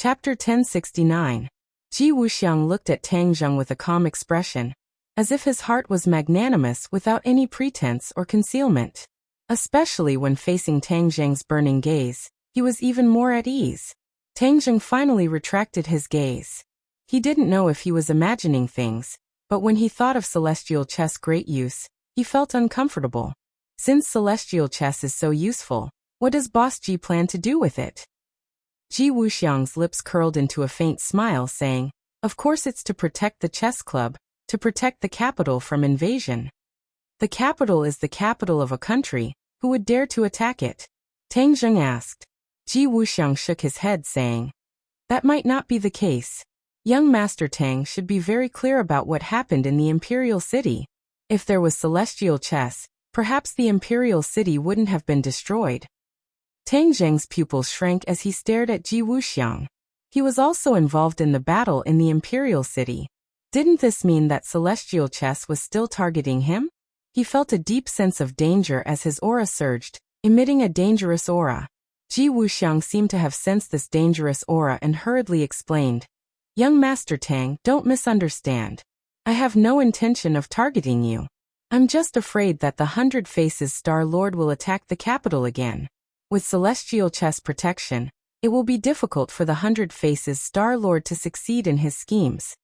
Chapter 1069. Ji Wuxiang looked at Tang Zheng with a calm expression, as if his heart was magnanimous without any pretense or concealment. Especially when facing Tang Zheng's burning gaze, he was even more at ease. Tang Zheng finally retracted his gaze. He didn't know if he was imagining things, but when he thought of celestial chess' great use, he felt uncomfortable. Since celestial chess is so useful, what does Boss Ji plan to do with it? Ji Wuxiang's lips curled into a faint smile, saying, "Of course it's to protect the chess club, to protect the capital from invasion." The capital is the capital of a country. Who would dare to attack it? Tang Zheng asked. Ji Wuxiang shook his head, saying, "That might not be the case. Young Master Tang should be very clear about what happened in the Imperial City. If there was celestial chess, perhaps the Imperial City wouldn't have been destroyed." Tang Zheng's pupils shrank as he stared at Ji Wuxiang. He was also involved in the battle in the Imperial City. Didn't this mean that celestial chess was still targeting him? He felt a deep sense of danger as his aura surged, emitting a dangerous aura. Ji Wuxiang seemed to have sensed this dangerous aura and hurriedly explained, "Young Master Tang, don't misunderstand. I have no intention of targeting you. I'm just afraid that the 100 Faces Star Lord will attack the capital again. With celestial chess protection, it will be difficult for the 100 Faces Star Lord to succeed in his schemes."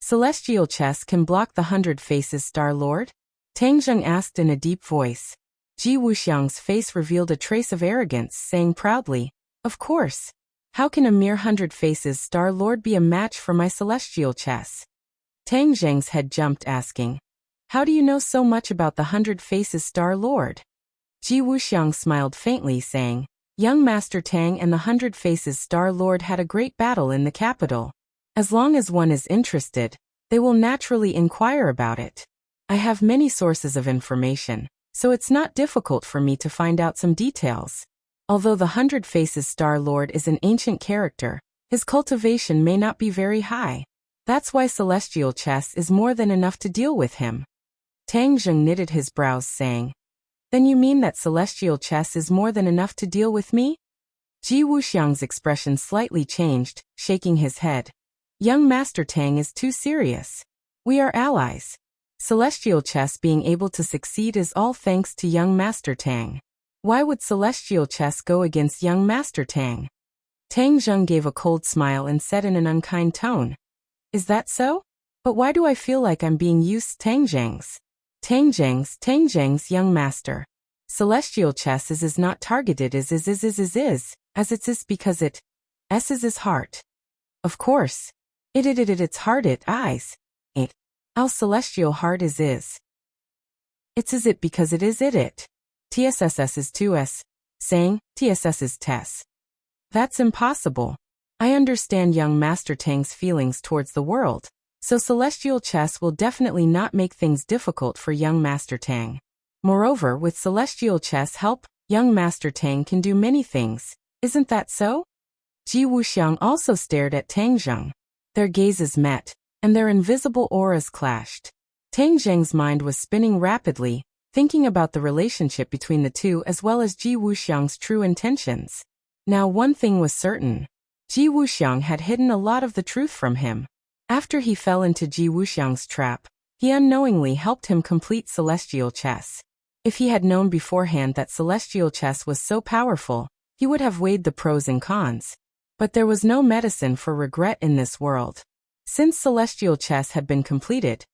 "Celestial chess can block the 100 Faces Star Lord?" Tang Zheng asked in a deep voice. Ji Wuxiang's face revealed a trace of arrogance, saying proudly, "Of course. How can a mere 100 Faces Star Lord be a match for my celestial chess?" Tang Zheng's head jumped, asking, "How do you know so much about the 100 Faces Star Lord?" Ji Wuxiang smiled faintly, saying, "Young Master Tang and the 100 Faces Star Lord had a great battle in the capital. As long as one is interested, they will naturally inquire about it. I have many sources of information, so it's not difficult for me to find out some details. Although the 100 Faces Star Lord is an ancient character, his cultivation may not be very high. That's why celestial chess is more than enough to deal with him." Tang Zheng knitted his brows, saying, "Then you mean that celestial chess is more than enough to deal with me?" Ji Wuxiang's expression slightly changed, shaking his head. "Young Master Tang is too serious. We are allies. Celestial chess being able to succeed is all thanks to young Master Tang. Why would celestial chess go against young Master Tang?" Tang Zheng gave a cold smile and said in an unkind tone, "Is that so? But why do I feel like I'm being used Tang Zheng's young master. Celestial chess is not targeted as it is because it is heart. Of course. It's heart eyes. Our celestial heart is. It's is it because it is it. TSSS is 2S. Saying, TSS is TES. That's impossible. I understand young Master Tang's feelings towards the world. So celestial chess will definitely not make things difficult for young Master Tang. Moreover, with celestial chess help, young Master Tang can do many things. Isn't that so?" Ji Wuxiang also stared at Tang Zheng. Their gazes met, and their invisible auras clashed. Tang Zheng's mind was spinning rapidly, thinking about the relationship between the two as well as Ji Wuxiang's true intentions. Now one thing was certain. Ji Wuxiang had hidden a lot of the truth from him. After he fell into Ji Wuxiang's trap, he unknowingly helped him complete celestial chess. If he had known beforehand that celestial chess was so powerful, he would have weighed the pros and cons. But there was no medicine for regret in this world. Since celestial chess had been completed,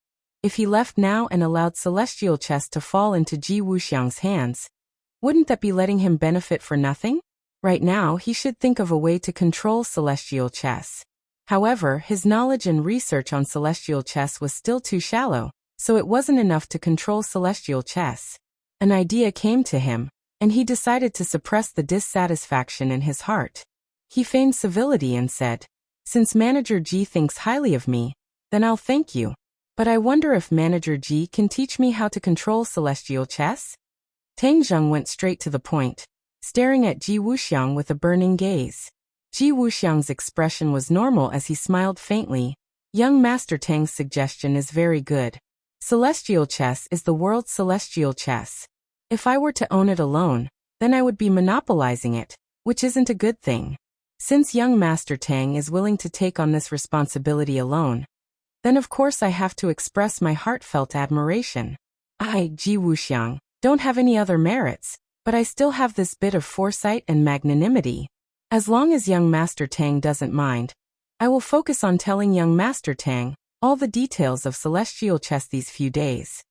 if he left now and allowed celestial chess to fall into Ji Wuxiang's hands, wouldn't that be letting him benefit for nothing? Right now he should think of a way to control celestial chess. However, his knowledge and research on celestial chess was still too shallow, so it wasn't enough to control celestial chess. An idea came to him, and he decided to suppress the dissatisfaction in his heart. He feigned civility and said, "Since Manager Ji thinks highly of me, then I'll thank you. But I wonder if Manager Ji can teach me how to control celestial chess?" Tang Zheng went straight to the point, staring at Ji Wuxiang with a burning gaze. Ji Wuxiang's expression was normal as he smiled faintly. "Young Master Tang's suggestion is very good. Celestial chess is the world's celestial chess. If I were to own it alone, then I would be monopolizing it, which isn't a good thing. Since young Master Tang is willing to take on this responsibility alone, then of course I have to express my heartfelt admiration. I, Ji Wuxiang, don't have any other merits, but I still have this bit of foresight and magnanimity. As long as young Master Tang doesn't mind, I will focus on telling young Master Tang all the details of celestial chess these few days.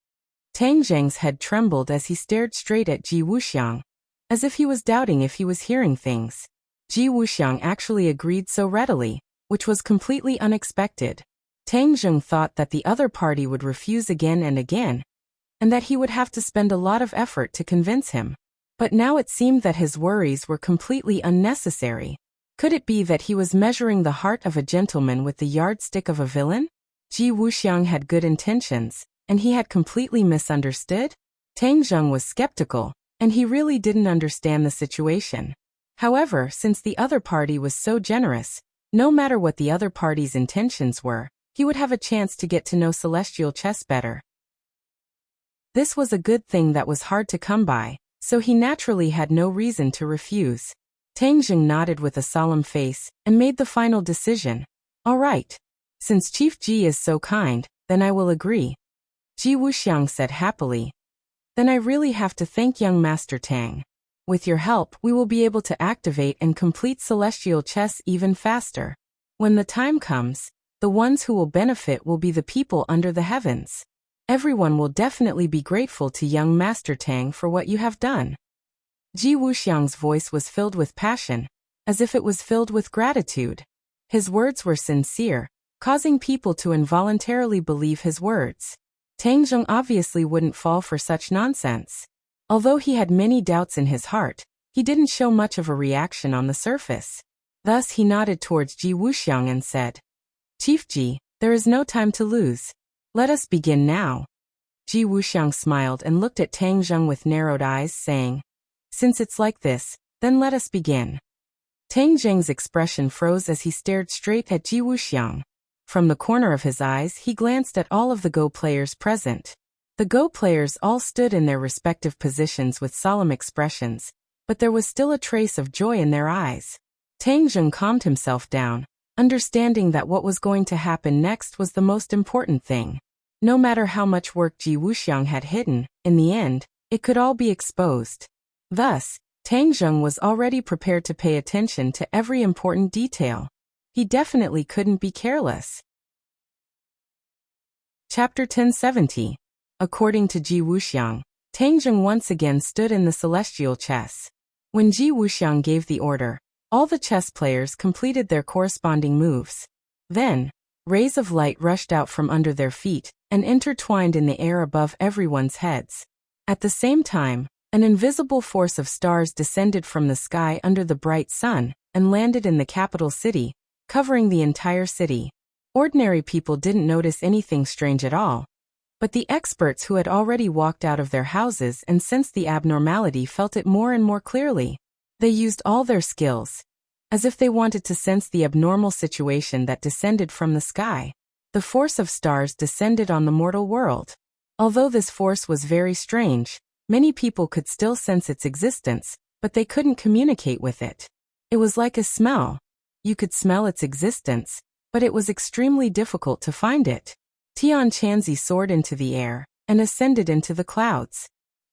Tang Zheng's head trembled as he stared straight at Ji Wuxiang, as if he was doubting if he was hearing things. Ji Wuxiang actually agreed so readily, which was completely unexpected. Tang Zheng thought that the other party would refuse again and again, and that he would have to spend a lot of effort to convince him. But now it seemed that his worries were completely unnecessary. Could it be that he was measuring the heart of a gentleman with the yardstick of a villain? Ji Wuxiang had good intentions, and he had completely misunderstood? Tang Zheng was skeptical, and he really didn't understand the situation. However, since the other party was so generous, no matter what the other party's intentions were, he would have a chance to get to know celestial chess better. This was a good thing that was hard to come by, so he naturally had no reason to refuse. Tang Zheng nodded with a solemn face and made the final decision. All right. Since Chief Ji is so kind, then I will agree. Ji Wuxiang said happily. Then I really have to thank young Master Tang. With your help, we will be able to activate and complete celestial chess even faster. When the time comes, the ones who will benefit will be the people under the heavens. Everyone will definitely be grateful to young Master Tang for what you have done. Ji Wuxiang's voice was filled with passion, as if it was filled with gratitude. His words were sincere, causing people to involuntarily believe his words. Tang Zheng obviously wouldn't fall for such nonsense. Although he had many doubts in his heart, he didn't show much of a reaction on the surface. Thus he nodded towards Ji Wuxiang and said, Chief Ji, there is no time to lose. Let us begin now. Ji Wuxiang smiled and looked at Tang Zheng with narrowed eyes, saying, Since it's like this, then let us begin. Tang Zheng's expression froze as he stared straight at Ji Wuxiang. From the corner of his eyes he glanced at all of the Go players present. The Go players all stood in their respective positions with solemn expressions, but there was still a trace of joy in their eyes. Tang Zheng calmed himself down, understanding that what was going to happen next was the most important thing. No matter how much work Ji Wuxiang had hidden, in the end, it could all be exposed. Thus, Tang Zheng was already prepared to pay attention to every important detail. He definitely couldn't be careless. Chapter 1070. According to Ji Wuxiang, Tang Zheng once again stood in the celestial chess. When Ji Wuxiang gave the order, all the chess players completed their corresponding moves. Then, rays of light rushed out from under their feet and intertwined in the air above everyone's heads. At the same time, an invisible force of stars descended from the sky under the bright sun and landed in the capital city, covering the entire city. Ordinary people didn't notice anything strange at all, but the experts who had already walked out of their houses and sensed the abnormality felt it more and more clearly. They used all their skills, as if they wanted to sense the abnormal situation that descended from the sky. The force of stars descended on the mortal world. Although this force was very strange, many people could still sense its existence, but they couldn't communicate with it. It was like a smell. You could smell its existence, but it was extremely difficult to find it. Tian Chanzi soared into the air and ascended into the clouds.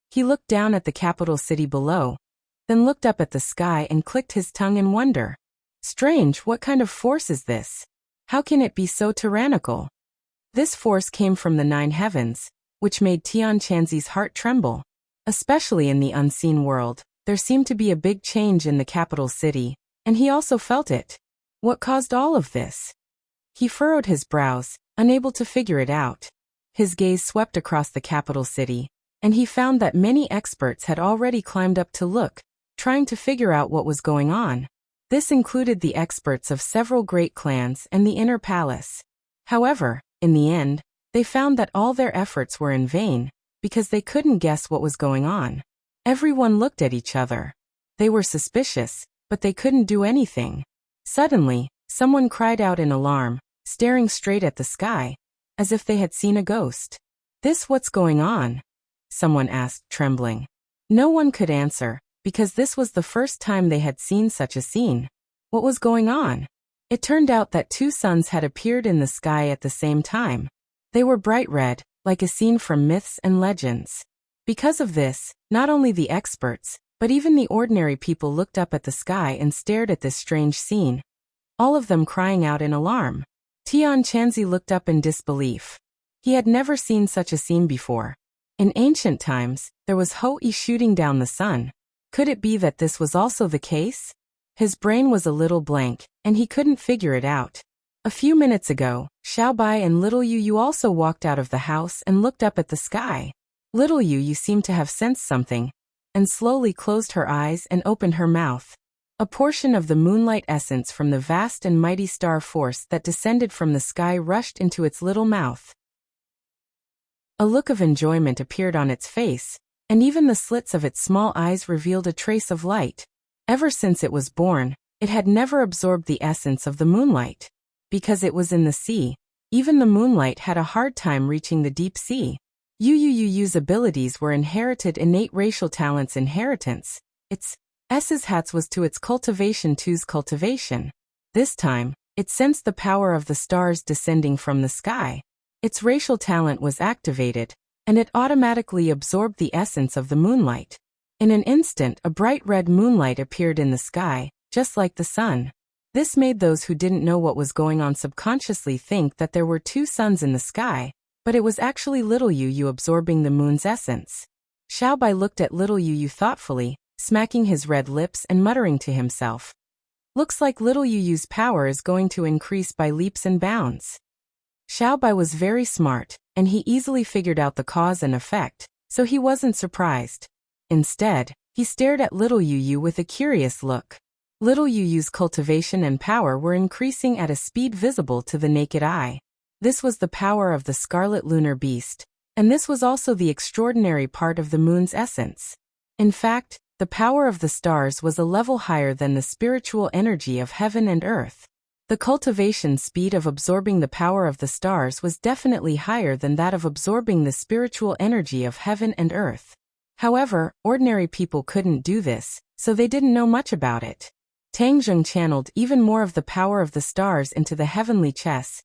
He looked down at the capital city below, then looked up at the sky and clicked his tongue in wonder. Strange, what kind of force is this? How can it be so tyrannical? This force came from the 9 heavens, which made Tian Chanzi's heart tremble. Especially in the unseen world, there seemed to be a big change in the capital city, and he also felt it. What caused all of this? He furrowed his brows, unable to figure it out. His gaze swept across the capital city, and he found that many experts had already climbed up to look, trying to figure out what was going on. This included the experts of several great clans and the inner palace. However, in the end, they found that all their efforts were in vain, because they couldn't guess what was going on. Everyone looked at each other. They were suspicious, but they couldn't do anything. Suddenly, someone cried out in alarm, staring straight at the sky, as if they had seen a ghost. What's going on? Someone asked, trembling. No one could answer, because this was the first time they had seen such a scene. What was going on? It turned out that two suns had appeared in the sky at the same time. They were bright red, like a scene from myths and legends. Because of this, not only the experts, but even the ordinary people looked up at the sky and stared at this strange scene, all of them crying out in alarm. Tian Chanzi looked up in disbelief. He had never seen such a scene before. In ancient times, there was Ho-E shooting down the sun. Could it be that this was also the case? His brain was a little blank, and he couldn't figure it out. A few minutes ago, Xiaobai and Little Yu also walked out of the house and looked up at the sky. Little Yu seemed to have sensed something, and slowly closed her eyes and opened her mouth. A portion of the moonlight essence from the vast and mighty star force that descended from the sky rushed into its little mouth. A look of enjoyment appeared on its face, and even the slits of its small eyes revealed a trace of light. Ever since it was born, it had never absorbed the essence of the moonlight. Because it was in the sea, even the moonlight had a hard time reaching the deep sea. Yu's abilities were inherited innate racial talents inheritance. Its S's hats was to its cultivation 2's cultivation. This time, it sensed the power of the stars descending from the sky. Its racial talent was activated, and it automatically absorbed the essence of the moonlight. In an instant, a bright red moonlight appeared in the sky, just like the sun. This made those who didn't know what was going on subconsciously think that there were two suns in the sky, but it was actually Little Yu absorbing the moon's essence. Xiaobai looked at Little Yu thoughtfully, smacking his red lips and muttering to himself. Looks like Little Yu's power is going to increase by leaps and bounds. Xiaobai was very smart, and he easily figured out the cause and effect, so he wasn't surprised. Instead, he stared at Little Yu with a curious look. Little Yu's cultivation and power were increasing at a speed visible to the naked eye. This was the power of the scarlet lunar beast, and this was also the extraordinary part of the moon's essence. In fact, the power of the stars was a level higher than the spiritual energy of heaven and earth. The cultivation speed of absorbing the power of the stars was definitely higher than that of absorbing the spiritual energy of heaven and earth. However, ordinary people couldn't do this, so they didn't know much about it. Tang Zheng channeled even more of the power of the stars into the heavenly chess,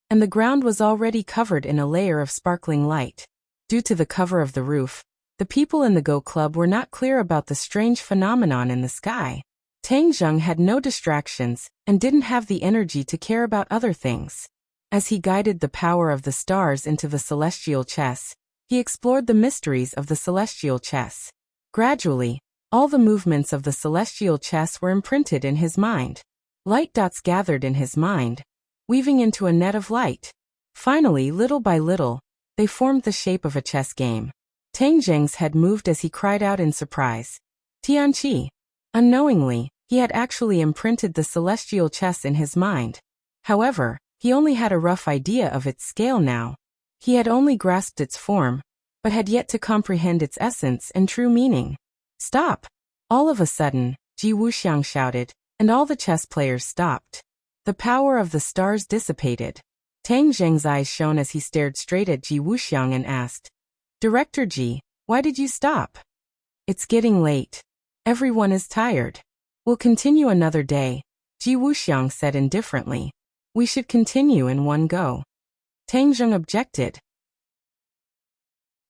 and the ground was already covered in a layer of sparkling light. Due to the cover of the roof, the people in the Go Club were not clear about the strange phenomenon in the sky. Tang Zheng had no distractions and didn't have the energy to care about other things. As he guided the power of the stars into the celestial chess, he explored the mysteries of the celestial chess. Gradually, all the movements of the celestial chess were imprinted in his mind. Light dots gathered in his mind, weaving into a net of light. Finally, little by little, they formed the shape of a chess game. Tang Zheng's head moved as he cried out in surprise. Tianqi. Unknowingly, he had actually imprinted the celestial chess in his mind. However, he only had a rough idea of its scale now. He had only grasped its form, but had yet to comprehend its essence and true meaning. Stop! All of a sudden, Ji Wuxiang shouted, and all the chess players stopped. The power of the stars dissipated. Tang Zheng's eyes shone as he stared straight at Ji Wuxiang and asked, "Director Ji, why did you stop?" "It's getting late. Everyone is tired. We'll continue another day," Ji Wuxiang said indifferently. "We should continue in one go." Tang Zheng objected.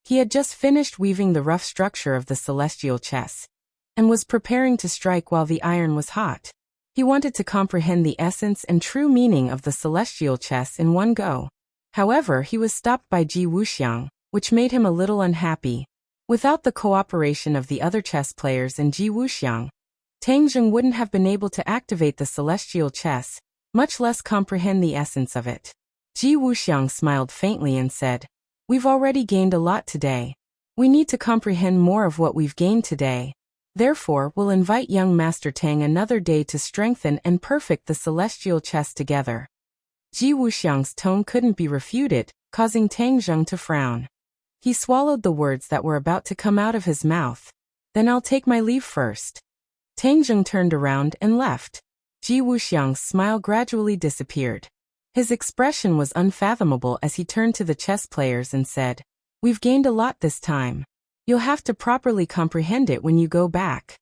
He had just finished weaving the rough structure of the celestial chess, and was preparing to strike while the iron was hot. He wanted to comprehend the essence and true meaning of the celestial chess in one go. However, he was stopped by Ji Wuxiang, which made him a little unhappy. Without the cooperation of the other chess players and Ji Wuxiang, Tang Zheng wouldn't have been able to activate the celestial chess, much less comprehend the essence of it. Ji Wuxiang smiled faintly and said, "We've already gained a lot today. We need to comprehend more of what we've gained today. Therefore, we'll invite young Master Tang another day to strengthen and perfect the celestial chess together." Ji Wuxiang's tone couldn't be refuted, causing Tang Zheng to frown. He swallowed the words that were about to come out of his mouth. "Then I'll take my leave first." Tang Zheng turned around and left. Ji Wuxiang's smile gradually disappeared. His expression was unfathomable as he turned to the chess players and said, "We've gained a lot this time. You'll have to properly comprehend it when you go back."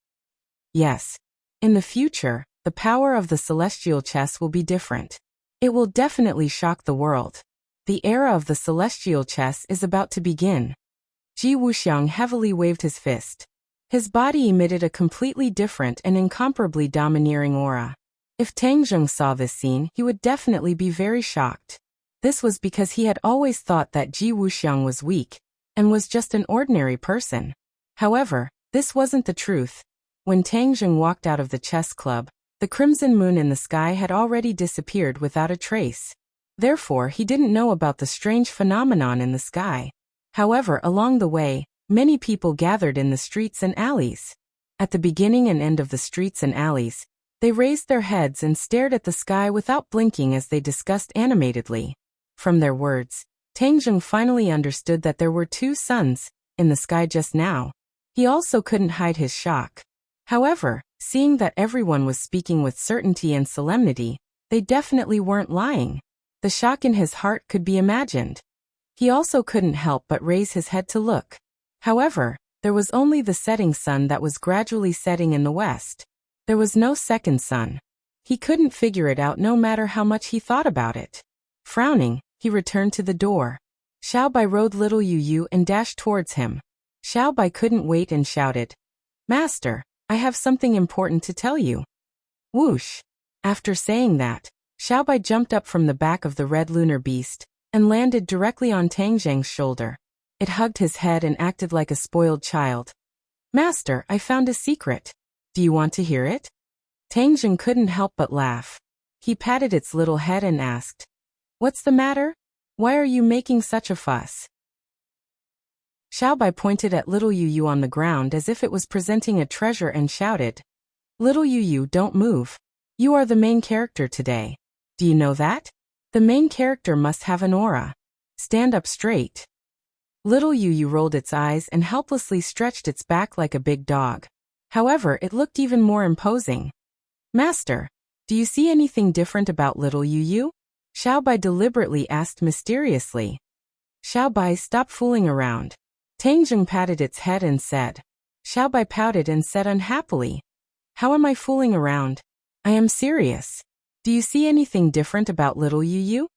Yes. In the future, The power of the celestial chess will be different. It will definitely shock the world. The era of the celestial chess is about to begin. Ji Wuxiang heavily waved his fist. His body emitted a completely different and incomparably domineering aura. If Tang Zheng saw this scene, he would definitely be very shocked. This was because he had always thought that Ji Wuxiang was weak and was just an ordinary person. However, this wasn't the truth. When Tang Zheng walked out of the chess club, the crimson moon in the sky had already disappeared without a trace. Therefore, he didn't know about the strange phenomenon in the sky. However, along the way, many people gathered in the streets and alleys. At the beginning and end of the streets and alleys, they raised their heads and stared at the sky without blinking as they discussed animatedly. From their words, Tang Zheng finally understood that there were two suns in the sky just now. He also couldn't hide his shock. However, seeing that everyone was speaking with certainty and solemnity, they definitely weren't lying. The shock in his heart could be imagined. He also couldn't help but raise his head to look. However, there was only the setting sun that was gradually setting in the west. There was no second sun. He couldn't figure it out no matter how much he thought about it. Frowning, he returned to the door. Xiao Bai rode little Yu Yu and dashed towards him. Xiao Bai couldn't wait and shouted, "Master, I have something important to tell you." Whoosh! After saying that, Xiao Bai jumped up from the back of the red lunar beast and landed directly on Tang Zheng's shoulder. It hugged his head and acted like a spoiled child. "Master, I found a secret. Do you want to hear it?" Tang Zheng couldn't help but laugh. He patted its little head and asked, "What's the matter? Why are you making such a fuss?" Xiao Bai pointed at little Yu Yu on the ground as if it was presenting a treasure and shouted, "Little Yu Yu, don't move. You are the main character today. Do you know that? The main character must have an aura. Stand up straight." Little Yu Yu rolled its eyes and helplessly stretched its back like a big dog. However, it looked even more imposing. "Master, do you see anything different about little Yu Yu?" Xiao Bai deliberately asked mysteriously. Xiao Bai, stop fooling around. Tang Zheng patted its head and said. Xiao Bai pouted and said unhappily, "How am I fooling around? I am serious. Do you see anything different about little Yu Yu?"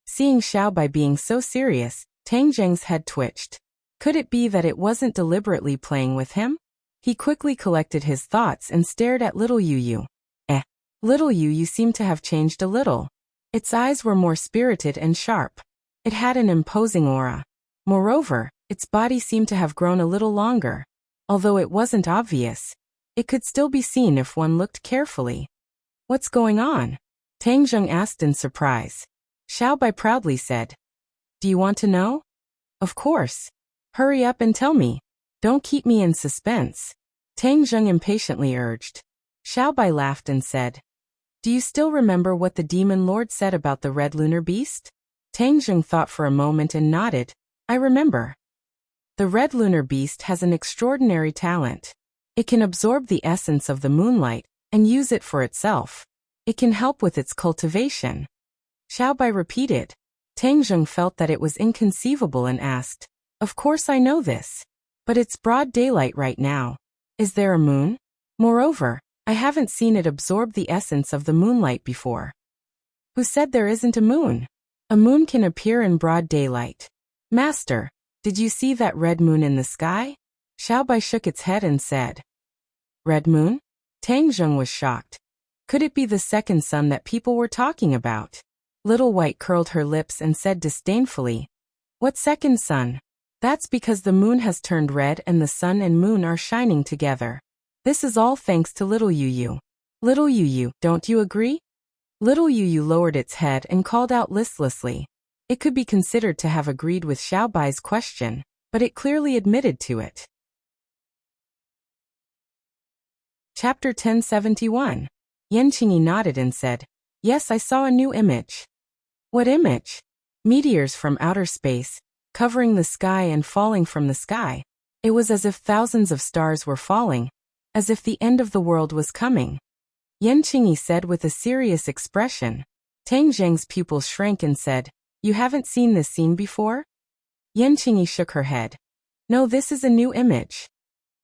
Seeing Xiao Bai being so serious, Tang Zheng's head twitched. Could it be that it wasn't deliberately playing with him? He quickly collected his thoughts and stared at little Yu Yu. Little Yu Yu seemed to have changed a little. Its eyes were more spirited and sharp. It had an imposing aura. Moreover, its body seemed to have grown a little longer. Although it wasn't obvious, it could still be seen if one looked carefully. "What's going on?" Tang Zheng asked in surprise. Xiao Bai proudly said, "Do you want to know?" "Of course. Hurry up and tell me. Don't keep me in suspense," Tang Zheng impatiently urged. Xiao Bai laughed and said, "Do you still remember what the demon lord said about the red lunar beast?" Tang Zheng thought for a moment and nodded. "I remember. The red lunar beast has an extraordinary talent. It can absorb the essence of the moonlight and use it for itself. It can help with its cultivation." Xiao Bai repeated. Tang Zheng felt that it was inconceivable and asked, "Of course I know this. But it's broad daylight right now. Is there a moon? Moreover, I haven't seen it absorb the essence of the moonlight before." "Who said there isn't a moon? A moon can appear in broad daylight. Master, did you see that red moon in the sky?" Xiao Bai shook its head and said. "Red moon?" Tang Zheng was shocked. Could it be the second sun that people were talking about? Little White curled her lips and said disdainfully, "What second sun? That's because the moon has turned red and the sun and moon are shining together. This is all thanks to little Yu Yu. Little Yu Yu, don't you agree?" Little Yu Yu lowered its head and called out listlessly. It could be considered to have agreed with Xiao Bai's question, but it clearly admitted to it. Chapter 1071. Yan Qingyi nodded and said, "Yes, I saw a new image." "What image?" "Meteors from outer space, covering the sky and falling from the sky. It was as if thousands of stars were falling, as if the end of the world was coming," Yan Qingyi said with a serious expression. Tang Zheng's pupils shrank and said, "You haven't seen this scene before?" Yan Qingyi shook her head. "No, this is a new image."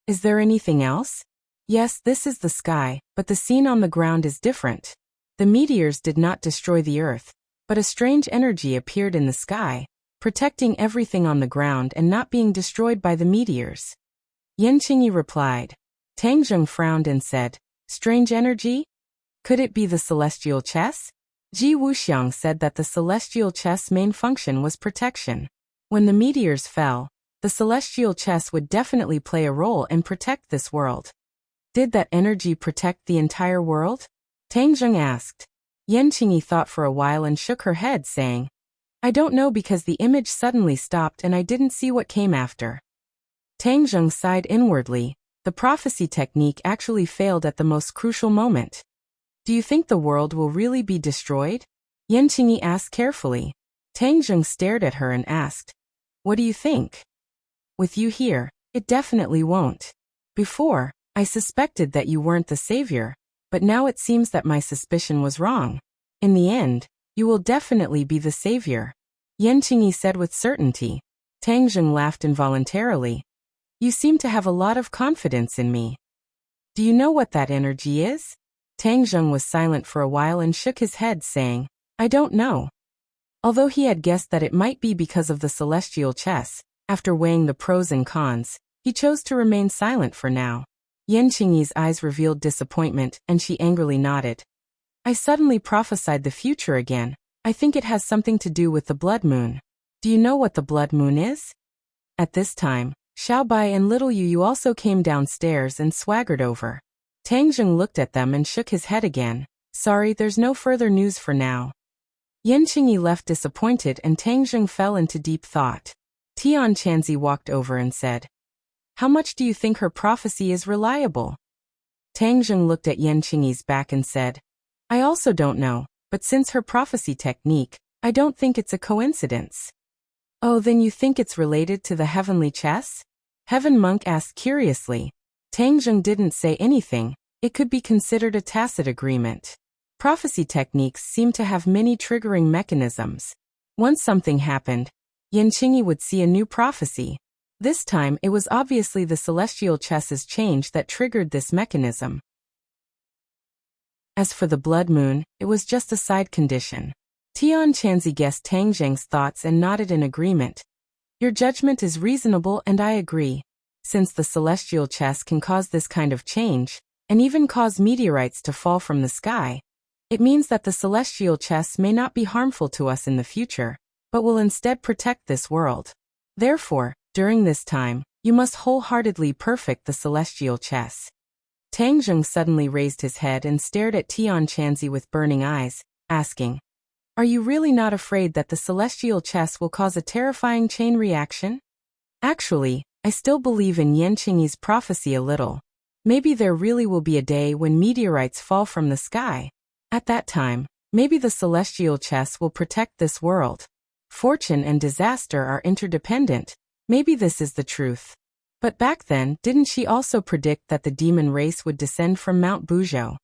"Is there anything else?" Yes, this is the sky, but the scene on the ground is different. The meteors did not destroy the earth, but a strange energy appeared in the sky, protecting everything on the ground and not being destroyed by the meteors. Yan Qingyi replied. Tang Zheng frowned and said, strange energy? Could it be the celestial chess? Ji Wuxiang said that the celestial chess' main function was protection. When the meteors fell, the celestial chess would definitely play a role and protect this world. Did that energy protect the entire world? Tang Zheng asked. Yan Qingyi thought for a while and shook her head, saying, I don't know because the image suddenly stopped and I didn't see what came after. Tang Zheng sighed inwardly. The prophecy technique actually failed at the most crucial moment. Do you think the world will really be destroyed? Yan Qingyi asked carefully. Tang Zheng stared at her and asked, what do you think? With you here, it definitely won't. Before, I suspected that you weren't the savior, but now it seems that my suspicion was wrong. In the end, you will definitely be the savior. Yan Qingyi said with certainty. Tang Zheng laughed involuntarily. You seem to have a lot of confidence in me. Do you know what that energy is? Tang Zheng was silent for a while and shook his head, saying, I don't know. Although he had guessed that it might be because of the celestial chess, after weighing the pros and cons, he chose to remain silent for now. Yan Qingyi's eyes revealed disappointment, and she angrily nodded. I suddenly prophesied the future again. I think it has something to do with the blood moon. Do you know what the blood moon is? At this time, Xiaobai and little Yu also came downstairs and swaggered over. Tang Zheng looked at them and shook his head again. Sorry, there's no further news for now. Yan Qingyi left disappointed and Tang Zheng fell into deep thought. Tian Chanzi walked over and said, How much do you think her prophecy is reliable? Tang Zheng looked at Yan Qingyi's back and said, I also don't know, but since her prophecy technique, I don't think it's a coincidence. Oh, then you think it's related to the heavenly chess? Heaven Monk asked curiously. Tang Zheng didn't say anything. It could be considered a tacit agreement. Prophecy techniques seem to have many triggering mechanisms. Once something happened, Yan Qingyi would see a new prophecy. This time it was obviously the celestial chess's change that triggered this mechanism. As for the blood moon, it was just a side condition. Tian Chanzi guessed Tang Zheng's thoughts and nodded in agreement. Your judgment is reasonable and I agree. Since the celestial chess can cause this kind of change, and even cause meteorites to fall from the sky, it means that the celestial chess may not be harmful to us in the future, but will instead protect this world. Therefore, during this time, you must wholeheartedly perfect the celestial chess. Tang Zheng suddenly raised his head and stared at Tian Chanzi with burning eyes, asking, Are you really not afraid that the celestial chess will cause a terrifying chain reaction? Actually, I still believe in Yan Qingyi's prophecy a little. Maybe there really will be a day when meteorites fall from the sky. At that time, maybe the celestial chess will protect this world. Fortune and disaster are interdependent. Maybe this is the truth. But back then, didn't she also predict that the demon race would descend from Mount Buzhou?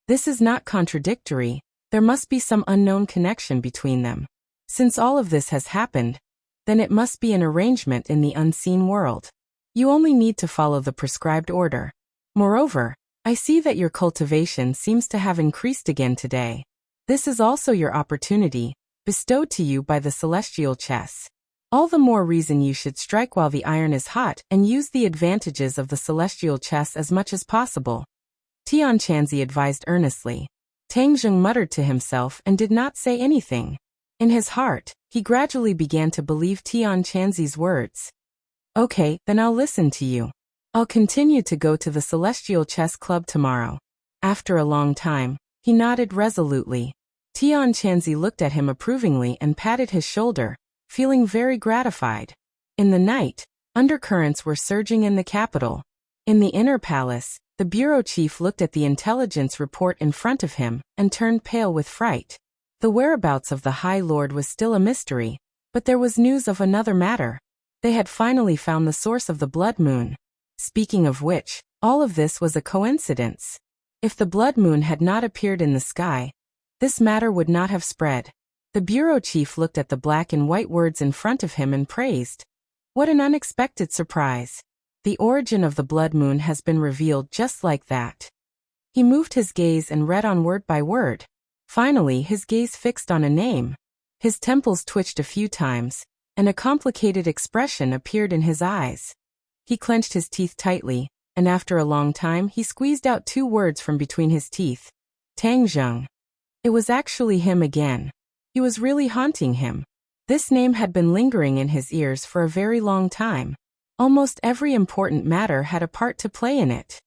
This is not contradictory. There must be some unknown connection between them. Since all of this has happened, then it must be an arrangement in the unseen world. You only need to follow the prescribed order. Moreover, I see that your cultivation seems to have increased again today. This is also your opportunity, bestowed to you by the celestial chess. All the more reason you should strike while the iron is hot and use the advantages of the celestial chess as much as possible. Tian Chanzi advised earnestly. Tang Zheng muttered to himself and did not say anything. In his heart, he gradually began to believe Tian Chanzi's words. Okay, then I'll listen to you. I'll continue to go to the Celestial Chess Club tomorrow. After a long time, he nodded resolutely. Tian Chanzi looked at him approvingly and patted his shoulder, feeling very gratified. In the night, undercurrents were surging in the capital. In the inner palace, the bureau chief looked at the intelligence report in front of him and turned pale with fright. The whereabouts of the High Lord was still a mystery, but there was news of another matter. They had finally found the source of the blood moon. Speaking of which, all of this was a coincidence. If the blood moon had not appeared in the sky, this matter would not have spread. The bureau chief looked at the black and white words in front of him and praised. What an unexpected surprise. The origin of the blood moon has been revealed just like that. He moved his gaze and read on word by word. Finally, his gaze fixed on a name. His temples twitched a few times, and a complicated expression appeared in his eyes. He clenched his teeth tightly, and after a long time he squeezed out 2 words from between his teeth. Tang Zheng. It was actually him again. He was really haunting him. This name had been lingering in his ears for a very long time. Almost every important matter had a part to play in it.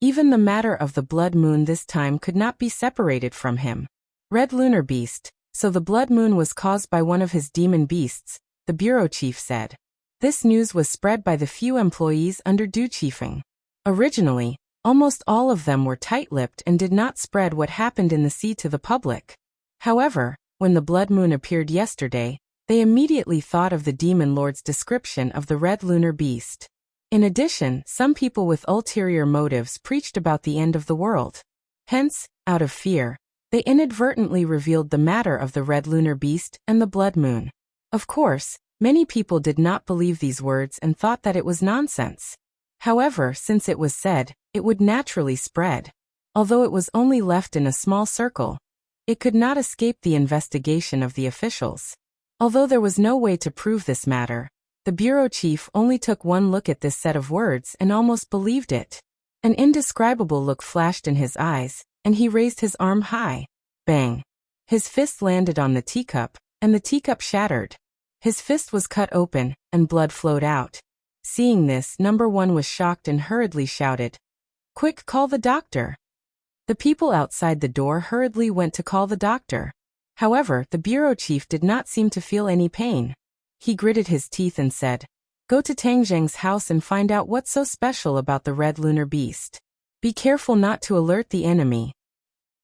Even the matter of the blood moon this time could not be separated from him. Red lunar beast, so the blood moon was caused by one of his demon beasts, the bureau chief said. This news was spread by the few employees under Du Chiefeng. Originally, almost all of them were tight-lipped and did not spread what happened in the sea to the public. However, when the blood moon appeared yesterday, they immediately thought of the demon lord's description of the red lunar beast. In addition, some people with ulterior motives preached about the end of the world. Hence, out of fear, they inadvertently revealed the matter of the red lunar beast and the blood moon. Of course, many people did not believe these words and thought that it was nonsense. However, since it was said, it would naturally spread. Although it was only left in a small circle, it could not escape the investigation of the officials. Although there was no way to prove this matter, the bureau chief only took one look at this set of words and almost believed it. An indescribable look flashed in his eyes, and he raised his arm high. Bang! His fist landed on the teacup, and the teacup shattered. His fist was cut open, and blood flowed out. Seeing this, number 1 was shocked and hurriedly shouted, "Quick, call the doctor!" The people outside the door hurriedly went to call the doctor. However, the bureau chief did not seem to feel any pain. He gritted his teeth and said, "Go to Tang Zheng's house and find out what's so special about the red lunar beast. Be careful not to alert the enemy."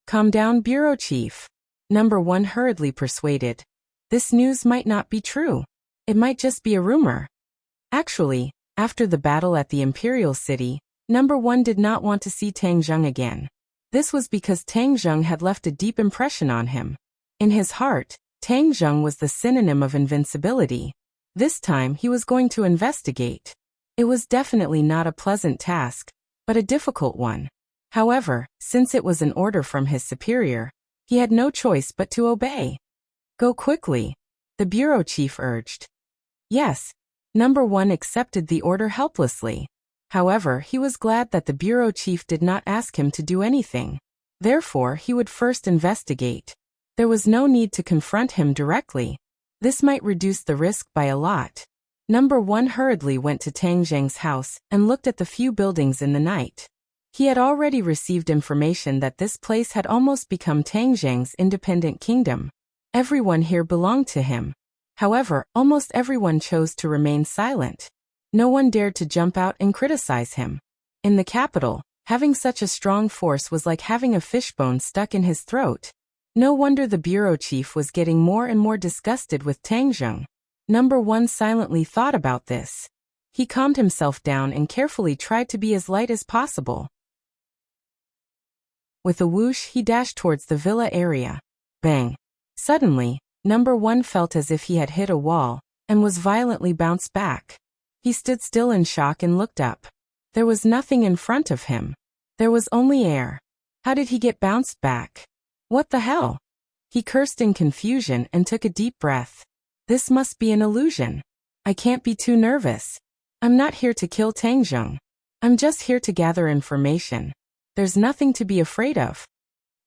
"Calm down, bureau chief." Number 1 hurriedly persuaded. This news might not be true. It might just be a rumor. Actually, after the battle at the Imperial City, number 1 did not want to see Tang Zheng again. This was because Tang Zheng had left a deep impression on him. In his heart, Tang Zheng was the synonym of invincibility. This time he was going to investigate. It was definitely not a pleasant task, but a difficult one. However, since it was an order from his superior, he had no choice but to obey. "Go quickly," the bureau chief urged. Yes, number 1 accepted the order helplessly. However, he was glad that the bureau chief did not ask him to do anything. Therefore, he would first investigate. There was no need to confront him directly. This might reduce the risk by a lot. Number 1 hurriedly went to Tang Zheng's house and looked at the few buildings in the night. He had already received information that this place had almost become Tang Zheng's independent kingdom. Everyone here belonged to him. However, almost everyone chose to remain silent. No one dared to jump out and criticize him. In the capital, having such a strong force was like having a fishbone stuck in his throat. No wonder the bureau chief was getting more and more disgusted with Tang Zheng. Number 1 silently thought about this. He calmed himself down and carefully tried to be as light as possible. With a whoosh, he dashed towards the villa area. Bang! Suddenly, number 1 felt as if he had hit a wall, and was violently bounced back. He stood still in shock and looked up. There was nothing in front of him. There was only air. How did he get bounced back? What the hell? He cursed in confusion and took a deep breath. This must be an illusion. I can't be too nervous. I'm not here to kill Tang Zheng. I'm just here to gather information. There's nothing to be afraid of.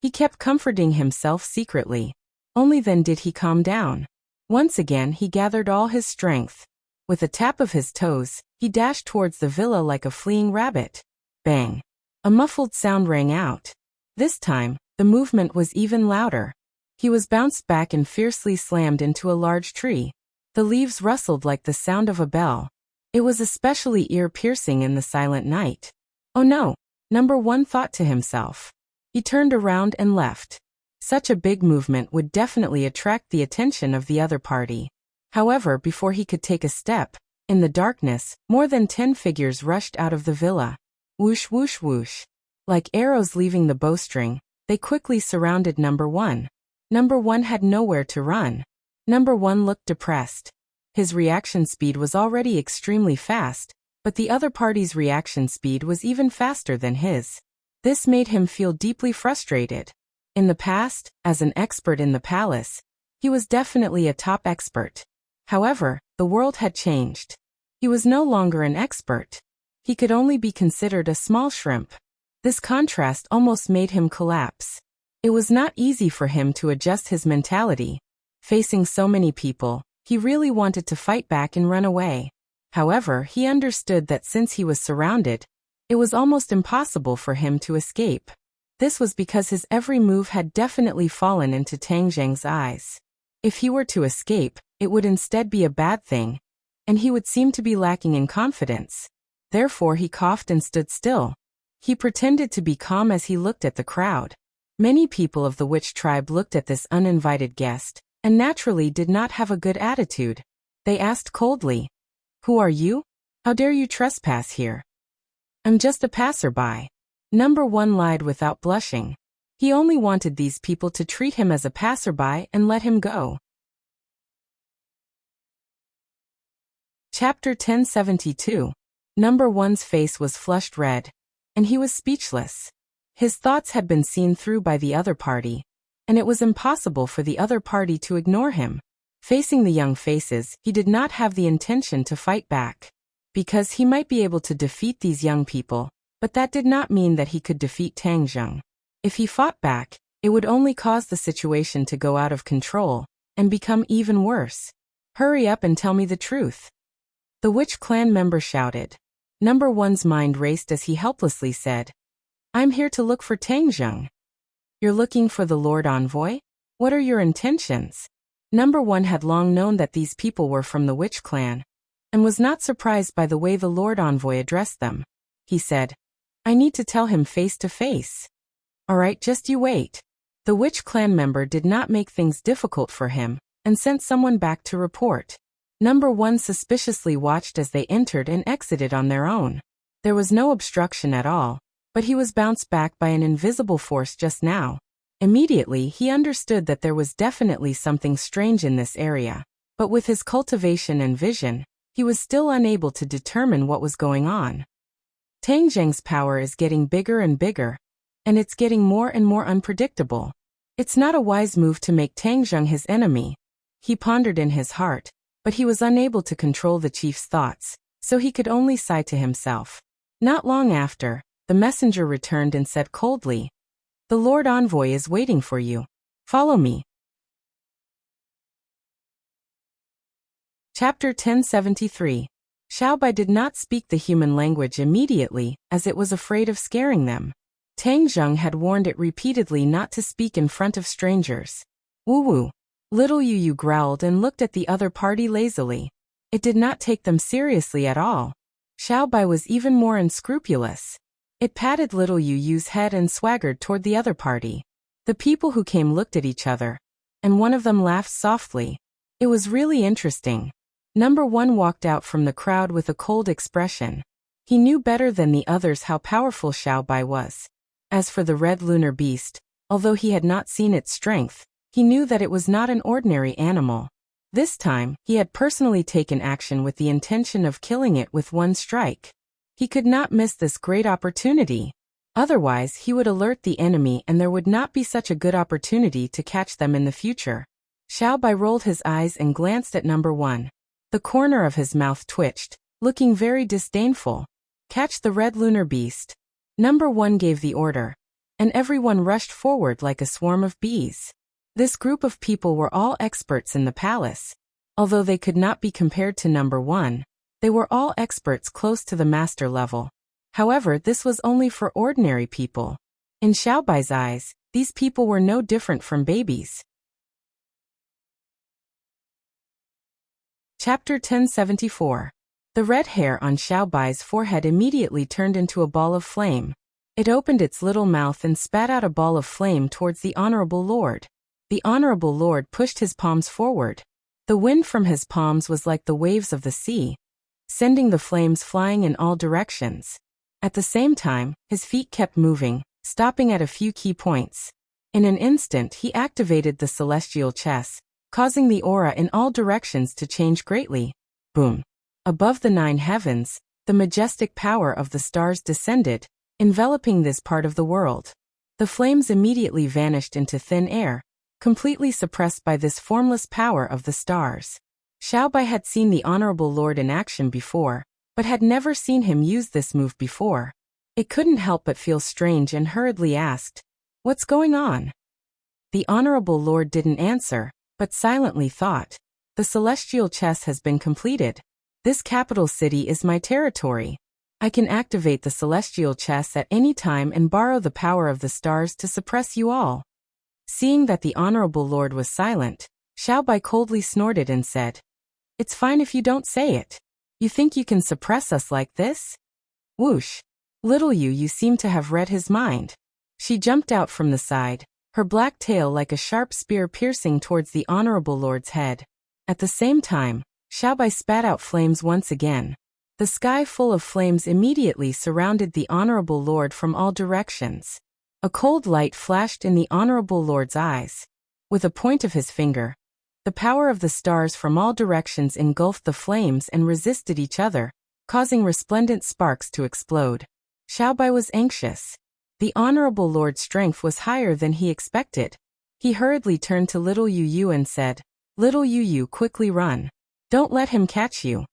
He kept comforting himself secretly. Only then did he calm down. Once again he gathered all his strength. With a tap of his toes, he dashed towards the villa like a fleeing rabbit. Bang! A muffled sound rang out. This time, the movement was even louder. He was bounced back and fiercely slammed into a large tree. The leaves rustled like the sound of a bell. It was especially ear-piercing in the silent night. Oh no, number 1 thought to himself. He turned around and left. Such a big movement would definitely attract the attention of the other party. However, before he could take a step, in the darkness, more than 10 figures rushed out of the villa. Whoosh whoosh whoosh. Like arrows leaving the bowstring, they quickly surrounded number 1. Number 1 had nowhere to run. Number 1 looked depressed. His reaction speed was already extremely fast, but the other party's reaction speed was even faster than his. This made him feel deeply frustrated. In the past, as an expert in the palace, he was definitely a top expert. However, the world had changed. He was no longer an expert. He could only be considered a small shrimp. This contrast almost made him collapse. It was not easy for him to adjust his mentality. Facing so many people, he really wanted to fight back and run away. However, he understood that since he was surrounded, it was almost impossible for him to escape. This was because his every move had definitely fallen into Tang Zheng's eyes. If he were to escape, it would instead be a bad thing, and he would seem to be lacking in confidence. Therefore he coughed and stood still. He pretended to be calm as he looked at the crowd. Many people of the witch tribe looked at this uninvited guest, and naturally did not have a good attitude. They asked coldly, "Who are you? How dare you trespass here?" "I'm just a passerby." Number 1 lied without blushing. He only wanted these people to treat him as a passerby and let him go. Chapter 1072. Number 1's face was flushed red, and he was speechless. His thoughts had been seen through by the other party, and it was impossible for the other party to ignore him. Facing the young faces, he did not have the intention to fight back, because he might be able to defeat these young people, but that did not mean that he could defeat Tang Zheng. If he fought back, it would only cause the situation to go out of control and become even worse. "Hurry up and tell me the truth," the witch clan member shouted. Number 1's mind raced as he helplessly said, "I'm here to look for Tang Zheng." "You're looking for the Lord Envoy? What are your intentions?" Number 1 had long known that these people were from the witch clan, and was not surprised by the way the Lord Envoy addressed them. He said, "I need to tell him face to face." "Alright, just you wait." The witch clan member did not make things difficult for him, and sent someone back to report. Number 1 suspiciously watched as they entered and exited on their own. There was no obstruction at all, but he was bounced back by an invisible force just now. Immediately he understood that there was definitely something strange in this area, but with his cultivation and vision, he was still unable to determine what was going on. Tang Zheng's power is getting bigger and bigger, and it's getting more and more unpredictable. It's not a wise move to make Tang Zheng his enemy. He pondered in his heart, but he was unable to control the chief's thoughts, so he could only sigh to himself. Not long after, the messenger returned and said coldly, "The Lord Envoy is waiting for you. Follow me." Chapter 1073. Xiaobai did not speak the human language immediately, as it was afraid of scaring them. Tang Zheng had warned it repeatedly not to speak in front of strangers. "Woo-woo." Little Yu growled and looked at the other party lazily. It did not take them seriously at all. Xiaobai was even more unscrupulous. It patted little Yu's head and swaggered toward the other party. The people who came looked at each other, and one of them laughed softly. It was really interesting. Number 1 walked out from the crowd with a cold expression. He knew better than the others how powerful Xiaobai was. As for the red lunar beast, although he had not seen its strength, he knew that it was not an ordinary animal. This time, he had personally taken action with the intention of killing it with one strike. He could not miss this great opportunity. Otherwise, he would alert the enemy and there would not be such a good opportunity to catch them in the future. Xiaobai rolled his eyes and glanced at Number 1. The corner of his mouth twitched, looking very disdainful. "Catch the red lunar beast." Number 1 gave the order, and everyone rushed forward like a swarm of bees. This group of people were all experts in the palace. Although they could not be compared to Number 1, they were all experts close to the master level. However, this was only for ordinary people. In Xiaobai's eyes, these people were no different from babies. Chapter 1074. The red hair on Xiaobai's forehead immediately turned into a ball of flame. It opened its little mouth and spat out a ball of flame towards the Honorable Lord. The Honorable Lord pushed his palms forward. The wind from his palms was like the waves of the sea, sending the flames flying in all directions. At the same time, his feet kept moving, stopping at a few key points. In an instant he activated the celestial chess, causing the aura in all directions to change greatly. Boom. Above the 9 heavens, the majestic power of the stars descended, enveloping this part of the world. The flames immediately vanished into thin air, completely suppressed by this formless power of the stars. Xiaobai had seen the Honorable Lord in action before, but had never seen him use this move before. It couldn't help but feel strange and hurriedly asked, "What's going on?" The Honorable Lord didn't answer, but silently thought, "The celestial chess has been completed. This capital city is my territory. I can activate the celestial chess at any time and borrow the power of the stars to suppress you all." Seeing that the Honorable Lord was silent, Xiaobai coldly snorted and said, "It's fine if you don't say it. You think you can suppress us like this?" Whoosh! Little you seem to have read his mind. She jumped out from the side, her black tail like a sharp spear piercing towards the Honorable Lord's head. At the same time, Xiaobai spat out flames once again. The sky full of flames immediately surrounded the Honorable Lord from all directions. A cold light flashed in the Honorable Lord's eyes. With a point of his finger, the power of the stars from all directions engulfed the flames and resisted each other, causing resplendent sparks to explode. Xiaobai was anxious. The Honorable Lord's strength was higher than he expected. He hurriedly turned to Little Yu and said, "Little Yu, quickly run. Don't let him catch you."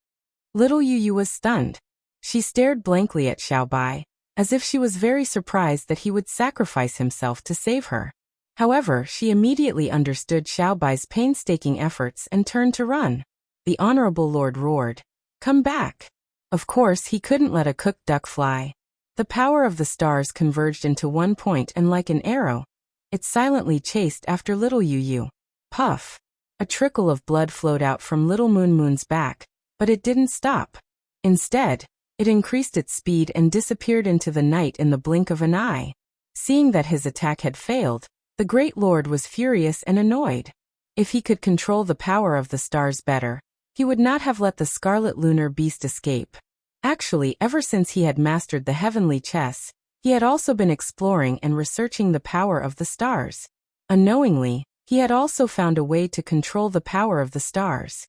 Little Yu was stunned. She stared blankly at Xiaobai, as if she was very surprised that he would sacrifice himself to save her. However, she immediately understood Xiaobai's painstaking efforts and turned to run. The Honorable Lord roared, "Come back." Of course, he couldn't let a cooked duck fly. The power of the stars converged into one point and like an arrow, it silently chased after Little Yu. Puff! A trickle of blood flowed out from Little Moon's back, but it didn't stop. Instead, it increased its speed and disappeared into the night in the blink of an eye. Seeing that his attack had failed, the Great Lord was furious and annoyed. If he could control the power of the stars better, he would not have let the scarlet lunar beast escape. Actually, ever since he had mastered the heavenly chess, he had also been exploring and researching the power of the stars. Unknowingly, he had also found a way to control the power of the stars.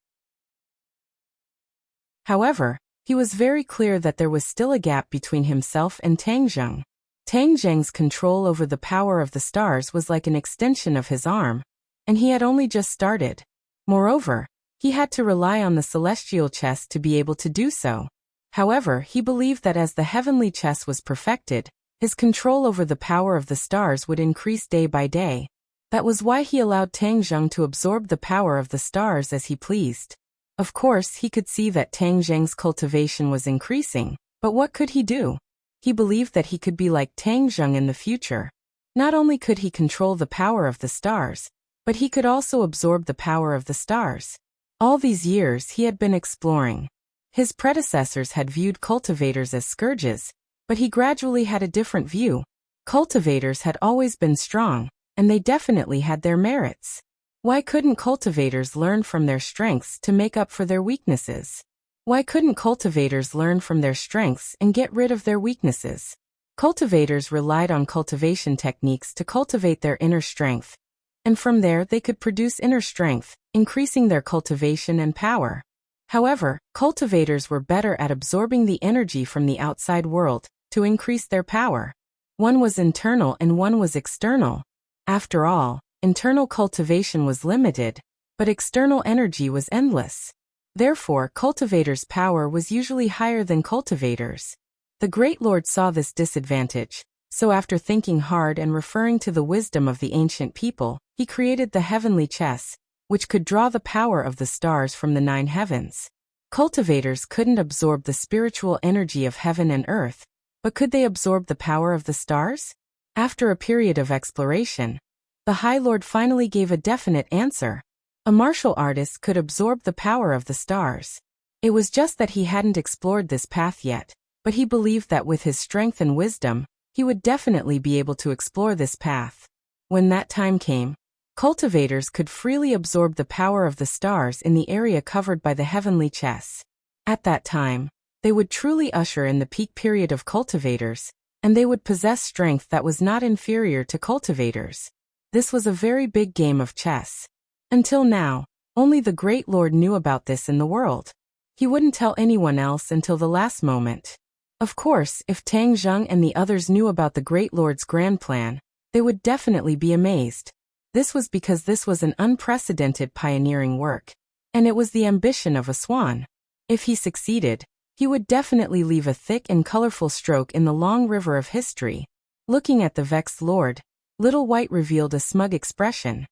However, he was very clear that there was still a gap between himself and Tang Zheng. Tang Zheng's control over the power of the stars was like an extension of his arm, and he had only just started. Moreover, he had to rely on the celestial chess to be able to do so. However, he believed that as the heavenly chess was perfected, his control over the power of the stars would increase day by day. That was why he allowed Tang Zheng to absorb the power of the stars as he pleased. Of course, he could see that Tang Zheng's cultivation was increasing, but what could he do? He believed that he could be like Tang Zheng in the future. Not only could he control the power of the stars, but he could also absorb the power of the stars. All these years he had been exploring. His predecessors had viewed cultivators as scourges, but he gradually had a different view. Cultivators had always been strong, and they definitely had their merits. Why couldn't cultivators learn from their strengths to make up for their weaknesses? Why couldn't cultivators learn from their strengths and get rid of their weaknesses? Cultivators relied on cultivation techniques to cultivate their inner strength, and from there they could produce inner strength, increasing their cultivation and power. However, cultivators were better at absorbing the energy from the outside world to increase their power. One was internal and one was external. After all, internal cultivation was limited, but external energy was endless. Therefore, cultivators' power was usually higher than cultivators. The Great Lord saw this disadvantage, so after thinking hard and referring to the wisdom of the ancient people, he created the heavenly chess, which could draw the power of the stars from the 9 heavens. Cultivators couldn't absorb the spiritual energy of heaven and earth, but could they absorb the power of the stars? After a period of exploration, the High Lord finally gave a definite answer. A martial artist could absorb the power of the stars. It was just that he hadn't explored this path yet, but he believed that with his strength and wisdom, he would definitely be able to explore this path. When that time came, cultivators could freely absorb the power of the stars in the area covered by the heavenly chess. At that time, they would truly usher in the peak period of cultivators, and they would possess strength that was not inferior to cultivators. This was a very big game of chess. Until now, only the Great Lord knew about this in the world. He wouldn't tell anyone else until the last moment. Of course, if Tang Zheng and the others knew about the Great Lord's grand plan, they would definitely be amazed. This was because this was an unprecedented pioneering work, and it was the ambition of a swan. If he succeeded, he would definitely leave a thick and colorful stroke in the long river of history. Looking at the vexed lord, Little White revealed a smug expression.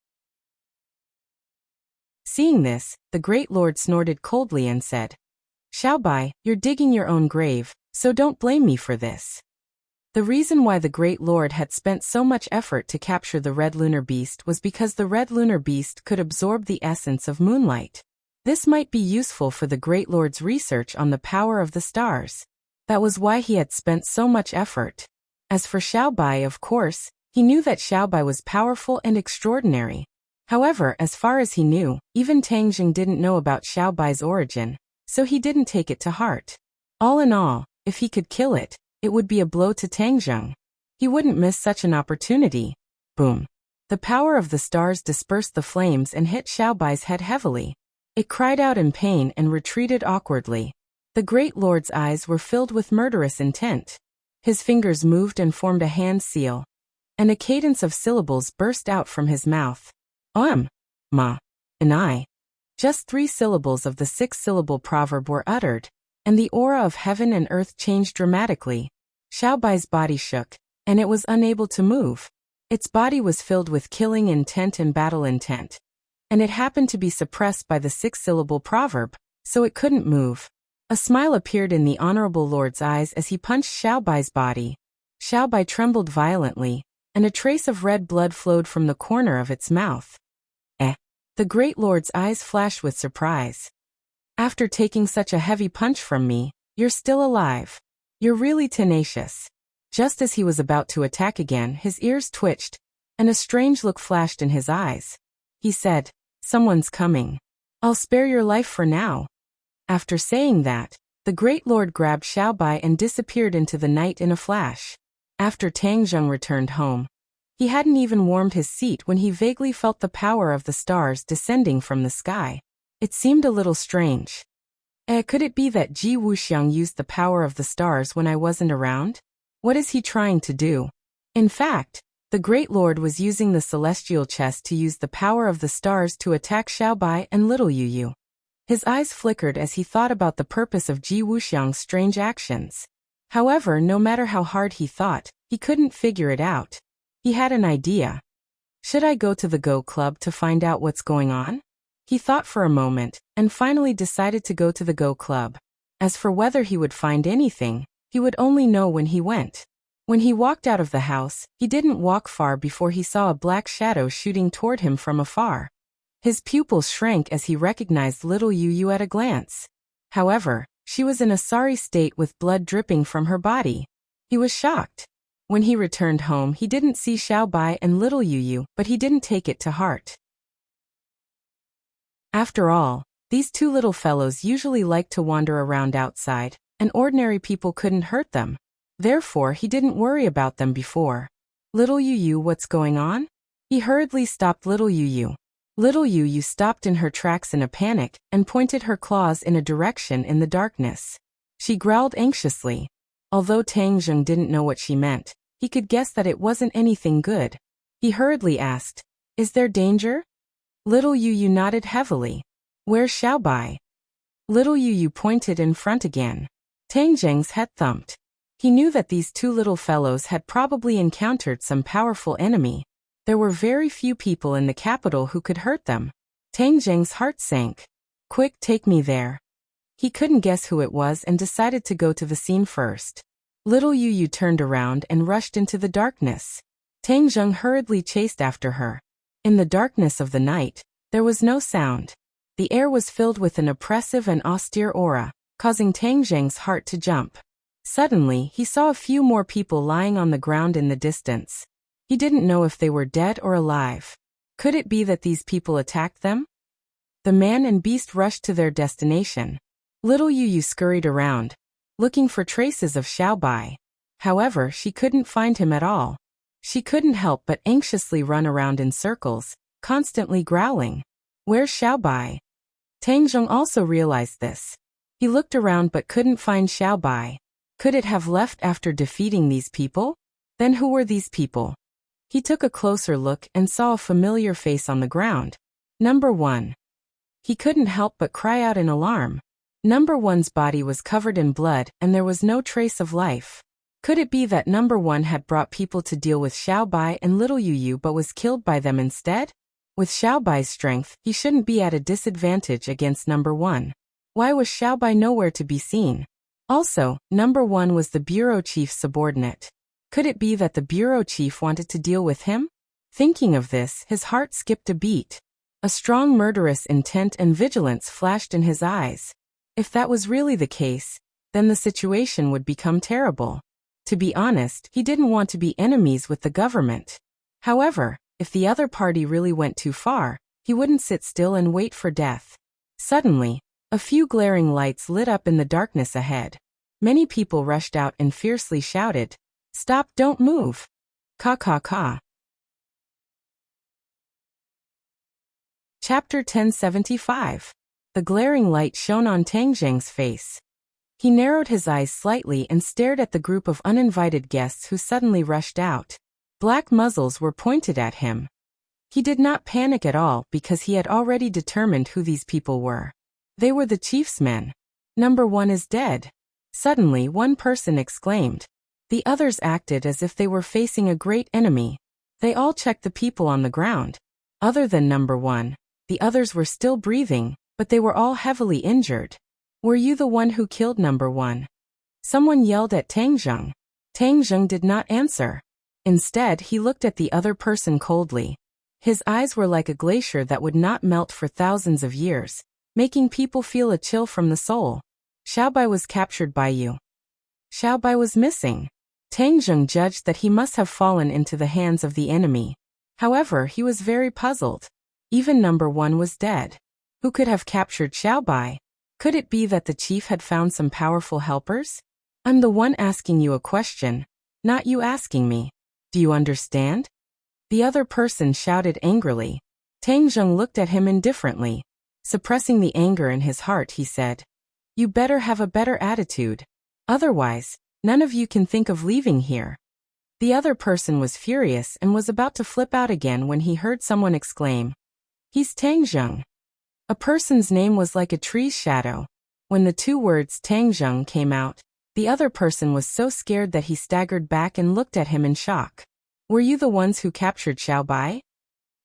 Seeing this, the Great Lord snorted coldly and said, "Xiaobai, you're digging your own grave, so don't blame me for this." The reason why the Great Lord had spent so much effort to capture the Red Lunar Beast was because the Red Lunar Beast could absorb the essence of moonlight. This might be useful for the Great Lord's research on the power of the stars. That was why he had spent so much effort. As for Xiaobai, of course, he knew that Xiaobai was powerful and extraordinary. However, as far as he knew, even Tang Jing didn't know about Xiaobai's origin, so he didn't take it to heart. All in all, if he could kill it, it would be a blow to Tang Zheng. He wouldn't miss such an opportunity. Boom. The power of the stars dispersed the flames and hit Xiaobai's head heavily. It cried out in pain and retreated awkwardly. The Great Lord's eyes were filled with murderous intent. His fingers moved and formed a hand seal, and a cadence of syllables burst out from his mouth. Ma, and I. Just 3 syllables of the 6-syllable proverb were uttered, and the aura of heaven and earth changed dramatically. Xiaobai's body shook, and it was unable to move. Its body was filled with killing intent and battle intent, and it happened to be suppressed by the 6-syllable proverb, so it couldn't move. A smile appeared in the Honorable Lord's eyes as he punched Xiaobai's body. Xiaobai trembled violently, and a trace of red blood flowed from the corner of its mouth. The Great Lord's eyes flashed with surprise. "After taking such a heavy punch from me, you're still alive. You're really tenacious." Just as he was about to attack again, his ears twitched, and a strange look flashed in his eyes. He said, "Someone's coming. I'll spare your life for now." After saying that, the Great Lord grabbed Xiaobai and disappeared into the night in a flash. After Tang Zheng returned home, he hadn't even warmed his seat when he vaguely felt the power of the stars descending from the sky. It seemed a little strange. Could it be that Ji Wuxiang used the power of the stars when I wasn't around? What is he trying to do? In fact, the Great Lord was using the celestial chest to use the power of the stars to attack Xiaobai and Little Yu. His eyes flickered as he thought about the purpose of Ji Wuxiang's strange actions. However, no matter how hard he thought, he couldn't figure it out. He had an idea. Should I go to the Go Club to find out what's going on? He thought for a moment, and finally decided to go to the Go Club. As for whether he would find anything, he would only know when he went. When he walked out of the house, he didn't walk far before he saw a black shadow shooting toward him from afar. His pupils shrank as he recognized Little Yu at a glance. However, she was in a sorry state with blood dripping from her body. He was shocked. When he returned home, he didn't see Xiaobai and Little Yu, but he didn't take it to heart. After all, these 2 little fellows usually liked to wander around outside, and ordinary people couldn't hurt them. Therefore, he didn't worry about them before. "Little Yu, what's going on?" He hurriedly stopped Little Yu. Little Yu stopped in her tracks in a panic and pointed her claws in a direction in the darkness. She growled anxiously. Although Tang Zheng didn't know what she meant, he could guess that it wasn't anything good. He hurriedly asked, "Is there danger?" Little Yu nodded heavily. "Where's Xiaobai?" Little Yu pointed in front again. Tang Zheng's head thumped. He knew that these 2 little fellows had probably encountered some powerful enemy. There were very few people in the capital who could hurt them. Tang Zheng's heart sank. "Quick, take me there." He couldn't guess who it was and decided to go to the scene first. Little Yu turned around and rushed into the darkness. Tang Zheng hurriedly chased after her. In the darkness of the night, there was no sound. The air was filled with an oppressive and austere aura, causing Tang Zheng's heart to jump. Suddenly, he saw a few more people lying on the ground in the distance. He didn't know if they were dead or alive. Could it be that these people attacked them? The man and beast rushed to their destination. Little Yu scurried around, looking for traces of Xiaobai. However, she couldn't find him at all. She couldn't help but anxiously run around in circles, constantly growling. Where's Xiaobai? Tang Zheng also realized this. He looked around but couldn't find Xiaobai. Could it have left after defeating these people? Then who were these people? He took a closer look and saw a familiar face on the ground. Number 1. He couldn't help but cry out in alarm. Number 1's body was covered in blood and there was no trace of life. Could it be that Number 1 had brought people to deal with Xiaobai and little Yu but was killed by them instead? With Xiaobai's strength, he shouldn't be at a disadvantage against Number 1. Why was Xiaobai nowhere to be seen? Also, Number 1 was the bureau chief's subordinate. Could it be that the bureau chief wanted to deal with him? Thinking of this, his heart skipped a beat. A strong murderous intent and vigilance flashed in his eyes. If that was really the case, then the situation would become terrible. To be honest, he didn't want to be enemies with the government. However, if the other party really went too far, he wouldn't sit still and wait for death. Suddenly, a few glaring lights lit up in the darkness ahead. Many people rushed out and fiercely shouted, "Stop, don't move! Ka ka ka." Chapter 1075. The glaring light shone on Tang Zheng's face. He narrowed his eyes slightly and stared at the group of uninvited guests who suddenly rushed out. Black muzzles were pointed at him. He did not panic at all because he had already determined who these people were. They were the chief's men. Number 1 is dead. Suddenly, one person exclaimed. The others acted as if they were facing a great enemy. They all checked the people on the ground. Other than Number 1, the others were still breathing, but they were all heavily injured. Were you the one who killed Number 1? Someone yelled at Tang Zheng. Tang Zheng did not answer. Instead, he looked at the other person coldly. His eyes were like a glacier that would not melt for thousands of years, making people feel a chill from the soul. Xiaobai was captured by you. Xiaobai was missing. Tang Zheng judged that he must have fallen into the hands of the enemy. However, he was very puzzled. Even Number 1 was dead. Who could have captured Xiaobai? Could it be that the chief had found some powerful helpers? I'm the one asking you a question, not you asking me. Do you understand? The other person shouted angrily. Tang Zheng looked at him indifferently. Suppressing the anger in his heart, he said, "You better have a better attitude. Otherwise, none of you can think of leaving here." The other person was furious and was about to flip out again when he heard someone exclaim, "He's Tang Zheng." A person's name was like a tree's shadow. When the two words Tang Zheng came out, the other person was so scared that he staggered back and looked at him in shock. Were you the ones who captured Xiaobai?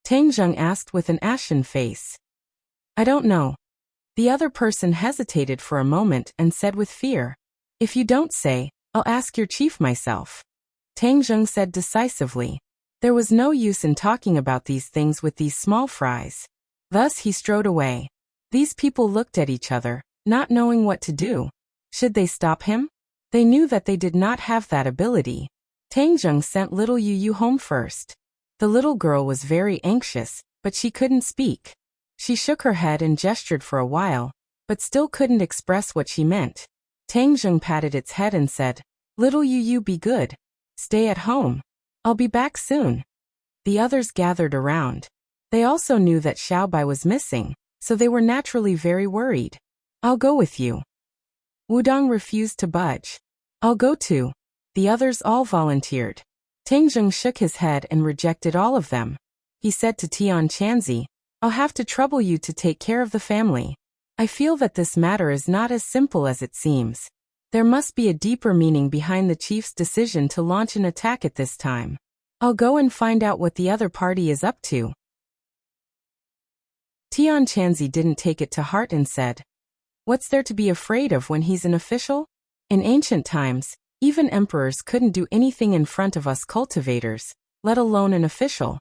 Tang Zheng asked with an ashen face. I don't know. The other person hesitated for a moment and said with fear, "If you don't say, I'll ask your chief myself." Tang Zheng said decisively. There was no use in talking about these things with these small fries. Thus he strode away. These people looked at each other, not knowing what to do. Should they stop him? They knew that they did not have that ability. Tang Zheng sent little Yu home first. The little girl was very anxious, but she couldn't speak. She shook her head and gestured for a while, but still couldn't express what she meant. Tang Zheng patted its head and said, "Little Yu, be good. Stay at home. I'll be back soon." The others gathered around. They also knew that Xiaobai was missing, so they were naturally very worried. "I'll go with you." Wudong refused to budge. "I'll go too." The others all volunteered. Tang Zheng shook his head and rejected all of them. He said to Tian Chanzi, "I'll have to trouble you to take care of the family. I feel that this matter is not as simple as it seems. There must be a deeper meaning behind the chief's decision to launch an attack at this time. I'll go and find out what the other party is up to." Tian Chanzi didn't take it to heart and said, "What's there to be afraid of when he's an official? In ancient times, even emperors couldn't do anything in front of us cultivators, let alone an official."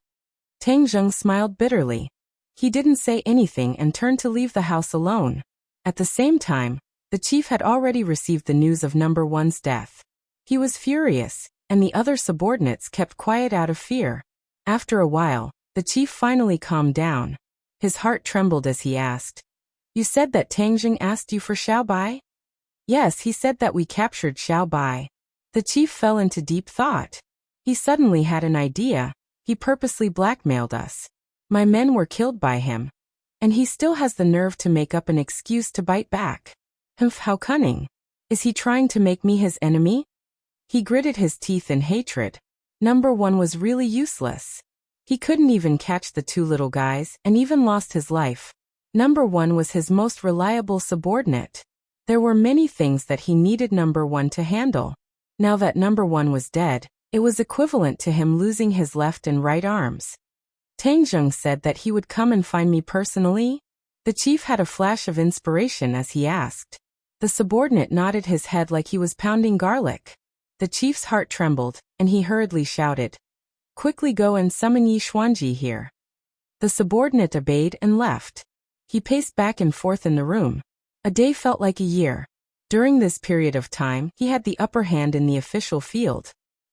Tang Zheng smiled bitterly. He didn't say anything and turned to leave the house alone. At the same time, the chief had already received the news of Number 1's death. He was furious, and the other subordinates kept quiet out of fear. After a while, the chief finally calmed down. His heart trembled as he asked, "You said that Tang Zheng asked you for Xiaobai?" "Yes, he said that we captured Xiaobai." The chief fell into deep thought. He suddenly had an idea. He purposely blackmailed us. My men were killed by him. And he still has the nerve to make up an excuse to bite back. Humph, how cunning. Is he trying to make me his enemy? He gritted his teeth in hatred. Number one was really useless. He couldn't even catch the two little guys and even lost his life. Number one was his most reliable subordinate. There were many things that he needed number one to handle. Now that number one was dead, it was equivalent to him losing his left and right arms. Tang Zheng said that he would come and find me personally. The chief had a flash of inspiration as he asked. The subordinate nodded his head like he was pounding garlic. The chief's heart trembled, and he hurriedly shouted, "Quickly go and summon Yi Xuanji here." The subordinate obeyed and left. He paced back and forth in the room. A day felt like a year. During this period of time, he had the upper hand in the official field.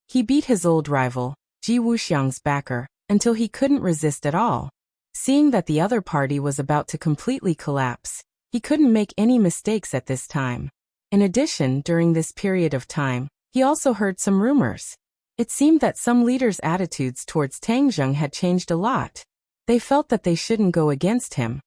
He beat his old rival, Ji Wuxiang's backer, until he couldn't resist at all. Seeing that the other party was about to completely collapse, he couldn't make any mistakes at this time. In addition, during this period of time, he also heard some rumors. It seemed that some leaders' attitudes towards Tang Zheng had changed a lot. They felt that they shouldn't go against him,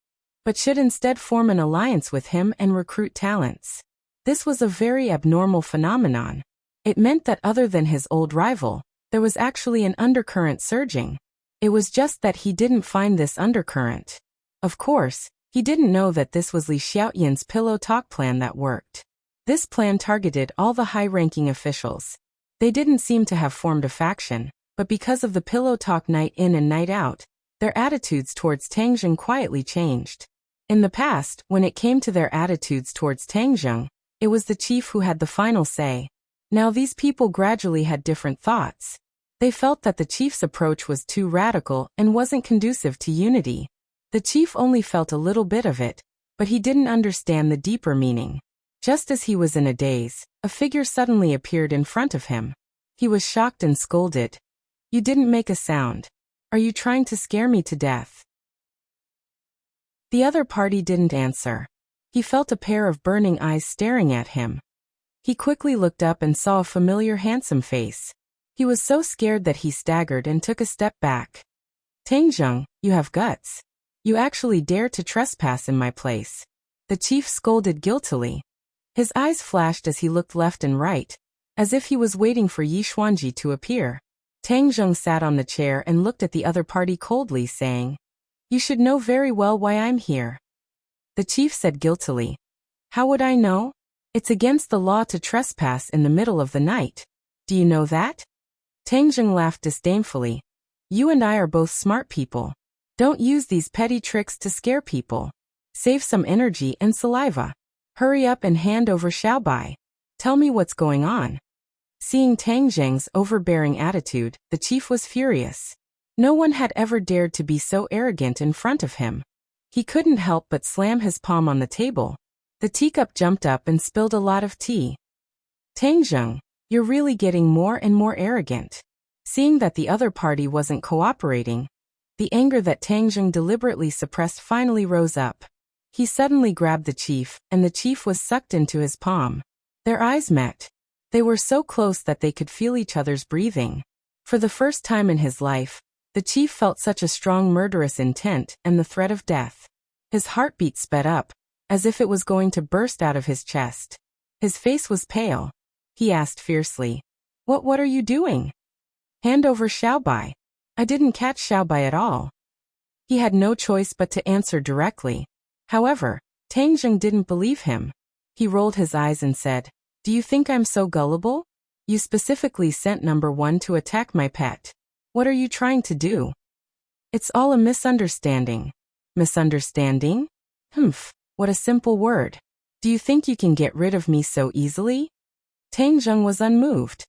but should instead form an alliance with him and recruit talents. This was a very abnormal phenomenon. It meant that other than his old rival, there was actually an undercurrent surging. It was just that he didn't find this undercurrent. Of course, he didn't know that this was Li Xiaoyan's pillow talk plan that worked. This plan targeted all the high-ranking officials. They didn't seem to have formed a faction, but because of the pillow talk night in and night out, their attitudes towards Tang Zheng quietly changed. In the past, when it came to their attitudes towards Tang Zheng, it was the chief who had the final say. Now these people gradually had different thoughts. They felt that the chief's approach was too radical and wasn't conducive to unity. The chief only felt a little bit of it, but he didn't understand the deeper meaning. Just as he was in a daze, a figure suddenly appeared in front of him. He was shocked and scolded. "You didn't make a sound. Are you trying to scare me to death?" The other party didn't answer. He felt a pair of burning eyes staring at him. He quickly looked up and saw a familiar handsome face. He was so scared that he staggered and took a step back. "Tang Zheng, you have guts. You actually dare to trespass in my place." The chief scolded guiltily. His eyes flashed as he looked left and right, as if he was waiting for Yi Xuanji to appear. Tang Zheng sat on the chair and looked at the other party coldly, saying, "You should know very well why I'm here." The chief said guiltily, "How would I know? It's against the law to trespass in the middle of the night. Do you know that?" Tang Zheng laughed disdainfully. "You and I are both smart people. Don't use these petty tricks to scare people. Save some energy and saliva. Hurry up and hand over Xiaobai. Tell me what's going on." Seeing Tang Zheng's overbearing attitude, the chief was furious. No one had ever dared to be so arrogant in front of him. He couldn't help but slam his palm on the table. The teacup jumped up and spilled a lot of tea. "Tang Zheng, you're really getting more and more arrogant." Seeing that the other party wasn't cooperating, the anger that Tang Zheng deliberately suppressed finally rose up. He suddenly grabbed the chief, and the chief was sucked into his palm. Their eyes met. They were so close that they could feel each other's breathing. For the first time in his life, the chief felt such a strong murderous intent and the threat of death. His heartbeat sped up, as if it was going to burst out of his chest. His face was pale. He asked fiercely, What are you doing?" "Hand over Xiaobai." "I didn't catch Xiaobai at all." He had no choice but to answer directly. However, Tang Zheng didn't believe him. He rolled his eyes and said, "Do you think I'm so gullible? You specifically sent number one to attack my pet. What are you trying to do?" "It's all a misunderstanding." "Misunderstanding? Humph, what a simple word. Do you think you can get rid of me so easily?" Tang Zheng was unmoved.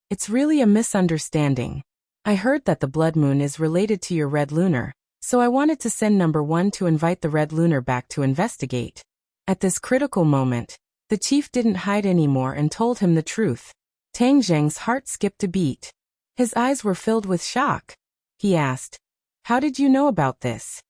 "It's really a misunderstanding. I heard that the blood moon is related to your red lunar, so I wanted to send number one to invite the red lunar back to investigate." At this critical moment, the chief didn't hide anymore and told him the truth. Tang Zheng's heart skipped a beat. His eyes were filled with shock. He asked, "How did you know about this?"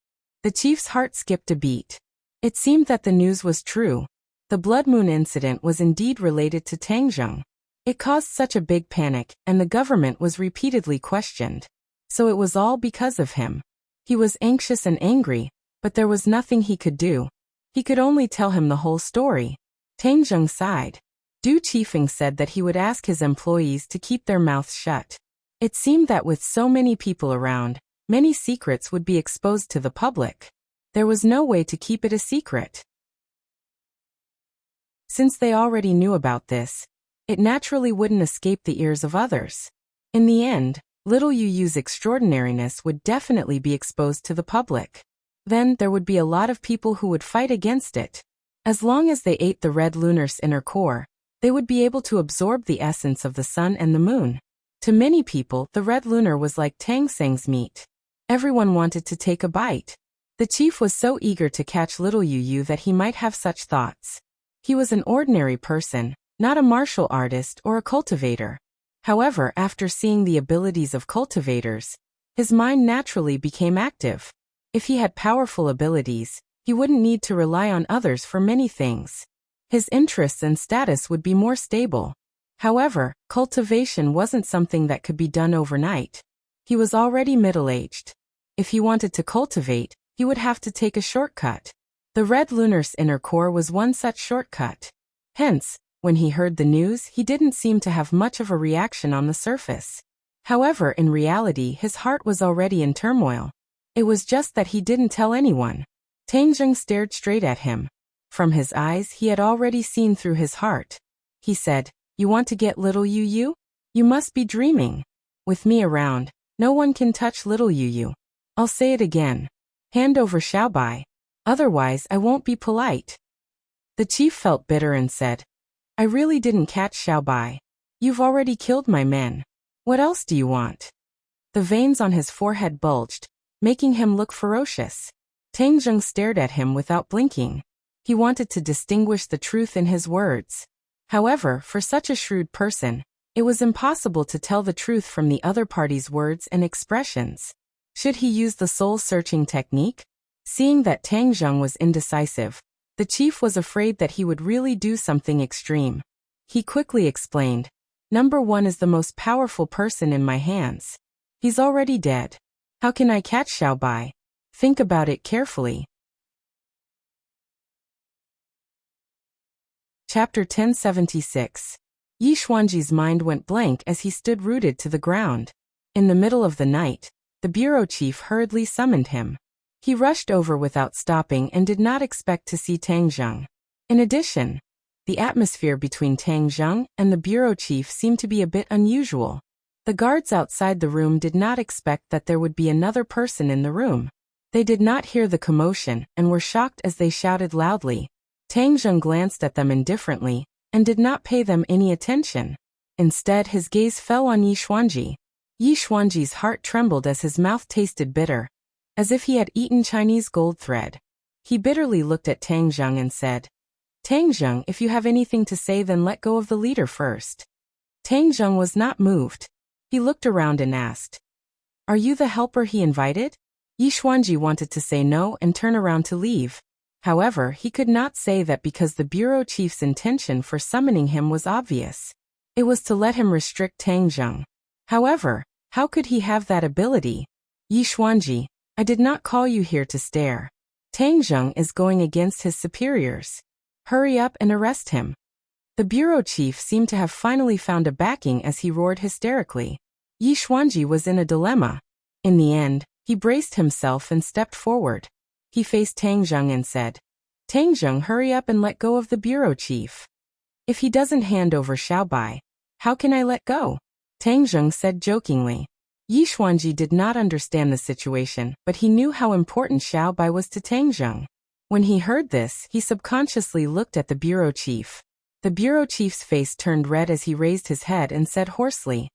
The chief's heart skipped a beat. It seemed that the news was true. The blood moon incident was indeed related to Tang Zheng. It caused such a big panic, and the government was repeatedly questioned. So it was all because of him. He was anxious and angry, But there was nothing he could do. He could only tell him the whole story. Tang Zheng sighed. Du Qifeng said that he would ask his employees to keep their mouths shut. It seemed that with so many people around, many secrets would be exposed to the public. There was no way to keep it a secret. Since they already knew about this, it naturally wouldn't escape the ears of others. In the end, little Yu Yu's extraordinariness would definitely be exposed to the public. Then there would be a lot of people who would fight against it. As long as they ate the red lunar's inner core, they would be able to absorb the essence of the sun and the moon. To many people, the red lunar was like Tang Seng's meat. Everyone wanted to take a bite. The chief was so eager to catch little Yu Yu that he might have such thoughts. He was an ordinary person, not a martial artist or a cultivator. However, after seeing the abilities of cultivators, his mind naturally became active. If he had powerful abilities, he wouldn't need to rely on others for many things. His interests and status would be more stable. However, cultivation wasn't something that could be done overnight. He was already middle-aged. If he wanted to cultivate, he would have to take a shortcut. The red lunar's inner core was one such shortcut. Hence, when he heard the news, he didn't seem to have much of a reaction on the surface. However, in reality, his heart was already in turmoil. It was just that he didn't tell anyone. Tang Zheng stared straight at him. From his eyes, he had already seen through his heart. He said, "You want to get little Yu Yu? You must be dreaming. With me around, no one can touch little Yu Yu. I'll say it again. Hand over Xiaobai. Otherwise, I won't be polite." The chief felt bitter and said, "I really didn't catch Xiaobai. You've already killed my men. What else do you want?" The veins on his forehead bulged, making him look ferocious. Tang Zheng stared at him without blinking. He wanted to distinguish the truth in his words. However, for such a shrewd person, it was impossible to tell the truth from the other party's words and expressions. Should he use the soul-searching technique? Seeing that Tang Zheng was indecisive, the chief was afraid that he would really do something extreme. He quickly explained, "Number 1 is the most powerful person in my hands. He's already dead. How can I catch Xiaobai? Think about it carefully." Chapter 1076. Yi Xuanji's mind went blank as he stood rooted to the ground. In the middle of the night, the bureau chief hurriedly summoned him. He rushed over without stopping and did not expect to see Tang Zheng. In addition, the atmosphere between Tang Zheng and the bureau chief seemed to be a bit unusual. The guards outside the room did not expect that there would be another person in the room. They did not hear the commotion and were shocked as they shouted loudly. Tang Zheng glanced at them indifferently and did not pay them any attention. Instead, his gaze fell on Yi Xuanji. Yi Xuanji's heart trembled as his mouth tasted bitter, as if he had eaten Chinese gold thread. He bitterly looked at Tang Zheng and said, "Tang Zheng, if you have anything to say, then let go of the leader first." Tang Zheng was not moved. He looked around and asked, "Are you the helper he invited?" Yi Xuanji wanted to say no and turn around to leave. However, he could not say that because the bureau chief's intention for summoning him was obvious. It was to let him restrict Tang Zheng. However, how could he have that ability? "Yi Xuanji, I did not call you here to stare. Tang Zheng is going against his superiors. Hurry up and arrest him." The bureau chief seemed to have finally found a backing as he roared hysterically. Yi Xuanji was in a dilemma. In the end, he braced himself and stepped forward. He faced Tang Zheng and said, "Tang Zheng, hurry up and let go of the bureau chief. If he doesn't hand over Xiaobai, how can I let go?" Tang Zheng said jokingly. Yi Xuanji did not understand the situation, but he knew how important Xiaobai was to Tang Zheng. When he heard this, he subconsciously looked at the bureau chief. The bureau chief's face turned red as he raised his head and said hoarsely,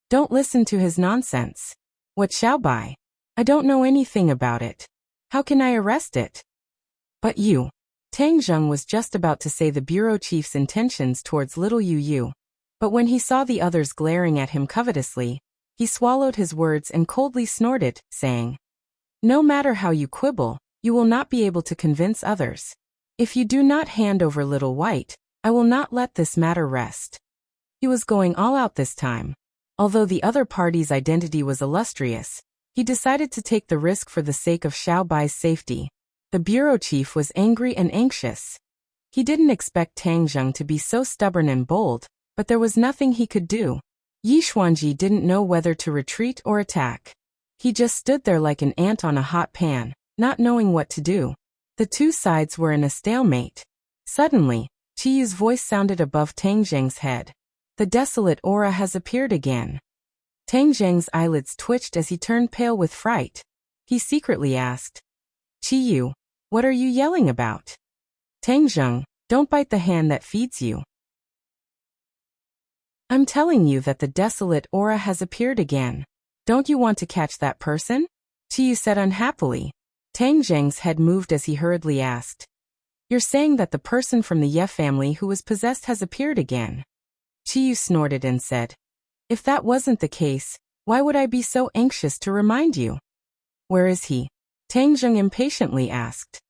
"Don't listen to his nonsense. What Xiaobai? I don't know anything about it. How can I arrest it?" "But you." Tang Zheng was just about to say the bureau chief's intentions towards little Yu Yu, but when he saw the others glaring at him covetously, he swallowed his words and coldly snorted, saying, "No matter how you quibble, you will not be able to convince others. If you do not hand over Little White, I will not let this matter rest." He was going all out this time. Although the other party's identity was illustrious, he decided to take the risk for the sake of Xiaobai's safety. The bureau chief was angry and anxious. He didn't expect Tang Zheng to be so stubborn and bold, but there was nothing he could do. Yi Xuanji didn't know whether to retreat or attack. He just stood there like an ant on a hot pan, not knowing what to do. The two sides were in a stalemate. Suddenly, Qiyu's voice sounded above Tang Zheng's head. The desolate aura has appeared again. Tang Zheng's eyelids twitched as he turned pale with fright. He secretly asked, Qiyu, what are you yelling about? Tang Zheng, don't bite the hand that feeds you. I'm telling you that the desolate aura has appeared again. Don't you want to catch that person? Qiyu said unhappily. Tang Zheng's head moved as he hurriedly asked, You're saying that the person from the Ye family who was possessed has appeared again? Qiyu snorted and said, If that wasn't the case, why would I be so anxious to remind you? Where is he? Tang Zheng impatiently asked.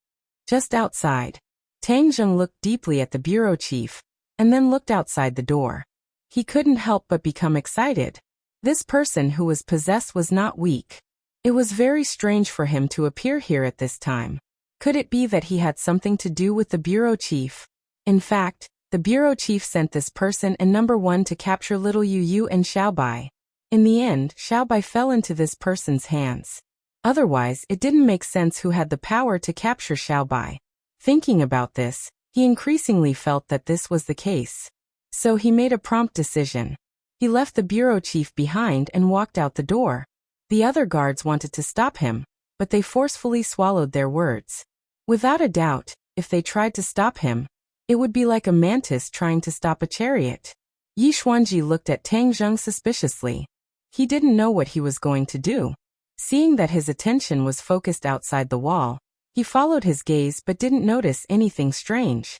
Just outside. Tang Zheng looked deeply at the bureau chief, and then looked outside the door. He couldn't help but become excited. This person who was possessed was not weak. It was very strange for him to appear here at this time. Could it be that he had something to do with the bureau chief? In fact, the bureau chief sent this person and number one to capture little Yu Yu and Xiaobai. In the end, Xiaobai fell into this person's hands. Otherwise, it didn't make sense who had the power to capture Xiaobai. Thinking about this, he increasingly felt that this was the case. So he made a prompt decision. He left the bureau chief behind and walked out the door. The other guards wanted to stop him, but they forcefully swallowed their words. Without a doubt, if they tried to stop him, it would be like a mantis trying to stop a chariot. Yi Xuanji looked at Tang Zheng suspiciously. He didn't know what he was going to do. Seeing that his attention was focused outside the wall, he followed his gaze but didn't notice anything strange.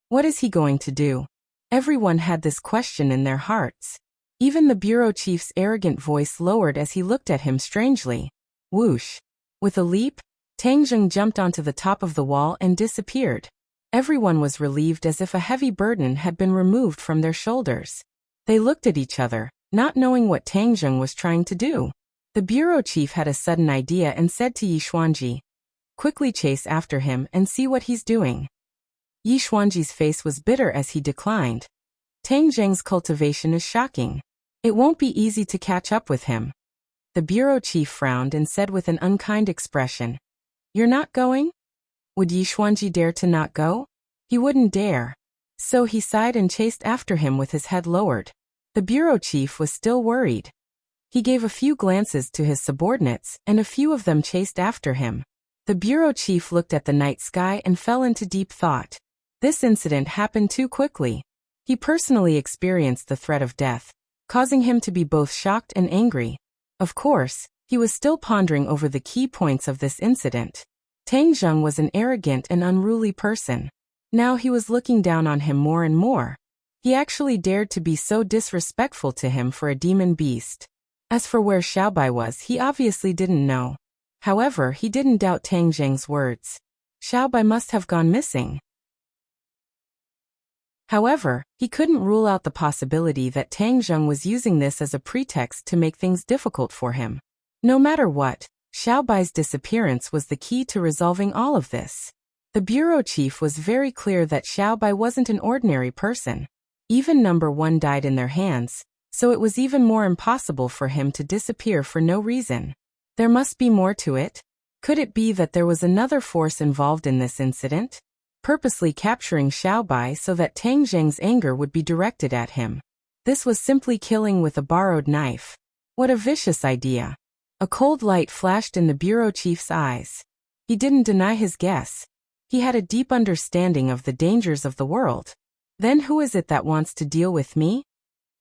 What is he going to do? Everyone had this question in their hearts. Even the bureau chief's arrogant voice lowered as he looked at him strangely. Whoosh! With a leap, Tang Zheng jumped onto the top of the wall and disappeared. Everyone was relieved as if a heavy burden had been removed from their shoulders. They looked at each other, not knowing what Tang Zheng was trying to do. The bureau chief had a sudden idea and said to Yi Xuanji, Quickly chase after him and see what he's doing. Yi Xuanji's face was bitter as he declined. Tang Zheng's cultivation is shocking. It won't be easy to catch up with him. The bureau chief frowned and said with an unkind expression, You're not going? Would Yi Xuanji dare to not go? He wouldn't dare. So he sighed and chased after him with his head lowered. The bureau chief was still worried. He gave a few glances to his subordinates, and a few of them chased after him. The bureau chief looked at the night sky and fell into deep thought. This incident happened too quickly. He personally experienced the threat of death, causing him to be both shocked and angry. Of course, he was still pondering over the key points of this incident. Tang Zheng was an arrogant and unruly person. Now he was looking down on him more and more. He actually dared to be so disrespectful to him for a demon beast. As for where Xiaobai was, he obviously didn't know. However, he didn't doubt Tang Zheng's words. Xiaobai must have gone missing. However, he couldn't rule out the possibility that Tang Zheng was using this as a pretext to make things difficult for him. No matter what, Xiaobai's disappearance was the key to resolving all of this. The bureau chief was very clear that Xiaobai wasn't an ordinary person. Even number one died in their hands, so it was even more impossible for him to disappear for no reason. There must be more to it. Could it be that there was another force involved in this incident? Purposely capturing Xiaobai so that Tang Zheng's anger would be directed at him. This was simply killing with a borrowed knife. What a vicious idea. A cold light flashed in the bureau chief's eyes. He didn't deny his guess. He had a deep understanding of the dangers of the world. Then who is it that wants to deal with me?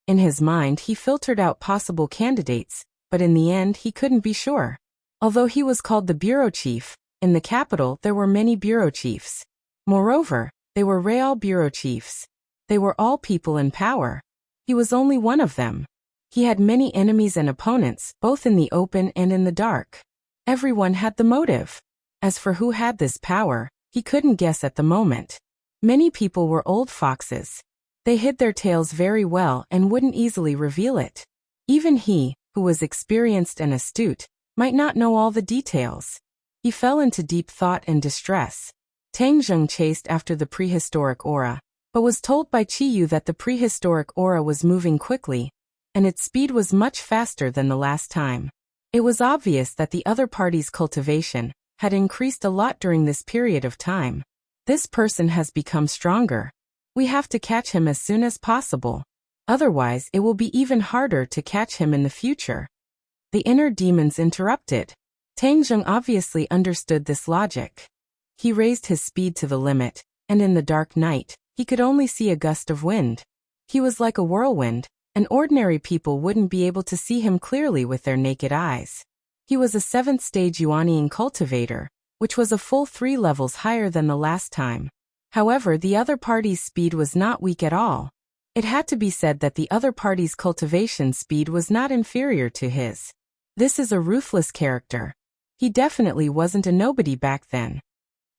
In his mind he filtered out possible candidates, but in the end he couldn't be sure. Although he was called the bureau chief, in the capital there were many bureau chiefs. Moreover, they were real bureau chiefs. They were all people in power. He was only one of them. He had many enemies and opponents, both in the open and in the dark. Everyone had the motive. As for who had this power, he couldn't guess at the moment. Many people were old foxes. They hid their tails very well and wouldn't easily reveal it. Even he, who was experienced and astute, might not know all the details. He fell into deep thought and distress. Tang Zheng chased after the prehistoric aura, but was told by Qiyu that the prehistoric aura was moving quickly, and its speed was much faster than the last time. It was obvious that the other party's cultivation had increased a lot during this period of time. This person has become stronger. We have to catch him as soon as possible. Otherwise, it will be even harder to catch him in the future. The inner demons interrupted. Tang Zheng obviously understood this logic. He raised his speed to the limit, and in the dark night, he could only see a gust of wind. He was like a whirlwind, and ordinary people wouldn't be able to see him clearly with their naked eyes. He was a 7th stage Yuanian cultivator, which was a full 3 levels higher than the last time. However, the other party's speed was not weak at all. It had to be said that the other party's cultivation speed was not inferior to his. This is a ruthless character. He definitely wasn't a nobody back then.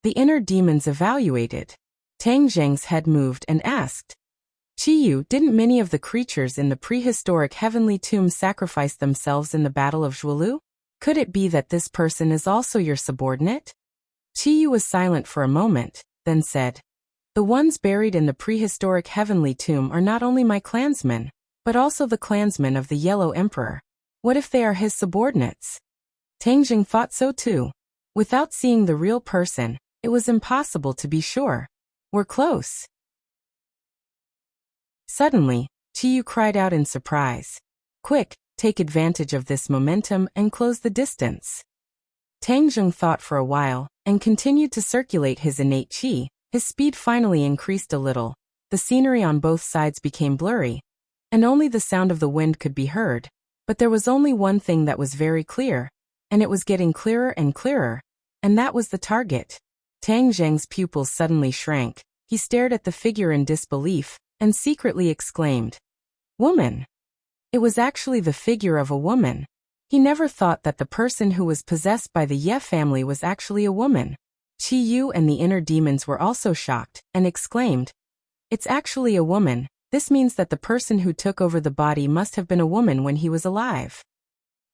The inner demons evaluated. Tang Zheng's head moved and asked, Qiyu, didn't many of the creatures in the prehistoric heavenly tomb sacrifice themselves in the Battle of Zhuolu? Could it be that this person is also your subordinate? Qiyu was silent for a moment, then said, The ones buried in the prehistoric heavenly tomb are not only my clansmen, but also the clansmen of the Yellow Emperor. What if they are his subordinates? Tang Zheng thought so too. Without seeing the real person, it was impossible to be sure. We're close. Suddenly, Qiyu cried out in surprise. Quick, take advantage of this momentum and close the distance. Tang Zheng thought for a while, and continued to circulate his innate qi. His speed finally increased a little. The scenery on both sides became blurry, and only the sound of the wind could be heard. But there was only one thing that was very clear, and it was getting clearer and clearer, and that was the target. Tang Zheng's pupils suddenly shrank. He stared at the figure in disbelief, and secretly exclaimed, Woman! It was actually the figure of a woman. He never thought that the person who was possessed by the Ye family was actually a woman. Qiyu and the inner demons were also shocked, and exclaimed, It's actually a woman. This means that the person who took over the body must have been a woman when he was alive.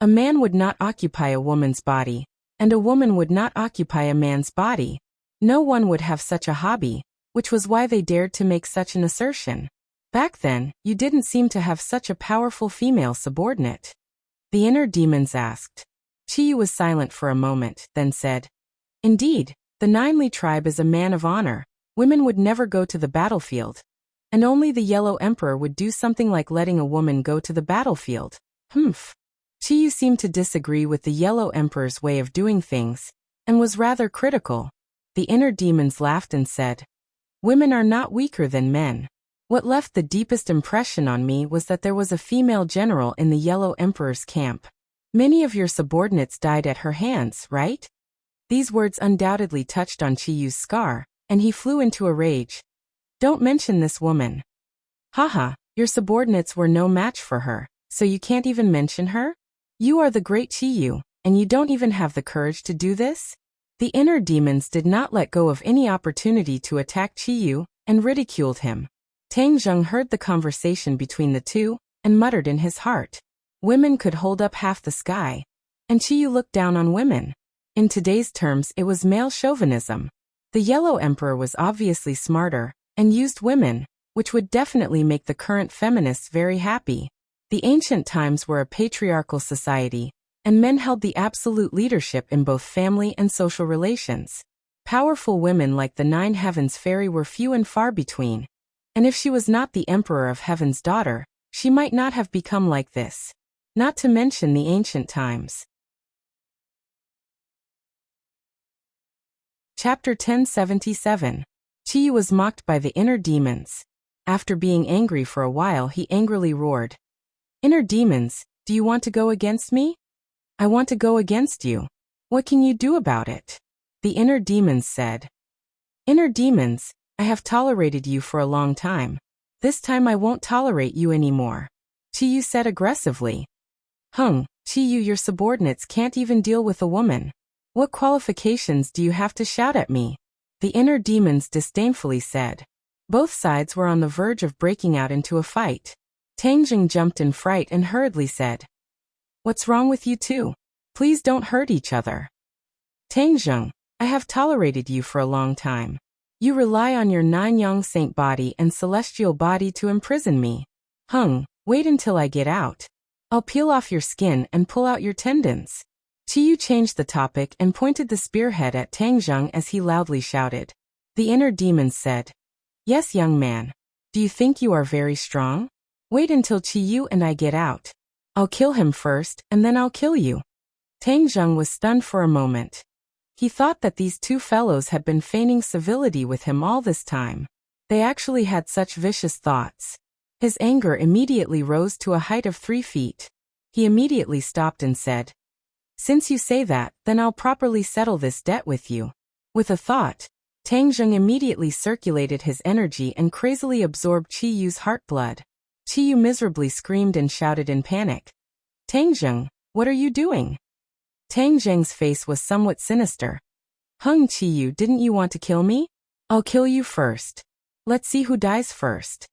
A man would not occupy a woman's body, and a woman would not occupy a man's body. No one would have such a hobby, which was why they dared to make such an assertion. Back then, you didn't seem to have such a powerful female subordinate. The inner demons asked. Qiyu was silent for a moment, then said, Indeed, the Ninely tribe is a man of honor. Women would never go to the battlefield. And only the Yellow Emperor would do something like letting a woman go to the battlefield. Humph. Qiyu seemed to disagree with the Yellow Emperor's way of doing things, and was rather critical. The inner demons laughed and said, Women are not weaker than men. What left the deepest impression on me was that there was a female general in the Yellow Emperor's camp. Many of your subordinates died at her hands, right? These words undoubtedly touched on Qiyu's scar, and he flew into a rage. Don't mention this woman. Haha, your subordinates were no match for her, so you can't even mention her? You are the great Qiyu, and you don't even have the courage to do this? The inner demons did not let go of any opportunity to attack Qiyu, and ridiculed him. Tang Zheng heard the conversation between the two, and muttered in his heart. Women could hold up half the sky, and Qiyu looked down on women. In today's terms, it was male chauvinism. The Yellow Emperor was obviously smarter, and used women, which would definitely make the current feminists very happy. The ancient times were a patriarchal society, and men held the absolute leadership in both family and social relations. Powerful women like the Nine Heavens Fairy were few and far between. And if she was not the Emperor of Heaven's daughter, she might not have become like this. Not to mention the ancient times. Chapter 1077. Qiyu was mocked by the inner demons. After being angry for a while, he angrily roared, Inner demons, do you want to go against me? I want to go against you. What can you do about it? The inner demons said. Inner demons, I have tolerated you for a long time. This time I won't tolerate you anymore. Qiyu said aggressively. Qiyu, your subordinates can't even deal with a woman. What qualifications do you have to shout at me? The inner demons disdainfully said. Both sides were on the verge of breaking out into a fight. Tang Zheng jumped in fright and hurriedly said, What's wrong with you two? Please don't hurt each other. Tang Zheng, I have tolerated you for a long time. You rely on your 9-yang saint body and celestial body to imprison me. Wait until I get out. I'll peel off your skin and pull out your tendons. Qiyu changed the topic and pointed the spearhead at Tang Zheng as he loudly shouted. The inner demons said, Yes, young man. Do you think you are very strong? Wait until Qiyu and I get out. I'll kill him first, and then I'll kill you. Tang Zheng was stunned for a moment. He thought that these two fellows had been feigning civility with him all this time. They actually had such vicious thoughts. His anger immediately rose to a height of 3 feet. He immediately stopped and said, Since you say that, then I'll properly settle this debt with you. With a thought, Tang Zheng immediately circulated his energy and crazily absorbed Qiyu's heart blood. Qiyu miserably screamed and shouted in panic. Tang Zheng, what are you doing? Tang Zheng's face was somewhat sinister. Qiyu, didn't you want to kill me? I'll kill you first. Let's see who dies first.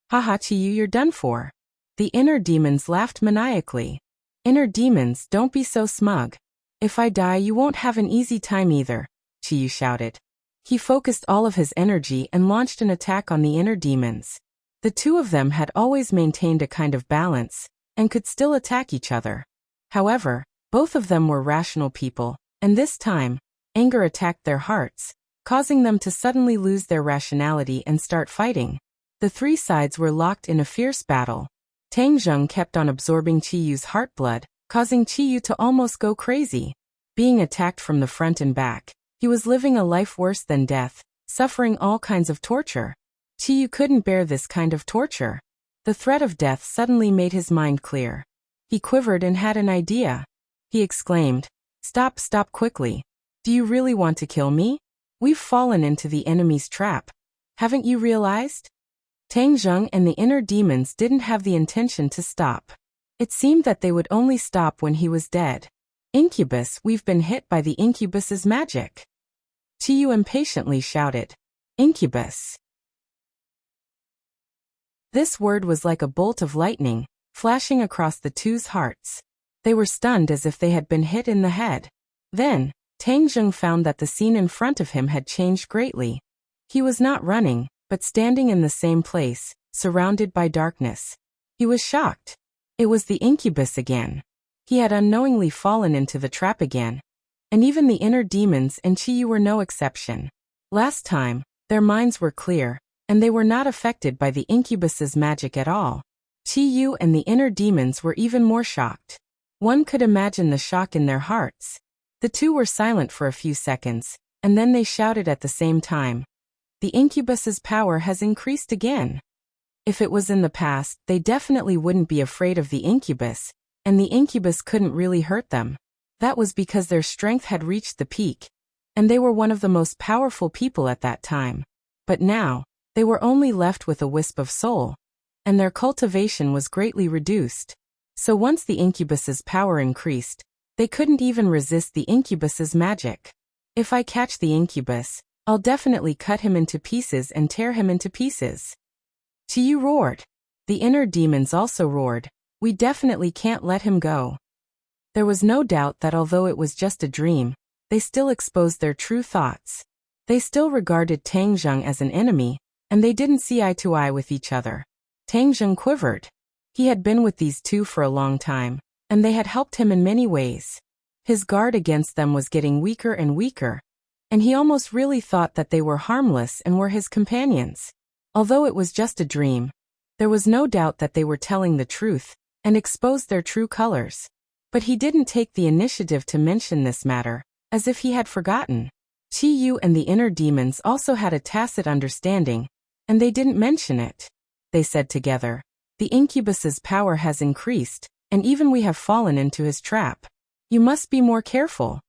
Haha, Qiyu, you're done for. The inner demons laughed maniacally. Inner demons, don't be so smug. If I die, you won't have an easy time either, Qiyu shouted. He focused all of his energy and launched an attack on the inner demons. The two of them had always maintained a kind of balance, and could still attack each other. However, both of them were rational people, and this time, anger attacked their hearts, causing them to suddenly lose their rationality and start fighting. The three sides were locked in a fierce battle. Tang Zheng kept on absorbing Qiyu's heart blood, causing Qiyu to almost go crazy. Being attacked from the front and back, he was living a life worse than death, suffering all kinds of torture. Qiyu couldn't bear this kind of torture. The threat of death suddenly made his mind clear. He quivered and had an idea. He exclaimed, Stop quickly. Do you really want to kill me? We've fallen into the enemy's trap. Haven't you realized? Tang Zheng and the inner demons didn't have the intention to stop. It seemed that they would only stop when he was dead. Incubus, we've been hit by the incubus's magic. Qiyu impatiently shouted. Incubus. This word was like a bolt of lightning, flashing across the two's hearts. They were stunned as if they had been hit in the head. Then, Tang Zheng found that the scene in front of him had changed greatly. He was not running, but standing in the same place, surrounded by darkness. He was shocked. It was the incubus again. He had unknowingly fallen into the trap again. And even the inner demons and Qiyu were no exception. Last time, their minds were clear, and they were not affected by the incubus's magic at all. Qiyu and the inner demons were even more shocked. One could imagine the shock in their hearts. The two were silent for a few seconds, and then they shouted at the same time. The incubus's power has increased again. If it was in the past, they definitely wouldn't be afraid of the incubus, and the incubus couldn't really hurt them. That was because their strength had reached the peak, and they were one of the most powerful people at that time. But now, they were only left with a wisp of soul, and their cultivation was greatly reduced. So once the incubus's power increased, they couldn't even resist the incubus's magic. If I catch the incubus, I'll definitely cut him into pieces and tear him into pieces. Qiyu roared. The inner demons also roared. We definitely can't let him go. There was no doubt that although it was just a dream, they still exposed their true thoughts. They still regarded Tang Zheng as an enemy, and they didn't see eye to eye with each other. Tang Zheng quivered. He had been with these two for a long time, and they had helped him in many ways. His guard against them was getting weaker and weaker, and he almost really thought that they were harmless and were his companions. Although it was just a dream, there was no doubt that they were telling the truth, and exposed their true colors. But he didn't take the initiative to mention this matter, as if he had forgotten. Qiyu and the inner demons also had a tacit understanding, and they didn't mention it. They said together, the incubus's power has increased, and even we have fallen into his trap. You must be more careful.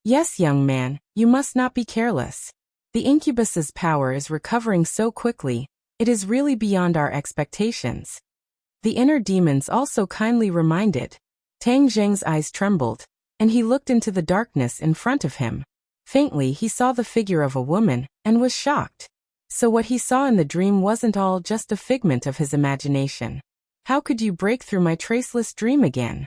Yes, young man, you must not be careless. The incubus's power is recovering so quickly, it is really beyond our expectations. The inner demons also kindly reminded. Tang Zheng's eyes trembled, and he looked into the darkness in front of him. Faintly he saw the figure of a woman, and was shocked. So what he saw in the dream wasn't all just a figment of his imagination. How could you break through my traceless dream again?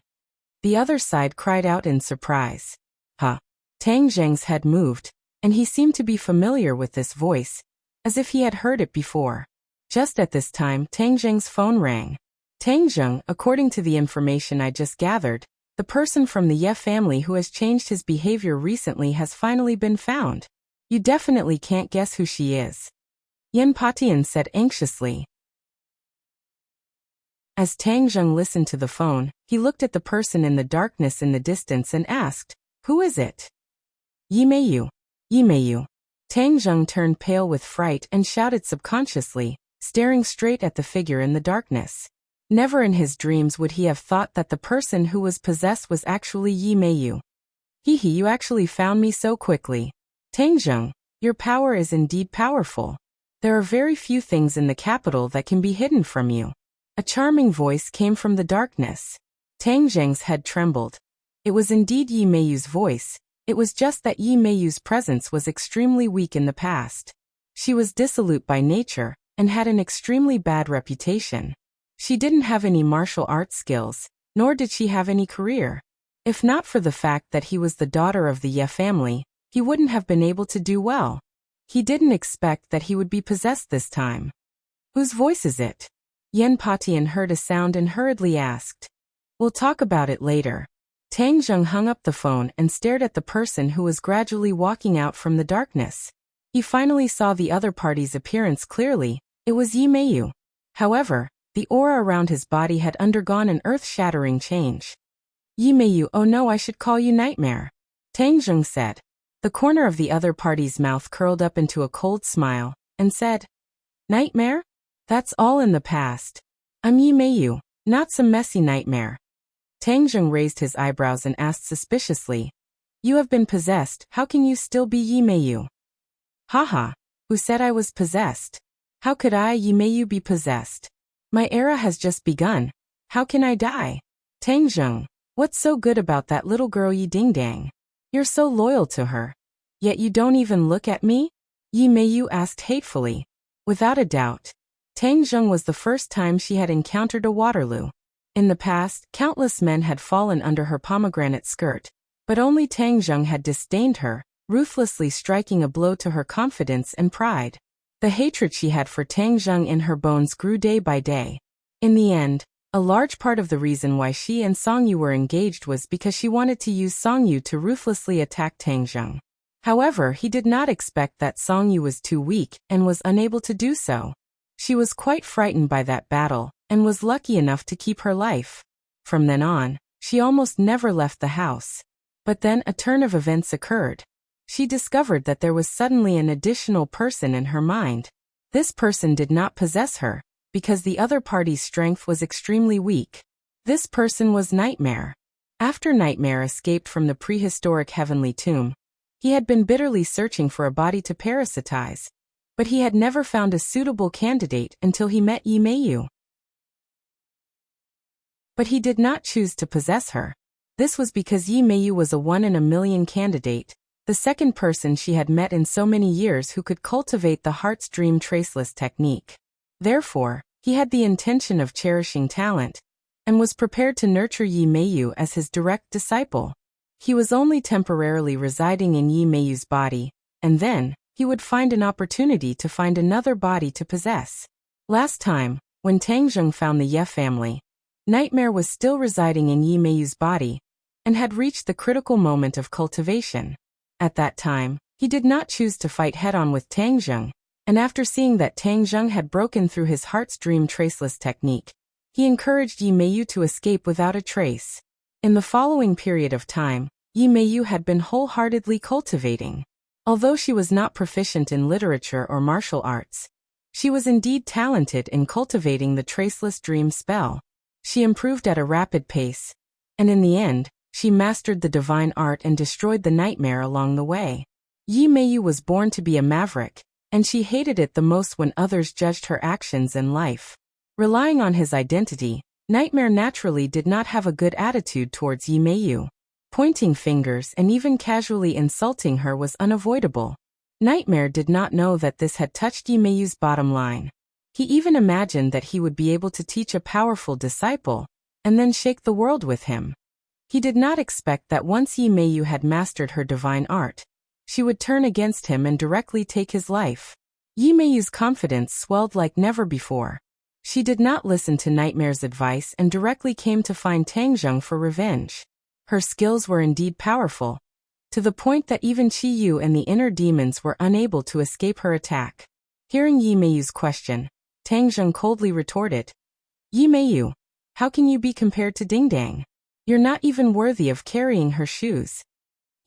The other side cried out in surprise. Huh? Tang Zheng's head moved, and he seemed to be familiar with this voice, as if he had heard it before. Just at this time, Tang Zheng's phone rang. Tang Zheng, according to the information I just gathered, the person from the Ye family who has changed his behavior recently has finally been found. You definitely can't guess who she is. Yan Patian said anxiously. As Tang Zheng listened to the phone, he looked at the person in the darkness in the distance and asked, "Who is it?" "Yi Meiyu. Yi Meiyu." Tang Zheng turned pale with fright and shouted subconsciously, staring straight at the figure in the darkness. Never in his dreams would he have thought that the person who was possessed was actually Yi Meiyu. "Hee, you actually found me so quickly. Tang Zheng, your power is indeed powerful. There are very few things in the capital that can be hidden from you." A charming voice came from the darkness. Tang Zheng's head trembled. It was indeed Yi Meiyu's voice. It was just that Yi Meiyu's presence was extremely weak in the past. She was dissolute by nature and had an extremely bad reputation. She didn't have any martial arts skills, nor did she have any career. If not for the fact that he was the daughter of the Ye family, he wouldn't have been able to do well. He didn't expect that he would be possessed this time. "Whose voice is it?" Yan Patian heard a sound and hurriedly asked. "We'll talk about it later." Tang Zheng hung up the phone and stared at the person who was gradually walking out from the darkness. He finally saw the other party's appearance clearly. It was Yi Meiyu. However, the aura around his body had undergone an earth-shattering change. "Yi Meiyu, oh no, I should call you Nightmare," Tang Zheng said. The corner of the other party's mouth curled up into a cold smile, and said, "Nightmare? That's all in the past. I'm Yi Meiyu, not some messy nightmare." Tang Zheng raised his eyebrows and asked suspiciously, "You have been possessed, how can you still be Yi Meiyu?" "Haha, who said I was possessed? How could I, Yi Meiyu, be possessed? My era has just begun. How can I die?" "Tang Zheng, what's so good about that little girl Yi Dingdang? You're so loyal to her. Yet you don't even look at me?" Yi Meiyu asked hatefully. Without a doubt, Tang Zheng was the first time she had encountered a Waterloo. In the past, countless men had fallen under her pomegranate skirt, but only Tang Zheng had disdained her, ruthlessly striking a blow to her confidence and pride. The hatred she had for Tang Zheng in her bones grew day by day. In the end, a large part of the reason why she and Song Yu were engaged was because she wanted to use Song Yu to ruthlessly attack Tang Zheng. However, he did not expect that Song Yu was too weak and was unable to do so. She was quite frightened by that battle, and was lucky enough to keep her life. From then on, she almost never left the house. But then a turn of events occurred. She discovered that there was suddenly an additional person in her mind. This person did not possess her, because the other party's strength was extremely weak. This person was Nightmare. After Nightmare escaped from the prehistoric heavenly tomb, he had been bitterly searching for a body to parasitize. But he had never found a suitable candidate until he met Yi Meiyu. But he did not choose to possess her. This was because Yi Meiyu was a one-in-a-million candidate, the second person she had met in so many years who could cultivate the heart's dream traceless technique. Therefore, he had the intention of cherishing talent, and was prepared to nurture Yi Meiyu as his direct disciple. He was only temporarily residing in Yi Meiyu's body, and then, he would find an opportunity to find another body to possess. Last time, when Tang Zheng found the Ye family, Nightmare was still residing in Yi Meiyu's body, and had reached the critical moment of cultivation. At that time, he did not choose to fight head-on with Tang Zheng, and after seeing that Tang Zheng had broken through his heart's dream traceless technique, he encouraged Yi Meiyu to escape without a trace. In the following period of time, Yi Meiyu had been wholeheartedly cultivating. Although she was not proficient in literature or martial arts, she was indeed talented in cultivating the traceless dream spell. She improved at a rapid pace, and in the end, she mastered the divine art and destroyed the nightmare along the way. Yi Meiyu was born to be a maverick, and she hated it the most when others judged her actions and life. Relying on his identity, Nightmare naturally did not have a good attitude towards Yi Meiyu. Pointing fingers and even casually insulting her was unavoidable. Nightmare did not know that this had touched Yi Meiyu's bottom line. He even imagined that he would be able to teach a powerful disciple, and then shake the world with him. He did not expect that once Yi Meiyu had mastered her divine art, she would turn against him and directly take his life. Yi Meiyu's confidence swelled like never before. She did not listen to Nightmare's advice and directly came to find Tang Zheng for revenge. Her skills were indeed powerful, to the point that even Qi Yu and the inner demons were unable to escape her attack. Hearing Yi Meiyu's question, Tang Zheng coldly retorted, "Yi Meiyu, how can you be compared to Ding Dang? You're not even worthy of carrying her shoes."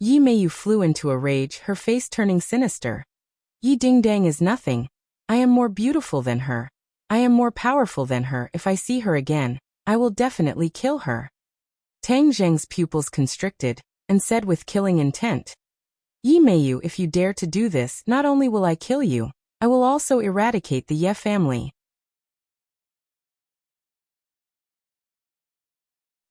Yi Meiyu flew into a rage, her face turning sinister. "Yi Ding Dang is nothing. I am more beautiful than her. I am more powerful than her. If I see her again, I will definitely kill her." Tang Zheng's pupils constricted, and said with killing intent, "Yi Meiyu, if you dare to do this, not only will I kill you, I will also eradicate the Ye family."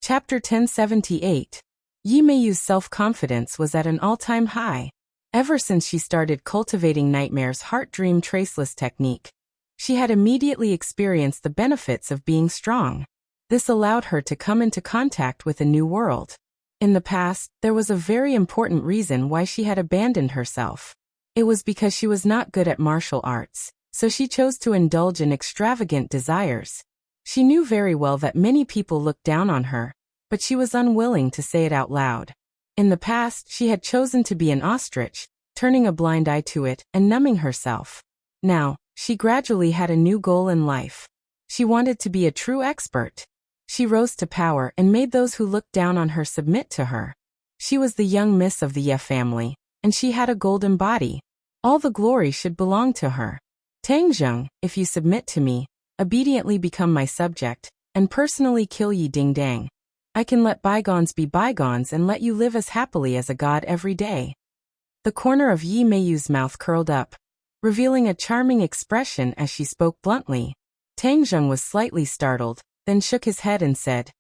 Chapter 1078. Yi Meiyu's self-confidence was at an all-time high. Ever since she started cultivating Nightmare's heart dream traceless technique, she had immediately experienced the benefits of being strong. This allowed her to come into contact with a new world. In the past, there was a very important reason why she had abandoned herself. It was because she was not good at martial arts, so she chose to indulge in extravagant desires. She knew very well that many people looked down on her, but she was unwilling to say it out loud. In the past, she had chosen to be an ostrich, turning a blind eye to it and numbing herself. Now, she gradually had a new goal in life. She wanted to be a true expert. She rose to power and made those who looked down on her submit to her. She was the young miss of the Ye family, and she had a golden body. All the glory should belong to her. "Tang Zheng, if you submit to me, obediently become my subject, and personally kill Yi Ding Dang, I can let bygones be bygones and let you live as happily as a god every day." The corner of Yi Meiyu's mouth curled up, revealing a charming expression as she spoke bluntly. Tang Zheng was slightly startled, then shook his head and said,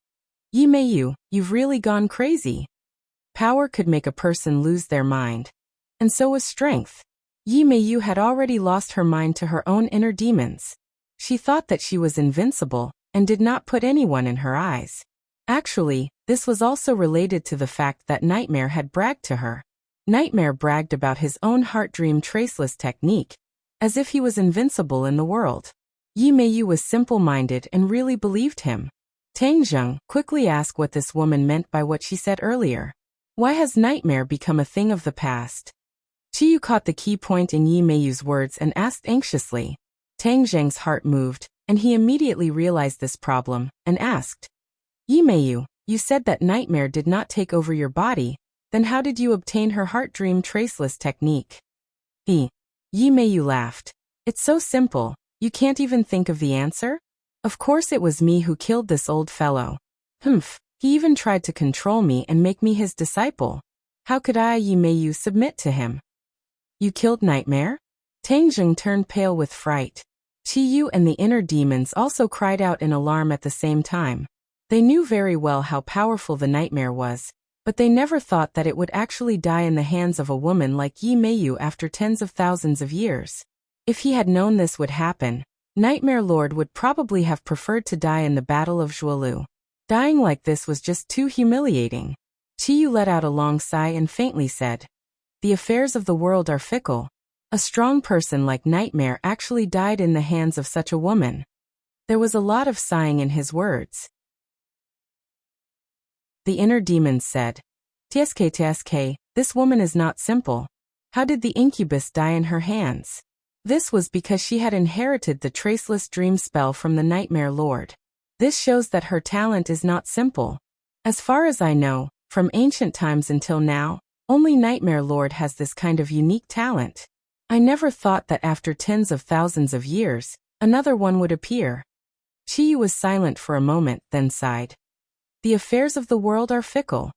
"Yi Meiyu, you've really gone crazy." Power could make a person lose their mind. And so was strength. Yi Meiyu had already lost her mind to her own inner demons. She thought that she was invincible, and did not put anyone in her eyes. Actually, this was also related to the fact that Nightmare had bragged to her. Nightmare bragged about his own heart dream traceless technique, as if he was invincible in the world. Yi Meiyu was simple-minded and really believed him. Tang Zheng quickly asked what this woman meant by what she said earlier. Why has Nightmare become a thing of the past? Qiyu caught the key point in Yi Meiyu's words and asked anxiously. Tang Zheng's heart moved, and he immediately realized this problem, and asked, "Yi Meiyu, you said that Nightmare did not take over your body, then how did you obtain her heart dream traceless technique?" Yi Meiyu laughed. "It's so simple. You can't even think of the answer? Of course it was me who killed this old fellow. Humph, he even tried to control me and make me his disciple. How could I, Yi Meiyu, submit to him?" "You killed Nightmare?" Tang Zheng turned pale with fright. Qi Yu and the inner demons also cried out in alarm at the same time. They knew very well how powerful the Nightmare was, but they never thought that it would actually die in the hands of a woman like Yi Meiyu after tens of thousands of years. If he had known this would happen, Nightmare Lord would probably have preferred to die in the Battle of Zhuolu. Dying like this was just too humiliating. Qiyu let out a long sigh and faintly said, "The affairs of the world are fickle. A strong person like Nightmare actually died in the hands of such a woman." There was a lot of sighing in his words. The inner demons said, "Tsk, this woman is not simple. How did the incubus die in her hands?" This was because she had inherited the traceless dream spell from the Nightmare Lord. This shows that her talent is not simple. As far as I know, from ancient times until now, only Nightmare Lord has this kind of unique talent. I never thought that after tens of thousands of years, another one would appear. Qi was silent for a moment, then sighed. The affairs of the world are fickle.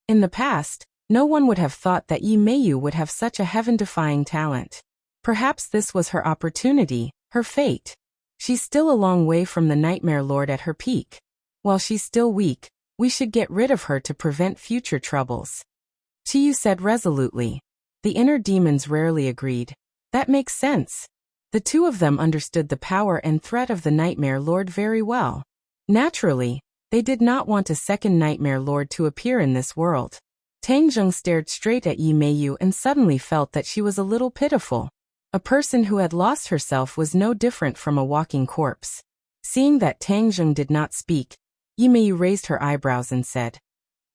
In the past, no one would have thought that Yi Meiyu would have such a heaven-defying talent. Perhaps this was her opportunity, her fate. She's still a long way from the Nightmare Lord at her peak. While she's still weak, we should get rid of her to prevent future troubles. Qiyu said resolutely. The inner demons rarely agreed. That makes sense. The two of them understood the power and threat of the Nightmare Lord very well. Naturally, They did not want a second nightmare lord to appear in this world. Tang Zheng stared straight at Yi Meiyu and suddenly felt that she was a little pitiful. A person who had lost herself was no different from a walking corpse. Seeing that Tang Zheng did not speak, Yi Meiyu raised her eyebrows and said,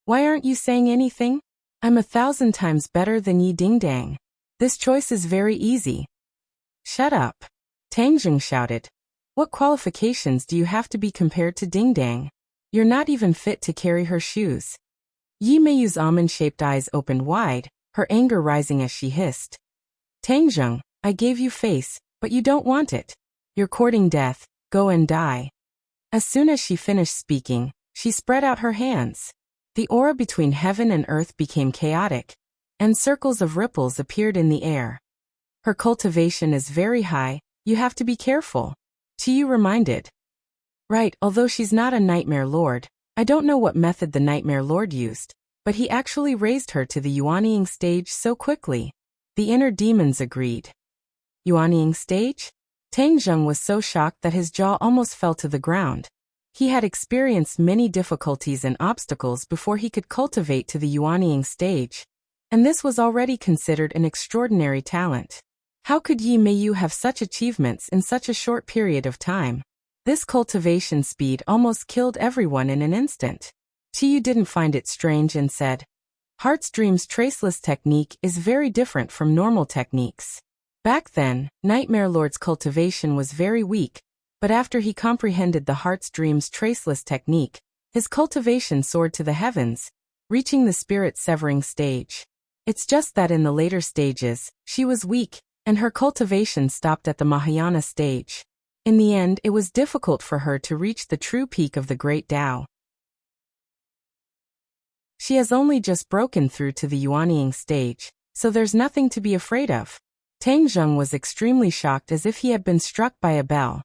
"Why aren't you saying anything? I'm 1,000 times better than Yi Dingdang. This choice is very easy." "Shut up!" Tang Zheng shouted. "What qualifications do you have to be compared to Dingdang? You're not even fit to carry her shoes." Yi Meiyu's almond-shaped eyes opened wide, her anger rising as she hissed. "Tang Zheng, I gave you face, but you don't want it. You're courting death, go and die." As soon as she finished speaking, she spread out her hands. The aura between heaven and earth became chaotic, and circles of ripples appeared in the air. "Her cultivation is very high, you have to be careful," Qiyu reminded. "Right, although she's not a nightmare lord, I don't know what method the nightmare lord used, but he actually raised her to the Yuanying stage so quickly." The inner demons agreed. Yuanying stage? Tang Zheng was so shocked that his jaw almost fell to the ground. He had experienced many difficulties and obstacles before he could cultivate to the Yuanying stage, and this was already considered an extraordinary talent. How could Yi Meiyu have such achievements in such a short period of time? This cultivation speed almost killed everyone in an instant. Qiyu didn't find it strange and said, "Heart's Dream's traceless technique is very different from normal techniques. Back then, Nightmare Lord's cultivation was very weak, but after he comprehended the Heart's Dream's traceless technique, his cultivation soared to the heavens, reaching the spirit-severing stage. It's just that in the later stages, she was weak, and her cultivation stopped at the Mahayana stage. In the end, it was difficult for her to reach the true peak of the Great Tao. She has only just broken through to the Yuanying stage, so there's nothing to be afraid of." Tang Zheng was extremely shocked as if he had been struck by a bell.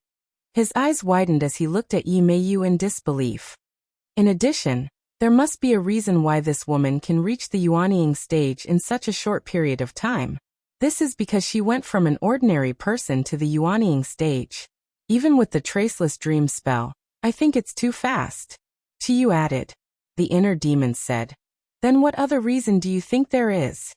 His eyes widened as he looked at Yi Meiyu in disbelief. In addition, there must be a reason why this woman can reach the Yuanying stage in such a short period of time. This is because she went from an ordinary person to the Yuanying stage. Even with the traceless dream spell, I think it's too fast. Qiyu added. The inner demons said. "Then what other reason do you think there is?"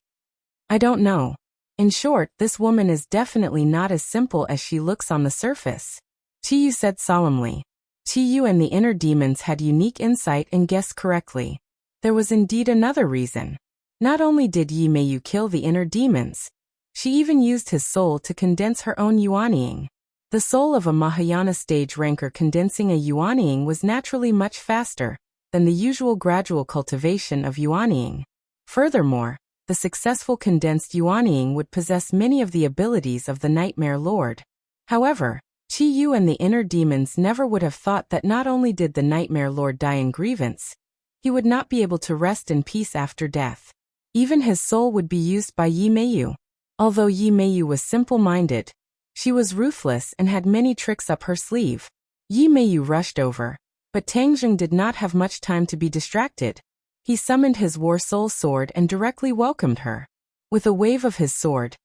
"I don't know. In short, this woman is definitely not as simple as she looks on the surface," Qiyu said solemnly. Qiyu and the inner demons had unique insight and guessed correctly. There was indeed another reason. Not only did Yi Meiyu kill the inner demons, she even used his soul to condense her own Yuanying. The soul of a Mahayana stage ranker condensing a Yuanying was naturally much faster than the usual gradual cultivation of Yuanying. Furthermore, the successful condensed Yuanying would possess many of the abilities of the Nightmare Lord. However, Qiyu and the inner demons never would have thought that not only did the Nightmare Lord die in grievance, he would not be able to rest in peace after death. Even his soul would be used by Yi Meiyu. Although Yi Meiyu was simple-minded, she was ruthless and had many tricks up her sleeve. Yi Meiyu rushed over, but Tang Zheng did not have much time to be distracted. He summoned his War Soul sword and directly welcomed her. With a wave of his sword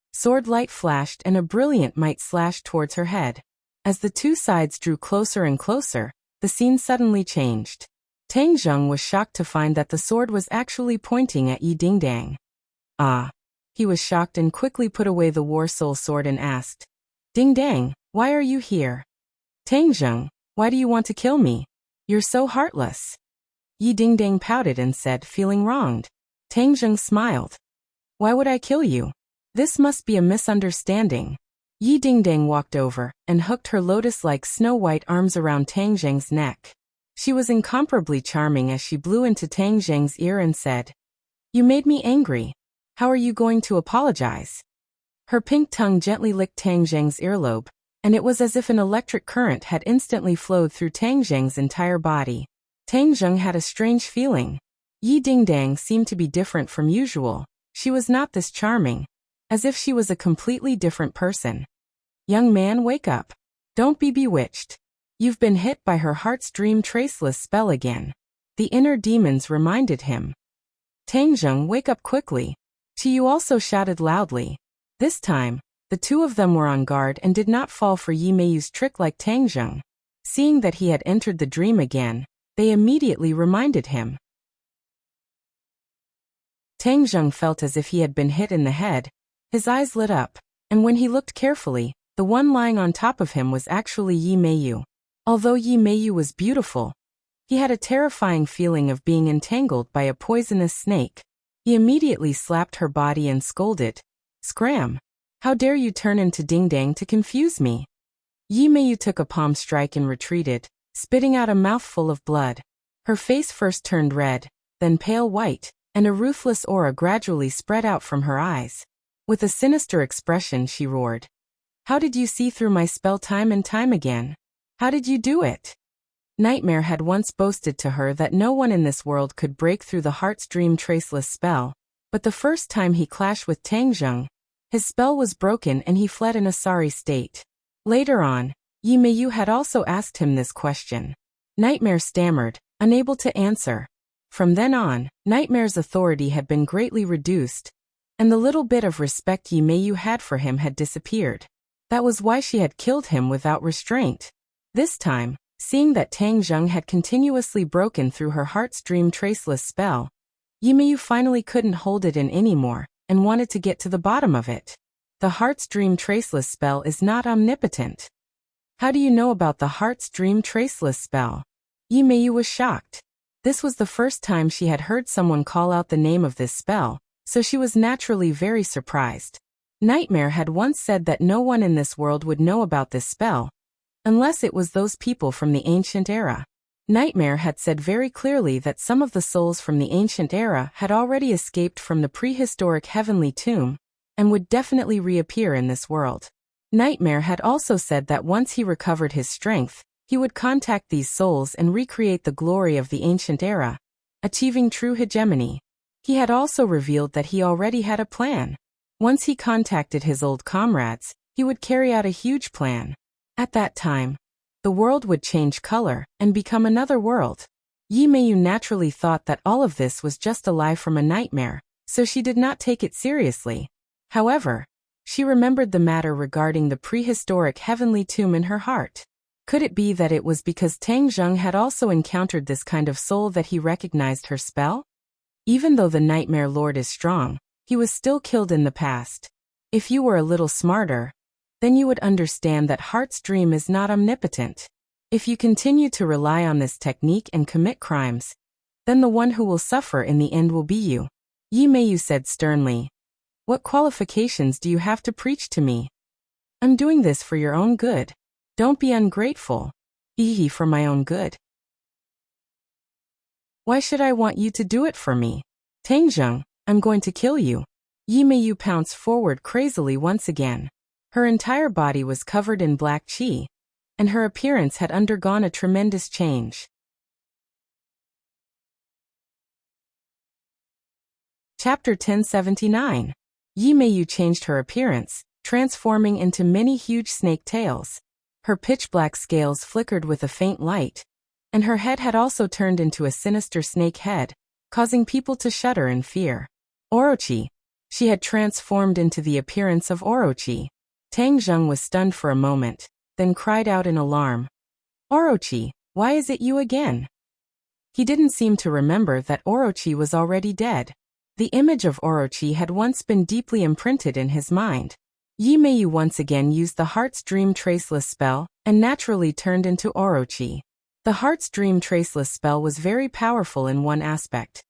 light flashed and a brilliant might slashed towards her head. As the two sides drew closer and closer, the scene suddenly changed. Tang Zheng was shocked to find that the sword was actually pointing at Yi Dingdang. "Ah." He was shocked and quickly put away the War Soul sword and asked, "Dingdang, why are you here?" "Tang Zheng, why do you want to kill me? You're so heartless." Yi Dingdang pouted and said, feeling wronged. Tang Zheng smiled. "Why would I kill you? This must be a misunderstanding." Yi Dingdang walked over and hooked her lotus-like snow-white arms around Tang Zheng's neck. She was incomparably charming as she blew into Tang Zheng's ear and said, "You made me angry. How are you going to apologize?" Her pink tongue gently licked Tang Zheng's earlobe, and it was as if an electric current had instantly flowed through Tang Zheng's entire body. Tang Zheng had a strange feeling. Yi Dingdang seemed to be different from usual. She was not this charming, as if she was a completely different person. "Young man, wake up. Don't be bewitched. You've been hit by her Heart's Dream traceless spell again," the inner demons reminded him. "Tang Zheng, wake up quickly." Qiyu also shouted loudly. This time, the two of them were on guard and did not fall for Yi Meiyu's trick like Tang Zheng. Seeing that he had entered the dream again, They immediately reminded him. Tang Zheng felt as if he had been hit in the head. His eyes lit up, and when he looked carefully, the one lying on top of him was actually Yi Meiyu. Although Yi Meiyu was beautiful, he had a terrifying feeling of being entangled by a poisonous snake. He immediately slapped her body and scolded, "Scram! How dare you turn into Ding Dang to confuse me?" Yi Meiyu took a palm strike and retreated, spitting out a mouthful of blood. Her face first turned red, then pale white, and a ruthless aura gradually spread out from her eyes. With a sinister expression she roared, "How did you see through my spell time and time again? How did you do it?" Nightmare had once boasted to her that no one in this world could break through the Heart's Dream traceless spell, but the first time he clashed with Tang Zheng, his spell was broken and he fled in a sorry state. Later on, Yi Meiyu had also asked him this question. Nightmare stammered, unable to answer. From then on, Nightmare's authority had been greatly reduced, and the little bit of respect Yi Meiyu had for him had disappeared. That was why she had killed him without restraint. This time, seeing that Tang Zheng had continuously broken through her Heart's Dream traceless spell, Yi Meiyu finally couldn't hold it in anymore and wanted to get to the bottom of it. The Heart's Dream traceless spell is not omnipotent. How do you know about the Heart's Dream traceless spell? Yi Meiyu was shocked. This was the first time she had heard someone call out the name of this spell, so she was naturally very surprised. Nightmare had once said that no one in this world would know about this spell, unless it was those people from the ancient era. Nightmare had said very clearly that some of the souls from the ancient era had already escaped from the prehistoric heavenly tomb, and would definitely reappear in this world. Nightmare had also said that once he recovered his strength, he would contact these souls and recreate the glory of the ancient era, achieving true hegemony. He had also revealed that he already had a plan. Once he contacted his old comrades, he would carry out a huge plan. At that time, the world would change color and become another world. Yi Meiyu naturally thought that all of this was just a lie from a nightmare, so she did not take it seriously. However, she remembered the matter regarding the prehistoric heavenly tomb in her heart. Could it be that it was because Tang Zheng had also encountered this kind of soul that he recognized her spell? Even though the Nightmare Lord is strong, he was still killed in the past. If you were a little smarter, then you would understand that Heart's Dream is not omnipotent. If you continue to rely on this technique and commit crimes, then the one who will suffer in the end will be you. Yi Meiyu said sternly, "What qualifications do you have to preach to me? I'm doing this for your own good. Don't be ungrateful. Hee for my own good. Why should I want you to do it for me? Tang Zheng, I'm going to kill you." Yi Meiyu pounced forward crazily once again. Her entire body was covered in black qi, and her appearance had undergone a tremendous change. Chapter 1079. Yi Meiyu changed her appearance, transforming into many huge snake tails. Her pitch-black scales flickered with a faint light, and her head had also turned into a sinister snake head, causing people to shudder in fear. Orochi. She had transformed into the appearance of Orochi. Tang Zheng was stunned for a moment, then cried out in alarm, "Orochi, why is it you again?" He didn't seem to remember that Orochi was already dead. The image of Orochi had once been deeply imprinted in his mind. Yi Meiyu once again used the Heart's Dream traceless spell, and naturally turned into Orochi. The Heart's Dream traceless spell was very powerful in one aspect,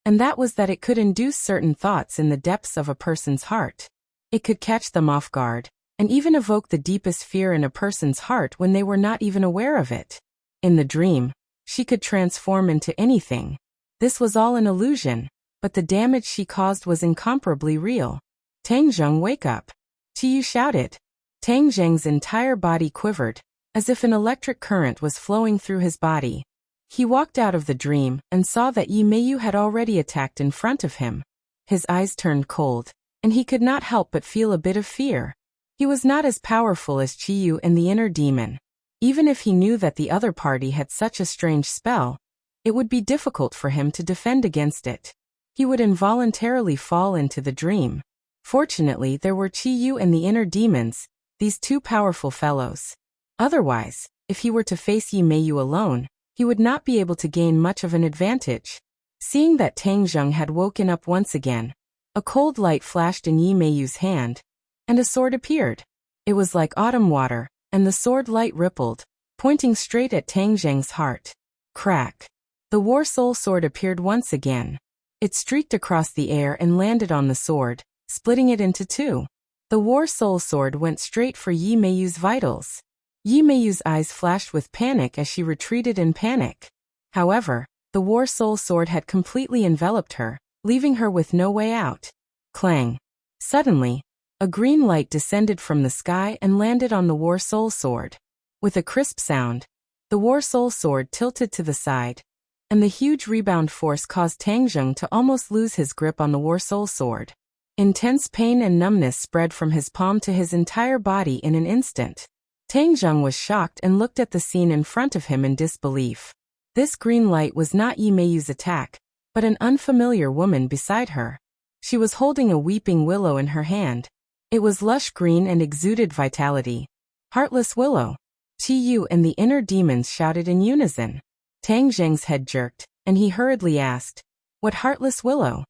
and that was that it could induce certain thoughts in the depths of a person's heart. It could catch them off guard, and even evoke the deepest fear in a person's heart when they were not even aware of it. In the dream, she could transform into anything. This was all an illusion, but the damage she caused was incomparably real. "Tang Zheng, wake up!" Qiyu shouted. Tang Zheng's entire body quivered, as if an electric current was flowing through his body. He walked out of the dream and saw that Yi Meiyu had already attacked in front of him. His eyes turned cold, and he could not help but feel a bit of fear. He was not as powerful as Qiyu and the inner demon. Even if he knew that the other party had such a strange spell, it would be difficult for him to defend against it. He would involuntarily fall into the dream. Fortunately, there were Qiyu and the inner demons, these two powerful fellows. Otherwise, if he were to face Yi Meiyu alone, he would not be able to gain much of an advantage. Seeing that Tang Zheng had woken up once again, a cold light flashed in Yi Meiyu's hand, and a sword appeared. It was like autumn water, and the sword light rippled, pointing straight at Tang Zheng's heart. Crack! The War Soul Sword appeared once again. It streaked across the air and landed on the sword, splitting it into two. The War Soul Sword went straight for Yi Meiyu's vitals. Yi Meiyu's eyes flashed with panic as she retreated in panic. However, the War Soul Sword had completely enveloped her, leaving her with no way out. Clang! Suddenly, a green light descended from the sky and landed on the War Soul Sword. With a crisp sound, the War Soul Sword tilted to the side, and the huge rebound force caused Tang Zheng to almost lose his grip on the War Soul Sword. Intense pain and numbness spread from his palm to his entire body in an instant. Tang Zheng was shocked and looked at the scene in front of him in disbelief. This green light was not Yi Meiyu's attack, but an unfamiliar woman beside her. She was holding a weeping willow in her hand. It was lush green and exuded vitality. Heartless Willow! Qi Yu and the inner demons shouted in unison. Tang Zheng's head jerked, and he hurriedly asked, "What Heartless Willow?"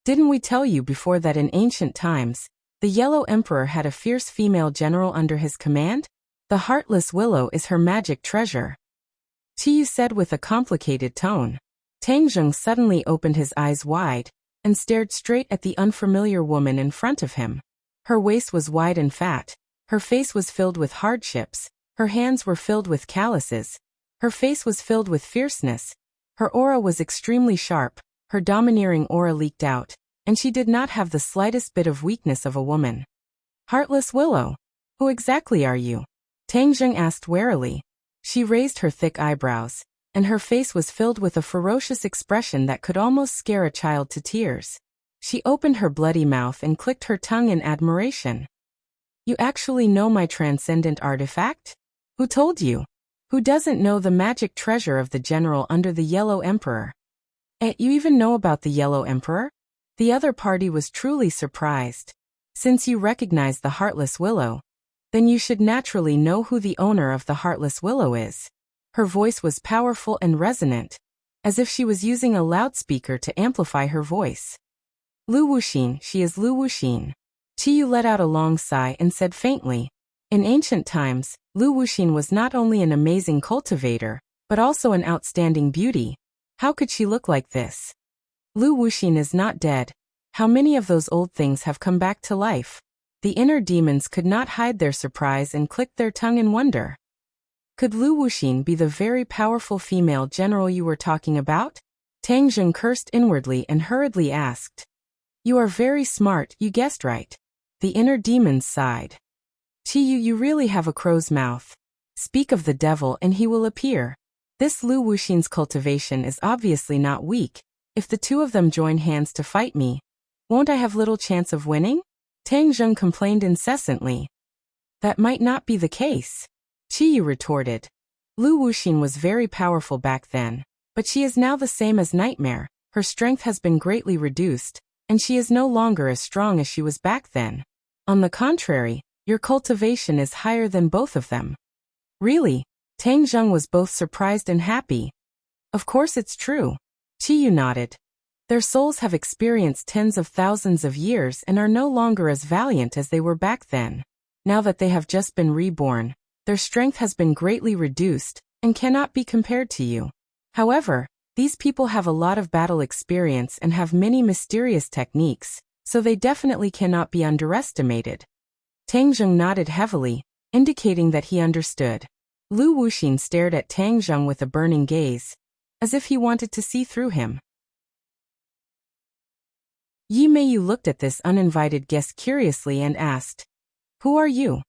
"Didn't we tell you before that in ancient times, the Yellow Emperor had a fierce female general under his command? The Heartless Willow is her magic treasure," Qi Yu said with a complicated tone. Tang Zheng suddenly opened his eyes wide and stared straight at the unfamiliar woman in front of him. Her waist was wide and fat. Her face was filled with hardships. Her hands were filled with calluses. Her face was filled with fierceness. Her aura was extremely sharp. Her domineering aura leaked out, and she did not have the slightest bit of weakness of a woman. "Heartless Willow, who exactly are you?" Tang Zheng asked warily. She raised her thick eyebrows, and her face was filled with a ferocious expression that could almost scare a child to tears. She opened her bloody mouth and clicked her tongue in admiration. "You actually know my transcendent artifact? Who told you? Who doesn't know the magic treasure of the general under the Yellow Emperor? You even know about the Yellow Emperor?" The other party was truly surprised. "Since you recognize the Heartless Willow, then you should naturally know who the owner of the Heartless Willow is." Her voice was powerful and resonant, as if she was using a loudspeaker to amplify her voice. "Lu Wuxin, she is Lu Wuxin." Qi Yu let out a long sigh and said faintly, "In ancient times, Lu Wuxin was not only an amazing cultivator, but also an outstanding beauty. How could she look like this? Lu Wuxin is not dead. How many of those old things have come back to life?" The inner demons could not hide their surprise and clicked their tongue in wonder. "Could Lu Wuxin be the very powerful female general you were talking about?" Tang Zheng cursed inwardly and hurriedly asked. "You are very smart, you guessed right." The inner demons sighed. "Qi Yu, you really have a crow's mouth. Speak of the devil and he will appear. This Lu Wuxin's cultivation is obviously not weak. If the two of them join hands to fight me, won't I have little chance of winning?" Tang Zheng complained incessantly. "That might not be the case," Qi Yu retorted. "Lu Wuxin was very powerful back then, but she is now the same as Nightmare. Her strength has been greatly reduced, and she is no longer as strong as she was back then. On the contrary, your cultivation is higher than both of them." "Really?" Tang Zheng was both surprised and happy. "Of course it's true." Qi Yu nodded. "Their souls have experienced tens of thousands of years and are no longer as valiant as they were back then. Now that they have just been reborn, their strength has been greatly reduced and cannot be compared to you. However, these people have a lot of battle experience and have many mysterious techniques, so they definitely cannot be underestimated." Tang Zheng nodded heavily, indicating that he understood. Lu Wuxin stared at Tang Zheng with a burning gaze, as if he wanted to see through him. Yi Meiyu looked at this uninvited guest curiously and asked, "Who are you?"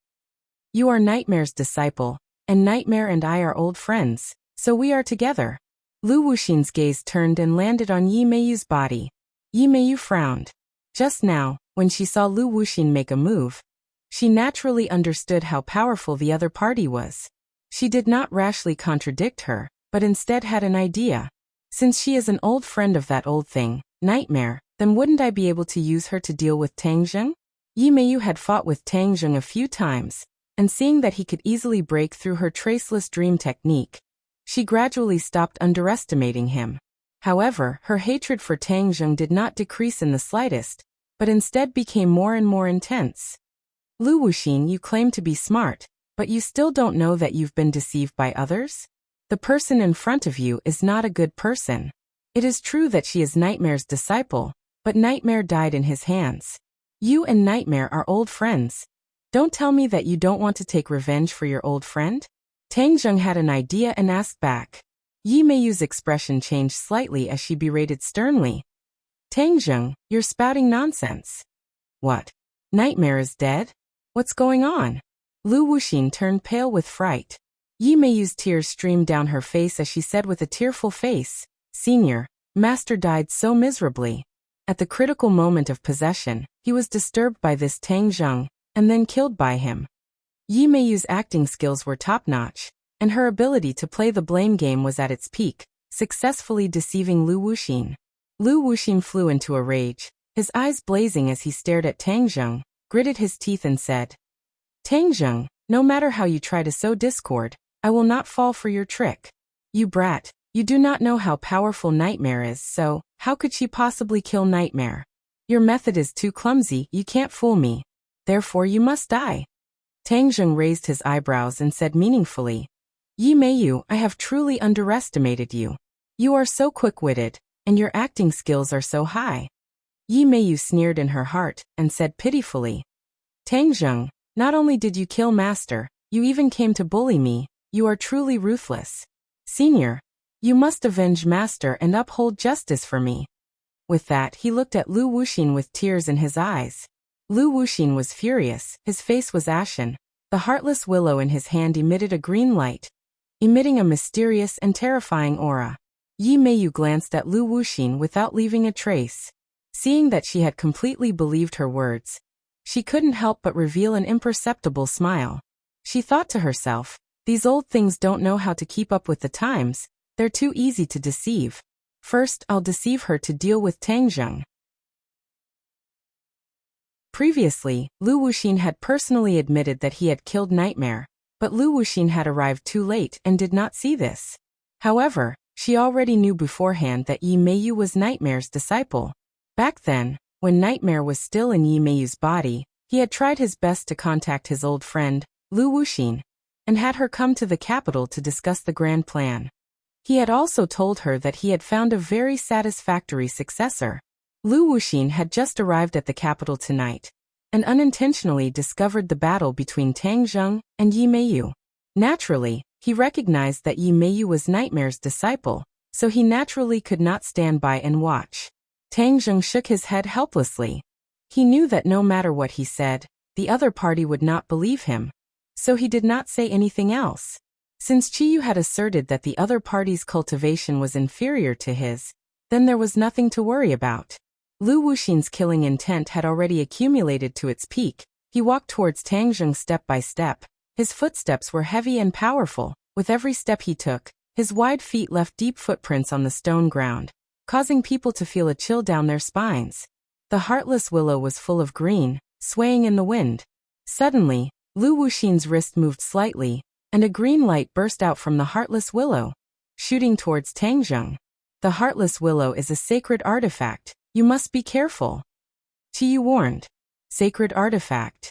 "You are Nightmare's disciple, and Nightmare and I are old friends, so we are together." Lu Wuxin's gaze turned and landed on Yi Meiyu's body. Yi Meiyu frowned. Just now, when she saw Lu Wuxin make a move, she naturally understood how powerful the other party was. She did not rashly contradict her, but instead had an idea. Since she is an old friend of that old thing, Nightmare, then wouldn't I be able to use her to deal with Tang Zheng? Yi Meiyu had fought with Tang Zheng a few times, and seeing that he could easily break through her traceless dream technique, she gradually stopped underestimating him. However, her hatred for Tang Zheng did not decrease in the slightest, but instead became more and more intense. Lu Wuxin, you claim to be smart, but you still don't know that you've been deceived by others? The person in front of you is not a good person. It is true that she is Nightmare's disciple, but Nightmare died in his hands. You and Nightmare are old friends. Don't tell me that you don't want to take revenge for your old friend? Tang Zheng had an idea and asked back. Yi Meiyu's expression changed slightly as she berated sternly. Tang Zheng, you're spouting nonsense. What? Nightmare is dead? What's going on? Lu Wuxin turned pale with fright. Yi Meiyu's tears streamed down her face as she said with a tearful face, Senior, Master died so miserably. At the critical moment of possession, he was disturbed by this Tang Zheng, and then killed by him. Yi Meiyu's acting skills were top-notch, and her ability to play the blame game was at its peak, successfully deceiving Lu Wuxin. Lu Wuxin flew into a rage, his eyes blazing as he stared at Tang Zheng, gritted his teeth and said, Tang Zheng, no matter how you try to sow discord, I will not fall for your trick. You brat, you do not know how powerful Nightmare is, so how could she possibly kill Nightmare? Your method is too clumsy, you can't fool me. Therefore you must die. Tang Zheng raised his eyebrows and said meaningfully, Yi Meiyu, I have truly underestimated you. You are so quick-witted, and your acting skills are so high. Yi Meiyu sneered in her heart, and said pitifully, Tang Zheng, not only did you kill Master, you even came to bully me, you are truly ruthless. Senior, you must avenge Master and uphold justice for me. With that, he looked at Lu Wuxin with tears in his eyes. Lu Wuxin was furious, his face was ashen. The heartless willow in his hand emitted a green light, emitting a mysterious and terrifying aura. Yi Meiyu glanced at Lu Wuxin without leaving a trace. Seeing that she had completely believed her words, she couldn't help but reveal an imperceptible smile. She thought to herself, these old things don't know how to keep up with the times, they're too easy to deceive. First, I'll deceive her to deal with Tang Zheng. Previously, Lu Wuxin had personally admitted that he had killed Nightmare, but Lu Wuxin had arrived too late and did not see this. However, she already knew beforehand that Yi Meiyu was Nightmare's disciple. Back then, when Nightmare was still in Yi Meiyu's body, he had tried his best to contact his old friend, Lu Wuxin, and had her come to the capital to discuss the grand plan. He had also told her that he had found a very satisfactory successor. Lu Wuxin had just arrived at the capital tonight, and unintentionally discovered the battle between Tang Zheng and Yi Meiyu. Naturally, he recognized that Yi Meiyu was Nightmare's disciple, so he naturally could not stand by and watch. Tang Zheng shook his head helplessly. He knew that no matter what he said, the other party would not believe him, so he did not say anything else. Since Qiyu had asserted that the other party's cultivation was inferior to his, then there was nothing to worry about. Lu Wuxin's killing intent had already accumulated to its peak. He walked towards Tang Zheng step by step. His footsteps were heavy and powerful. With every step he took, his wide feet left deep footprints on the stone ground, causing people to feel a chill down their spines. The heartless willow was full of green, swaying in the wind. Suddenly, Lu Wuxin's wrist moved slightly, and a green light burst out from the heartless willow, shooting towards Tang Zheng. The heartless willow is a sacred artifact. You must be careful. Qiyu warned. Sacred artifact.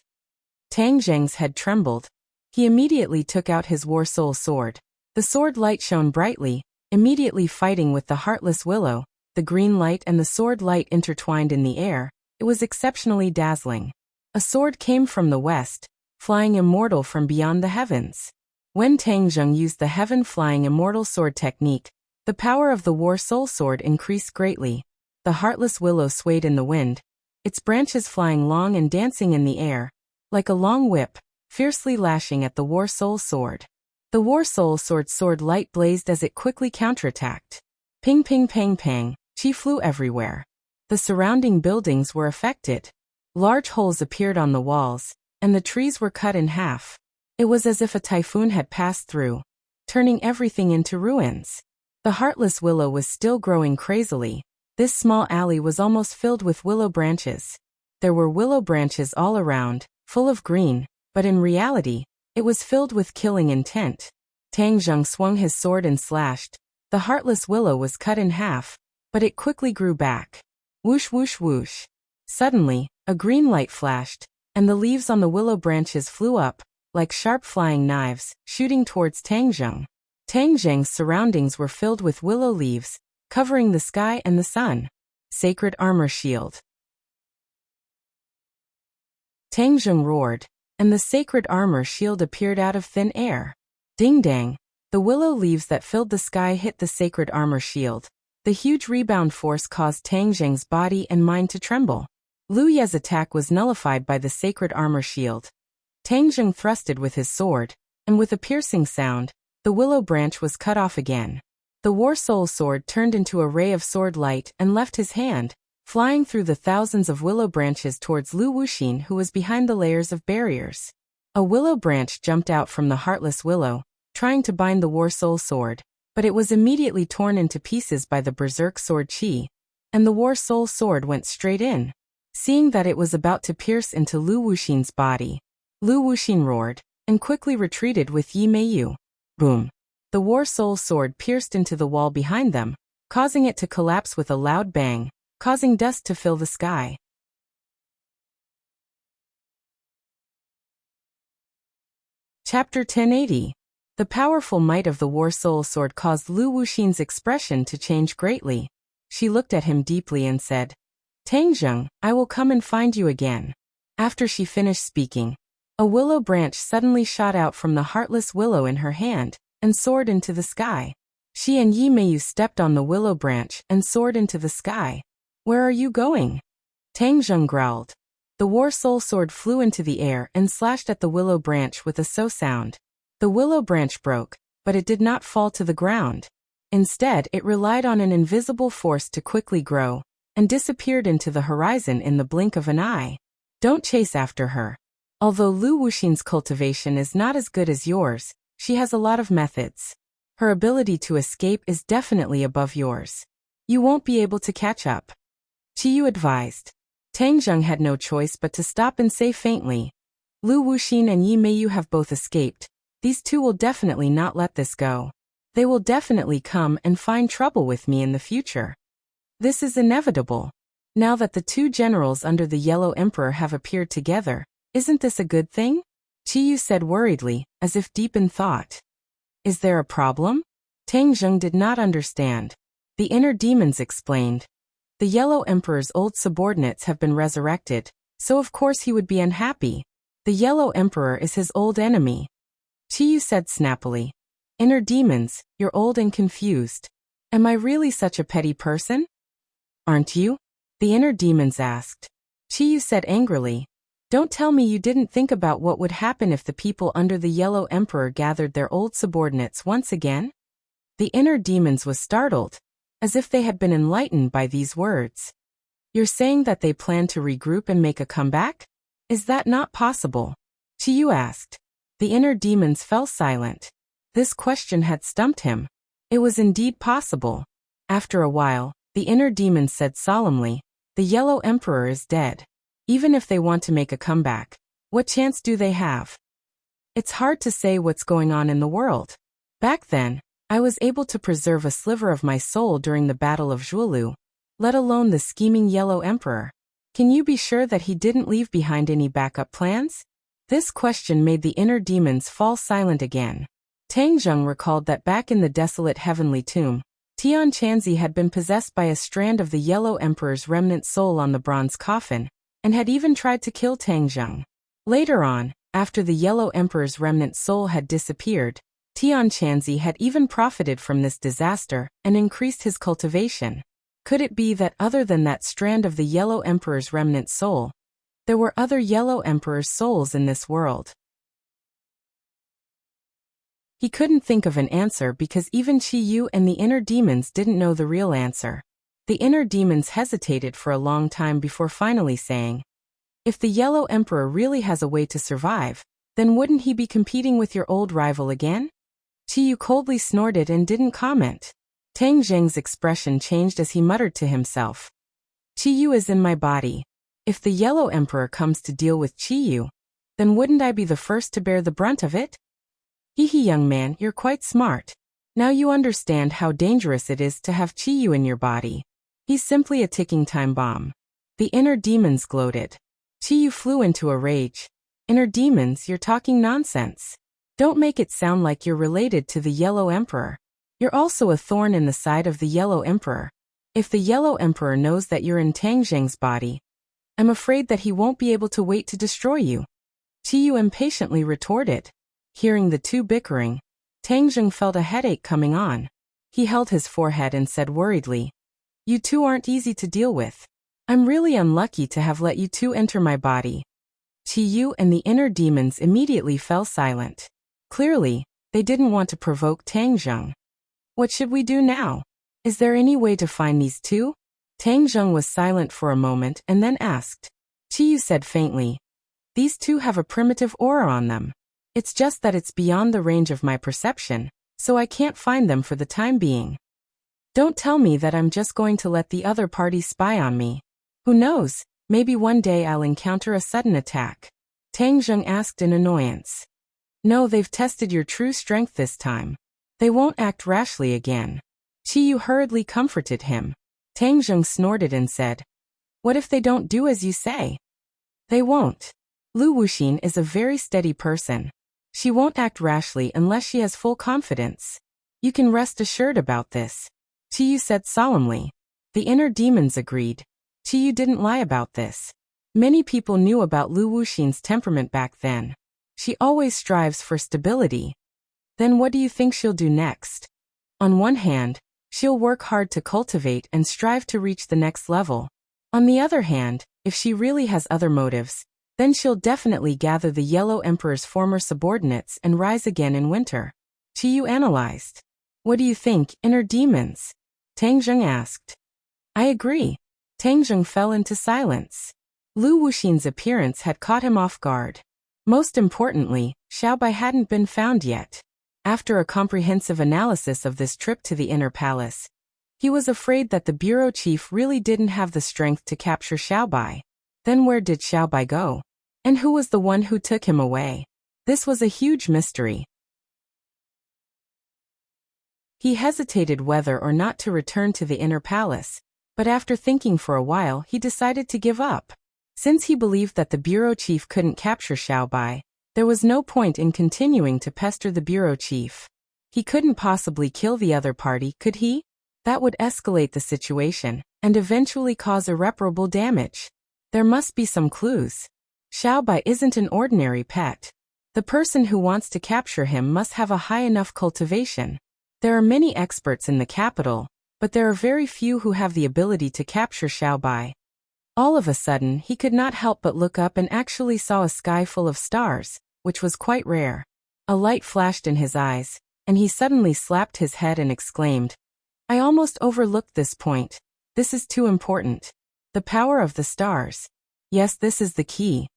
Tang Zheng's head trembled. He immediately took out his war soul sword. The sword light shone brightly, immediately fighting with the heartless willow. The green light and the sword light intertwined in the air. It was exceptionally dazzling. A sword came from the west, flying immortal from beyond the heavens. When Tang Zheng used the heaven-flying immortal sword technique, the power of the war soul sword increased greatly. The heartless willow swayed in the wind, its branches flying long and dancing in the air, like a long whip, fiercely lashing at the war soul sword. The war soul sword's sword light blazed as it quickly counterattacked. Ping ping pang pang, qi flew everywhere. The surrounding buildings were affected. Large holes appeared on the walls, and the trees were cut in half. It was as if a typhoon had passed through, turning everything into ruins. The heartless willow was still growing crazily. This small alley was almost filled with willow branches. There were willow branches all around, full of green, but in reality, It was filled with killing intent. Tang Zheng swung his sword and slashed. The heartless willow was cut in half, but it quickly grew back. Whoosh whoosh whoosh. Suddenly, a green light flashed, and the leaves on the willow branches flew up, like sharp flying knives, shooting towards Tang Zheng. Tang Zheng's surroundings were filled with willow leaves, covering the sky and the sun. Sacred armor shield. Tang Zheng roared, and the sacred armor shield appeared out of thin air. Ding-dang! The willow leaves that filled the sky hit the sacred armor shield. The huge rebound force caused Tang Zheng's body and mind to tremble. Lu Ye's attack was nullified by the sacred armor shield. Tang Zheng thrusted with his sword, and with a piercing sound, the willow branch was cut off again. The War Soul sword turned into a ray of sword light and left his hand, flying through the thousands of willow branches towards Lu Wuxin, who was behind the layers of barriers. A willow branch jumped out from the heartless willow, trying to bind the War Soul sword, but it was immediately torn into pieces by the berserk sword Qi, and the War Soul sword went straight in. Seeing that it was about to pierce into Lu Wuxin's body, Lu Wuxin roared, and quickly retreated with Yi Meiyu. Boom! The War Soul sword pierced into the wall behind them, causing it to collapse with a loud bang, causing dust to fill the sky. Chapter 1080. The powerful might of the War Soul sword caused Lu Wuxin's expression to change greatly. She looked at him deeply and said, "Tang Zheng, I will come and find you again." After she finished speaking, a willow branch suddenly shot out from the heartless willow in her hand and soared into the sky. She and Yi Meiyu stepped on the willow branch and soared into the sky. "Where are you going?" Tang Zheng growled. The War Soul sword flew into the air and slashed at the willow branch with a so sound. The willow branch broke, but it did not fall to the ground. Instead, it relied on an invisible force to quickly grow, and disappeared into the horizon in the blink of an eye. Don't chase after her. Although Lu Wuxin's cultivation is not as good as yours, she has a lot of methods. Her ability to escape is definitely above yours. You won't be able to catch up. Qiyu advised. Tang Zheng had no choice but to stop and say faintly, "Lu Wuxin and Yi Meiyu have both escaped. These two will definitely not let this go. They will definitely come and find trouble with me in the future. This is inevitable. Now that the two generals under the Yellow Emperor have appeared together, isn't this a good thing?" Qiyu said worriedly, as if deep in thought. "Is there a problem?" Tang Zheng did not understand. The inner demons explained. The Yellow Emperor's old subordinates have been resurrected, so of course he would be unhappy. The Yellow Emperor is his old enemy. Qiyu said snappily. "Inner demons, you're old and confused. Am I really such a petty person?" "Aren't you?" the inner demons asked. Qiyu said angrily. "Don't tell me you didn't think about what would happen if the people under the Yellow Emperor gathered their old subordinates once again?" The inner demons was startled, as if they had been enlightened by these words. "You're saying that they plan to regroup and make a comeback? Is that not possible?" Qiyu asked. The inner demons fell silent. This question had stumped him. It was indeed possible. After a while, the inner demons said solemnly, "The Yellow Emperor is dead. Even if they want to make a comeback, what chance do they have? It's hard to say what's going on in the world. Back then, I was able to preserve a sliver of my soul during the Battle of Zhuolu, let alone the scheming Yellow Emperor. Can you be sure that he didn't leave behind any backup plans?" This question made the inner demons fall silent again. Tang Zheng recalled that back in the desolate heavenly tomb, Tian Chanzi had been possessed by a strand of the Yellow Emperor's remnant soul on the bronze coffin, and had even tried to kill Tang Zheng. Later on, after the Yellow Emperor's remnant soul had disappeared, Tian Chanzi had even profited from this disaster and increased his cultivation. Could it be that other than that strand of the Yellow Emperor's remnant soul, there were other Yellow Emperor's souls in this world? He couldn't think of an answer because even Qiyu and the inner demons didn't know the real answer. The inner demons hesitated for a long time before finally saying, "If the Yellow Emperor really has a way to survive, then wouldn't he be competing with your old rival again?" Qiyu coldly snorted and didn't comment. Tang Zheng's expression changed as he muttered to himself. "Qiyu is in my body. If the Yellow Emperor comes to deal with Qiyu, Then wouldn't I be the first to bear the brunt of it? Hee hee, young man, you're quite smart. Now you understand how dangerous it is to have Chiyu in your body. He's simply a ticking time bomb. The inner demons gloated. Chiyu flew into a rage. Inner demons, you're talking nonsense. Don't make it sound like you're related to the Yellow Emperor. You're also a thorn in the side of the Yellow Emperor. If the Yellow Emperor knows that you're in Tang Zheng's body, I'm afraid that he won't be able to wait to destroy you. Chiyu impatiently retorted. Hearing the two bickering, Tang Zheng felt a headache coming on. He held his forehead and said worriedly, "You two aren't easy to deal with. I'm really unlucky to have let you two enter my body." Chiyu and the inner demons immediately fell silent. Clearly, they didn't want to provoke Tang Zheng. What should we do now? Is there any way to find these two? Tang Zheng was silent for a moment and then asked. Chiyu said faintly, "These two have a primitive aura on them. It's just that it's beyond the range of my perception, so I can't find them for the time being. Don't tell me that I'm just going to let the other party spy on me. Who knows, maybe one day I'll encounter a sudden attack." Tang Zheng asked in annoyance. "No, they've tested your true strength this time. They won't act rashly again." Chiyu hurriedly comforted him. Tang Zheng snorted and said, "What if they don't do as you say?" "They won't. Lu Wuxin is a very steady person. She won't act rashly unless she has full confidence. You can rest assured about this," Chiyu said solemnly. The inner demons agreed. Chiyu didn't lie about this. Many people knew about Lu Wuxin's temperament back then. She always strives for stability. Then what do you think she'll do next? On one hand, she'll work hard to cultivate and strive to reach the next level. On the other hand, if she really has other motives, then she'll definitely gather the Yellow Emperor's former subordinates and rise again in winter. Chiyu analyzed. "What do you think, inner demons?" Tang Zheng asked. "I agree." Tang Zheng fell into silence. Lu Wuxin's appearance had caught him off guard. Most importantly, Xiaobai hadn't been found yet. After a comprehensive analysis of this trip to the inner palace, he was afraid that the bureau chief really didn't have the strength to capture Xiaobai. Then where did Xiaobai go? And who was the one who took him away? This was a huge mystery. He hesitated whether or not to return to the inner palace, but after thinking for a while he decided to give up. Since he believed that the bureau chief couldn't capture Xiaobai, there was no point in continuing to pester the bureau chief. He couldn't possibly kill the other party, could he? That would escalate the situation, and eventually cause irreparable damage. There must be some clues. Xiaobai isn't an ordinary pet. The person who wants to capture him must have a high enough cultivation. There are many experts in the capital, but there are very few who have the ability to capture Xiaobai. All of a sudden, he could not help but look up and actually saw a sky full of stars, which was quite rare. A light flashed in his eyes, and he suddenly slapped his head and exclaimed, "I almost overlooked this point. This is too important. The power of the stars. Yes, this is the key."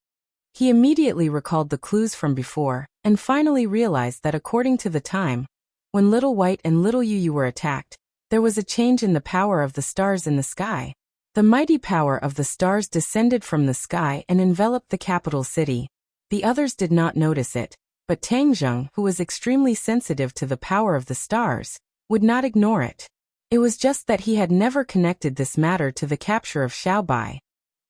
He immediately recalled the clues from before, and finally realized that according to the time, when Little White and Little Yu were attacked, there was a change in the power of the stars in the sky. The mighty power of the stars descended from the sky and enveloped the capital city. The others did not notice it, but Tang Zheng, who was extremely sensitive to the power of the stars, would not ignore it. It was just that he had never connected this matter to the capture of Xiaobai.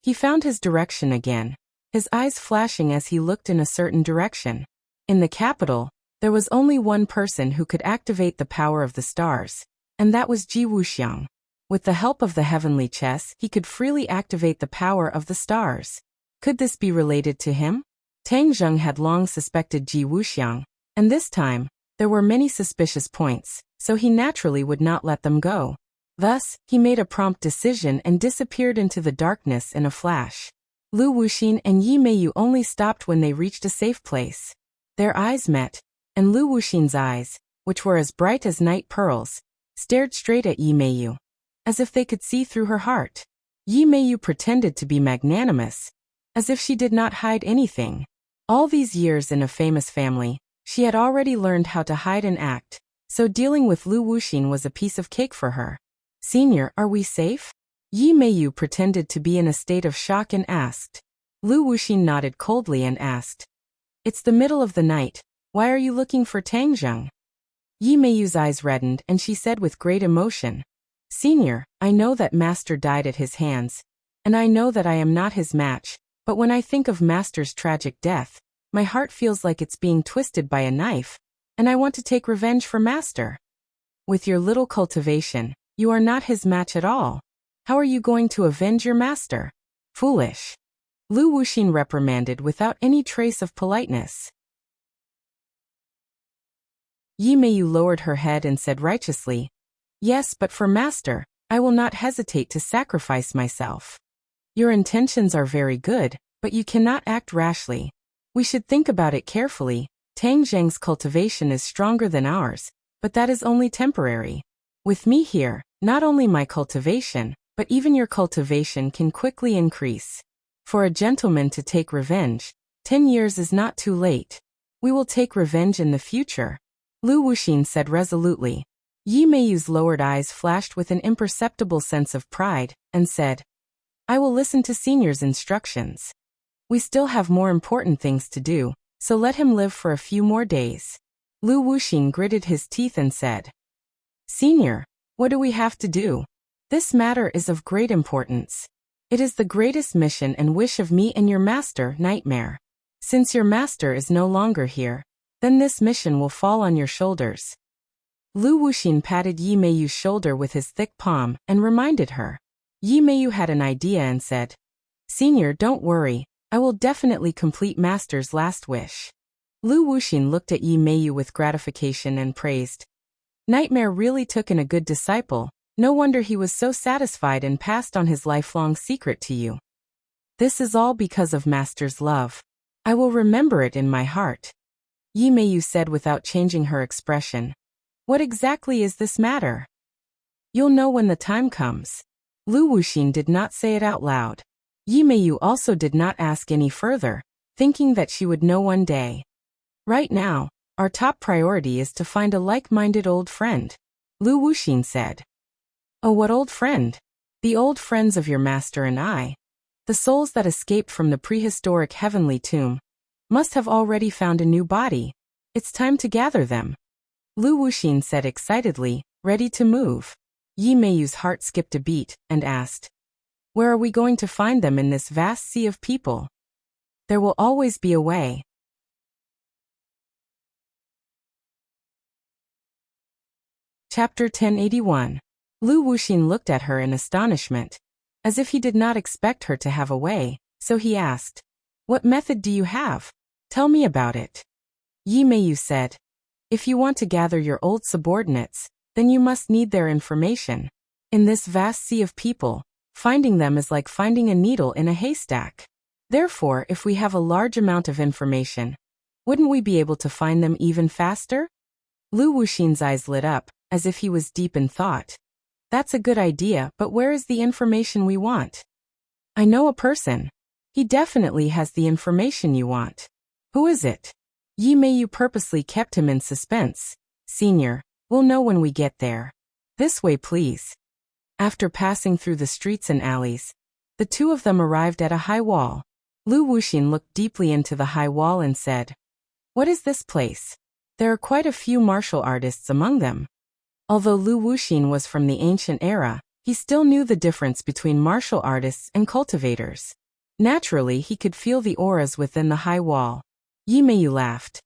He found his direction again, his eyes flashing as he looked in a certain direction. In the capital, there was only one person who could activate the power of the stars, and that was Ji Wuxiang. With the help of the heavenly chess, he could freely activate the power of the stars. Could this be related to him? Tang Zheng had long suspected Ji Wuxiang, and this time, there were many suspicious points, so he naturally would not let them go. Thus, he made a prompt decision and disappeared into the darkness in a flash. Lu Wuxin and Yi Meiyu only stopped when they reached a safe place. Their eyes met, and Lu Wuxin's eyes, which were as bright as night pearls, stared straight at Yi Meiyu, as if they could see through her heart. Yi Meiyu pretended to be magnanimous, as if she did not hide anything. All these years in a famous family, she had already learned how to hide and act, so dealing with Lu Wuxin was a piece of cake for her. "Senior, are we safe?" Yi Meiyu pretended to be in a state of shock and asked. Lu Wuxin nodded coldly and asked, It's the middle of the night. Why are you looking for Tang Zheng? Yi Meiyu's eyes reddened and she said with great emotion, Senior, I know that Master died at his hands, and I know that I am not his match, but when I think of Master's tragic death, my heart feels like it's being twisted by a knife, and I want to take revenge for Master. With your little cultivation, you are not his match at all. How are you going to avenge your master? Foolish. Lu Wuxin reprimanded without any trace of politeness. Yi Meiyu lowered her head and said righteously, Yes, but for Master, I will not hesitate to sacrifice myself. Your intentions are very good, but you cannot act rashly. We should think about it carefully. Tang Zheng's cultivation is stronger than ours, but that is only temporary. With me here, not only my cultivation, but even your cultivation can quickly increase. For a gentleman to take revenge, 10 years is not too late. We will take revenge in the future. Lu Wuxin said resolutely. Yi Meiyu's lowered eyes flashed with an imperceptible sense of pride, and said, I will listen to Senior's instructions. We still have more important things to do, so let him live for a few more days. Lu Wuxin gritted his teeth and said, Senior, what do we have to do? This matter is of great importance. It is the greatest mission and wish of me and your master, Nightmare. Since your master is no longer here, then this mission will fall on your shoulders. Lu Wuxin patted Yi Meiyu's shoulder with his thick palm and reminded her. Yi Meiyu had an idea and said, Senior, don't worry, I will definitely complete Master's last wish. Lu Wuxin looked at Yi Meiyu with gratification and praised. Nightmare really took in a good disciple. No wonder he was so satisfied and passed on his lifelong secret to you. This is all because of Master's love. I will remember it in my heart. Yi Meiyu said without changing her expression. What exactly is this matter? You'll know when the time comes. Lu Wuxin did not say it out loud. Yi Meiyu also did not ask any further, thinking that she would know one day. Right now, our top priority is to find a like-minded old friend, Lu Wuxin said. Oh, what old friend? The old friends of your master and I. The souls that escaped from the prehistoric heavenly tomb must have already found a new body. It's time to gather them. Lu Wuxin said excitedly, ready to move. Yi Meiyu's heart skipped a beat, and asked, Where are we going to find them in this vast sea of people? There will always be a way. Chapter 1081. Lu Wuxin looked at her in astonishment, as if he did not expect her to have a way, so he asked, What method do you have? Tell me about it. Yi Meiyu said, If you want to gather your old subordinates, then you must need their information. In this vast sea of people, finding them is like finding a needle in a haystack. Therefore, if we have a large amount of information, wouldn't we be able to find them even faster? Lu Wuxin's eyes lit up, as if he was deep in thought. That's a good idea, but where is the information we want? I know a person. He definitely has the information you want. Who is it? Yi Meiyu purposely kept him in suspense. Senior, we'll know when we get there. This way, please. After passing through the streets and alleys, the two of them arrived at a high wall. Lu Wuxin looked deeply into the high wall and said, What is this place? There are quite a few martial artists among them. Although Lu Wuxin was from the ancient era, he still knew the difference between martial artists and cultivators. Naturally, he could feel the auras within the high wall. Yi Meiyu laughed.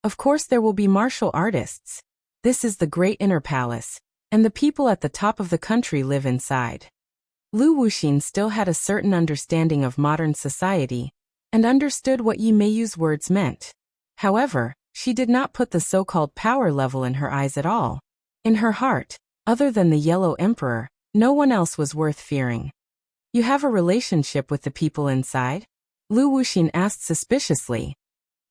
Of course there will be martial artists. This is the great inner palace, and the people at the top of the country live inside. Lu Wuxin still had a certain understanding of modern society, and understood what Yi Meiyu's words meant. However, she did not put the so-called power level in her eyes at all. In her heart, other than the Yellow Emperor, no one else was worth fearing. You have a relationship with the people inside? Lu Wuxin asked suspiciously.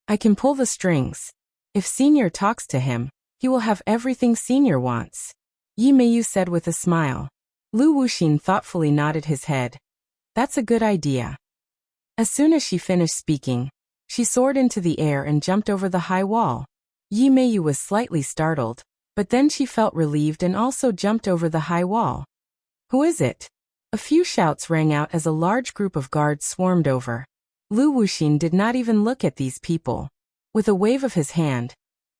I can pull the strings. If Senior talks to him, he will have everything Senior wants. Yi Meiyu said with a smile. Lu Wuxin thoughtfully nodded his head. That's a good idea. As soon as she finished speaking, she soared into the air and jumped over the high wall. Yi Meiyu was slightly startled, but then she felt relieved and also jumped over the high wall. Who is it? A few shouts rang out as a large group of guards swarmed over. Lu Wuxin did not even look at these people. With a wave of his hand,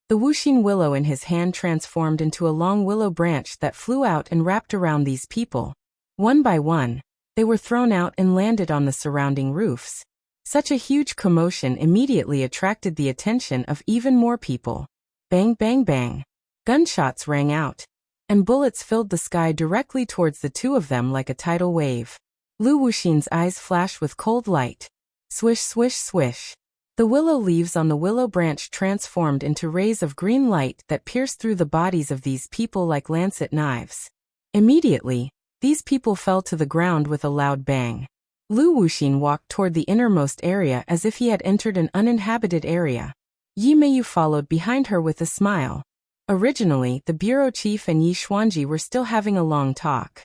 the Wuxin willow in his hand transformed into a long willow branch that flew out and wrapped around these people. One by one, they were thrown out and landed on the surrounding roofs. Such a huge commotion immediately attracted the attention of even more people. Bang, bang, bang. Gunshots rang out, and bullets filled the sky directly towards the two of them like a tidal wave. Lu Wuxin's eyes flashed with cold light. Swish, swish, swish. The willow leaves on the willow branch transformed into rays of green light that pierced through the bodies of these people like lancet knives. Immediately, these people fell to the ground with a loud bang. Lu Wuxin walked toward the innermost area as if he had entered an uninhabited area. Yi Meiyu followed behind her with a smile. Originally, the bureau chief and Yi Xuanji were still having a long talk.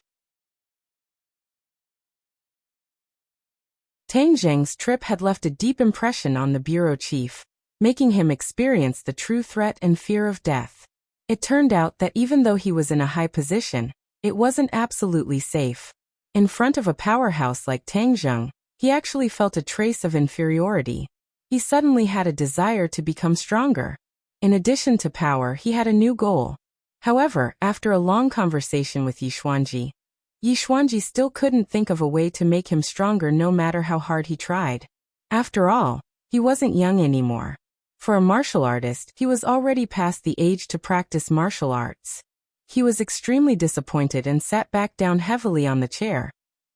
Tang Zheng's trip had left a deep impression on the bureau chief, making him experience the true threat and fear of death. It turned out that even though he was in a high position, it wasn't absolutely safe. In front of a powerhouse like Tang Zheng, he actually felt a trace of inferiority. He suddenly had a desire to become stronger. In addition to power, he had a new goal. However, after a long conversation with Yi Xuanji still couldn't think of a way to make him stronger no matter how hard he tried. After all, he wasn't young anymore. For a martial artist, he was already past the age to practice martial arts. He was extremely disappointed and sat back down heavily on the chair,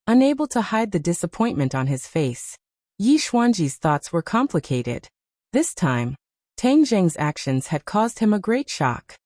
unable to hide the disappointment on his face. Yi Xuanji's thoughts were complicated. This time, Tang Zheng's actions had caused him a great shock.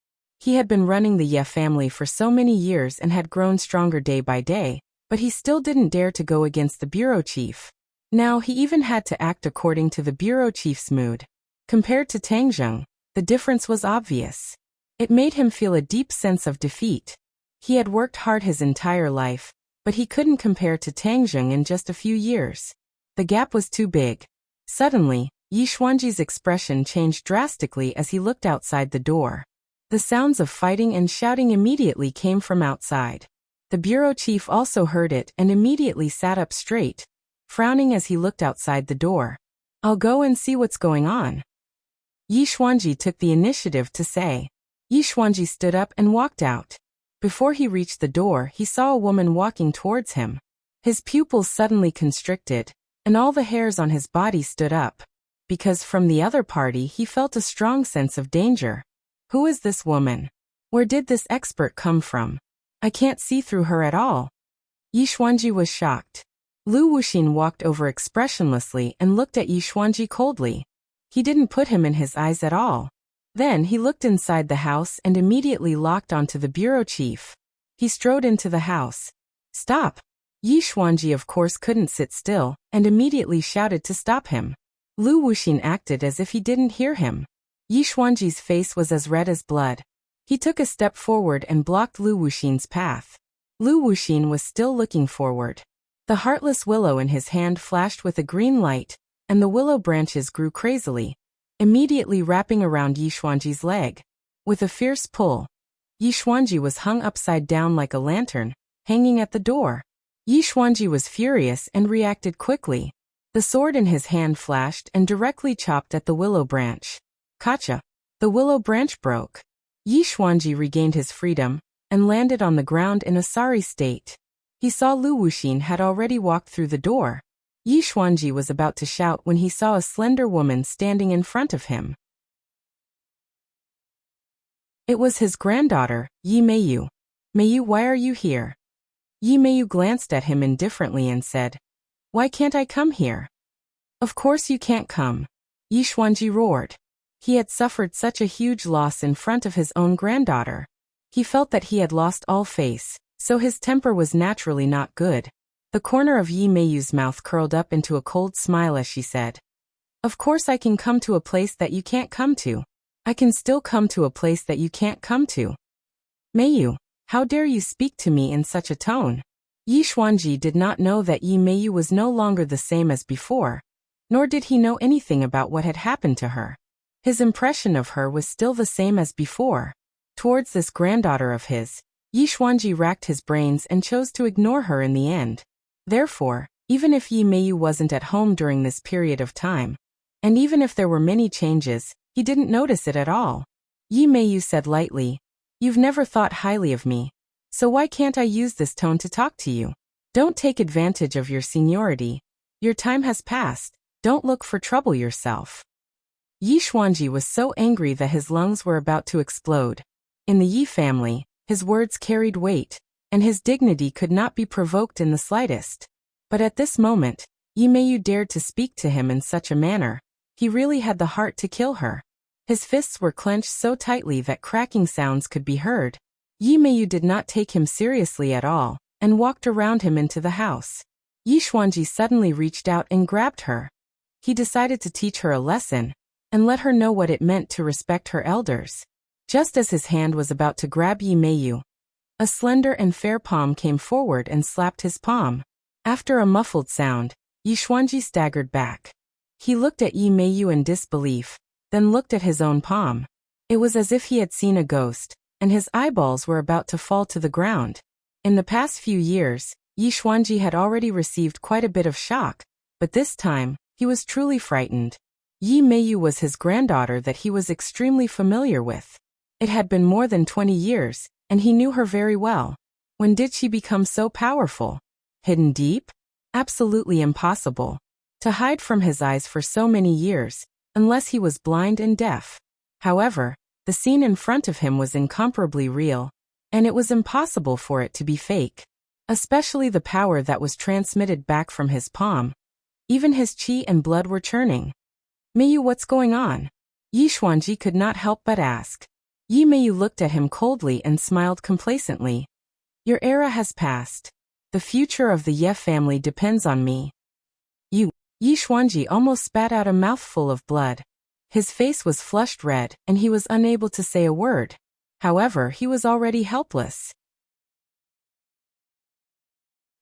He had been running the Ye family for so many years and had grown stronger day by day, but he still didn't dare to go against the bureau chief. Now he even had to act according to the bureau chief's mood. Compared to Tang Zheng, the difference was obvious. It made him feel a deep sense of defeat. He had worked hard his entire life, but he couldn't compare to Tang Zheng in just a few years. The gap was too big. Suddenly, Yi Xuanji's expression changed drastically as he looked outside the door. The sounds of fighting and shouting immediately came from outside. The bureau chief also heard it and immediately sat up straight, frowning as he looked outside the door. "I'll go and see what's going on," Yi Xuanji took the initiative to say. Yi Xuanji stood up and walked out. Before he reached the door, he saw a woman walking towards him. His pupils suddenly constricted, and all the hairs on his body stood up. Because from the other party he felt a strong sense of danger. Who is this woman? Where did this expert come from? I can't see through her at all. Yi Xuanji was shocked. Lu Wuxin walked over expressionlessly and looked at Yi Xuanji coldly. He didn't put him in his eyes at all. Then he looked inside the house and immediately locked onto the bureau chief. He strode into the house. "Stop!" Yi Xuanji of course couldn't sit still, and immediately shouted to stop him. Lu Wuxin acted as if he didn't hear him. Yi Xuanji's face was as red as blood. He took a step forward and blocked Lu Wuxin's path. Lu Wuxin was still looking forward. The heartless willow in his hand flashed with a green light, and the willow branches grew crazily, immediately wrapping around Yi Xuanji's leg. With a fierce pull, Yi Xuanji was hung upside down like a lantern, hanging at the door. Yi Xuanji was furious and reacted quickly. The sword in his hand flashed and directly chopped at the willow branch. Kacha! The willow branch broke. Yi Xuanji regained his freedom and landed on the ground in a sorry state. He saw Lu Wuxin had already walked through the door. Yi Xuanji was about to shout when he saw a slender woman standing in front of him. It was his granddaughter, Yi Meiyu. "Meiyu, why are you here?" Yi Meiyu glanced at him indifferently and said, "Why can't I come here?" "Of course you can't come," Yi Xuanji roared. He had suffered such a huge loss in front of his own granddaughter. He felt that he had lost all face, so his temper was naturally not good. The corner of Yi Meiyu's mouth curled up into a cold smile as she said, "Of course I can come to a place that you can't come to. I can still come to a place that you can't come to. Meiyu, how dare you speak to me in such a tone?" Yi Xuanji did not know that Yi Meiyu was no longer the same as before, nor did he know anything about what had happened to her. His impression of her was still the same as before. Towards this granddaughter of his, Yi Xuanji racked his brains and chose to ignore her in the end. Therefore, even if Yi Meiyu wasn't at home during this period of time, And even if there were many changes, he didn't notice it at all. Yi Meiyu said lightly, "You've never thought highly of me. So why can't I use this tone to talk to you? Don't take advantage of your seniority. Your time has passed. Don't look for trouble yourself." Yi Xuanji was so angry that his lungs were about to explode. In the Yi family, his words carried weight, and his dignity could not be provoked in the slightest. But at this moment, Yi Meiyu dared to speak to him in such a manner. He really had the heart to kill her. His fists were clenched so tightly that cracking sounds could be heard. Yi Meiyu did not take him seriously at all, and walked around him into the house. Yi Xuanji suddenly reached out and grabbed her. He decided to teach her a lesson, and let her know what it meant to respect her elders. Just as his hand was about to grab Yi Meiyu, a slender and fair palm came forward and slapped his palm. After a muffled sound, Yi Xuanji staggered back. He looked at Yi Meiyu in disbelief, then looked at his own palm. It was as if he had seen a ghost, and his eyeballs were about to fall to the ground. In the past few years, Yi Xuanji had already received quite a bit of shock, but this time, he was truly frightened. Yi Meiyu was his granddaughter that he was extremely familiar with. It had been more than 20 years, and he knew her very well. When did she become so powerful? Hidden deep? Absolutely impossible. To hide from his eyes for so many years, unless he was blind and deaf. However, the scene in front of him was incomparably real, and it was impossible for it to be fake. Especially the power that was transmitted back from his palm. Even his qi and blood were churning. "Meiyu, what's going on?" Yi Xuanji could not help but ask. Yi Meiyu looked at him coldly and smiled complacently. "Your era has passed. The future of the Ye family depends on me." Yi Xuanji almost spat out a mouthful of blood. His face was flushed red, and he was unable to say a word. However, he was already helpless.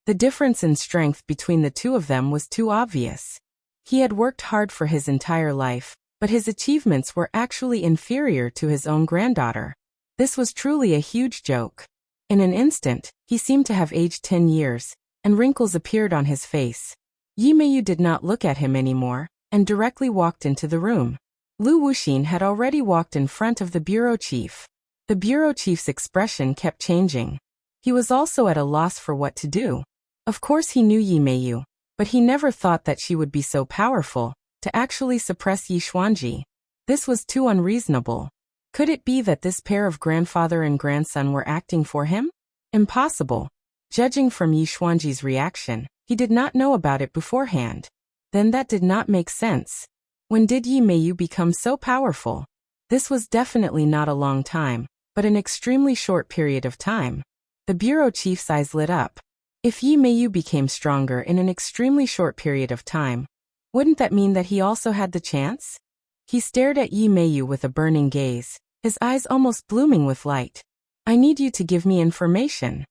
The difference in strength between the two of them was too obvious. He had worked hard for his entire life, but his achievements were actually inferior to his own granddaughter. This was truly a huge joke. In an instant, he seemed to have aged 10 years, and wrinkles appeared on his face. Yi Meiyu did not look at him anymore, and directly walked into the room. Lu Wuxin had already walked in front of the bureau chief. The bureau chief's expression kept changing. He was also at a loss for what to do. Of course he knew Yi Meiyu, but he never thought that she would be so powerful, to actually suppress Yi Xuanji. This was too unreasonable. Could it be that this pair of grandfather and grandson were acting for him? Impossible. Judging from Yi Xuanji's reaction, he did not know about it beforehand. Then that did not make sense. When did Yi Meiyu become so powerful? This was definitely not a long time, but an extremely short period of time. The bureau chief's eyes lit up. If Yi Meiyu became stronger in an extremely short period of time, wouldn't that mean that he also had the chance? He stared at Yi Meiyu with a burning gaze, his eyes almost blooming with light. "I need you to give me information."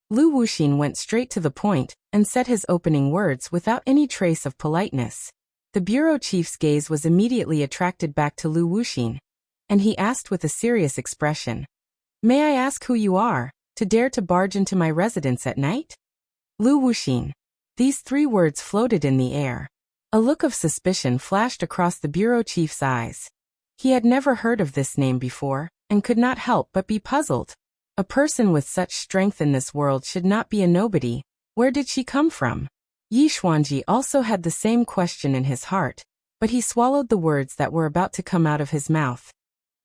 Lu Wuxin went straight to the point and said his opening words without any trace of politeness. The bureau chief's gaze was immediately attracted back to Lu Wuxin, and he asked with a serious expression, "May I ask who you are, to dare to barge into my residence at night?" Lu Wuxin. These 3 words floated in the air. A look of suspicion flashed across the bureau chief's eyes. He had never heard of this name before, and could not help but be puzzled. A person with such strength in this world should not be a nobody. Where did she come from? Yi Xuanji also had the same question in his heart, but he swallowed the words that were about to come out of his mouth.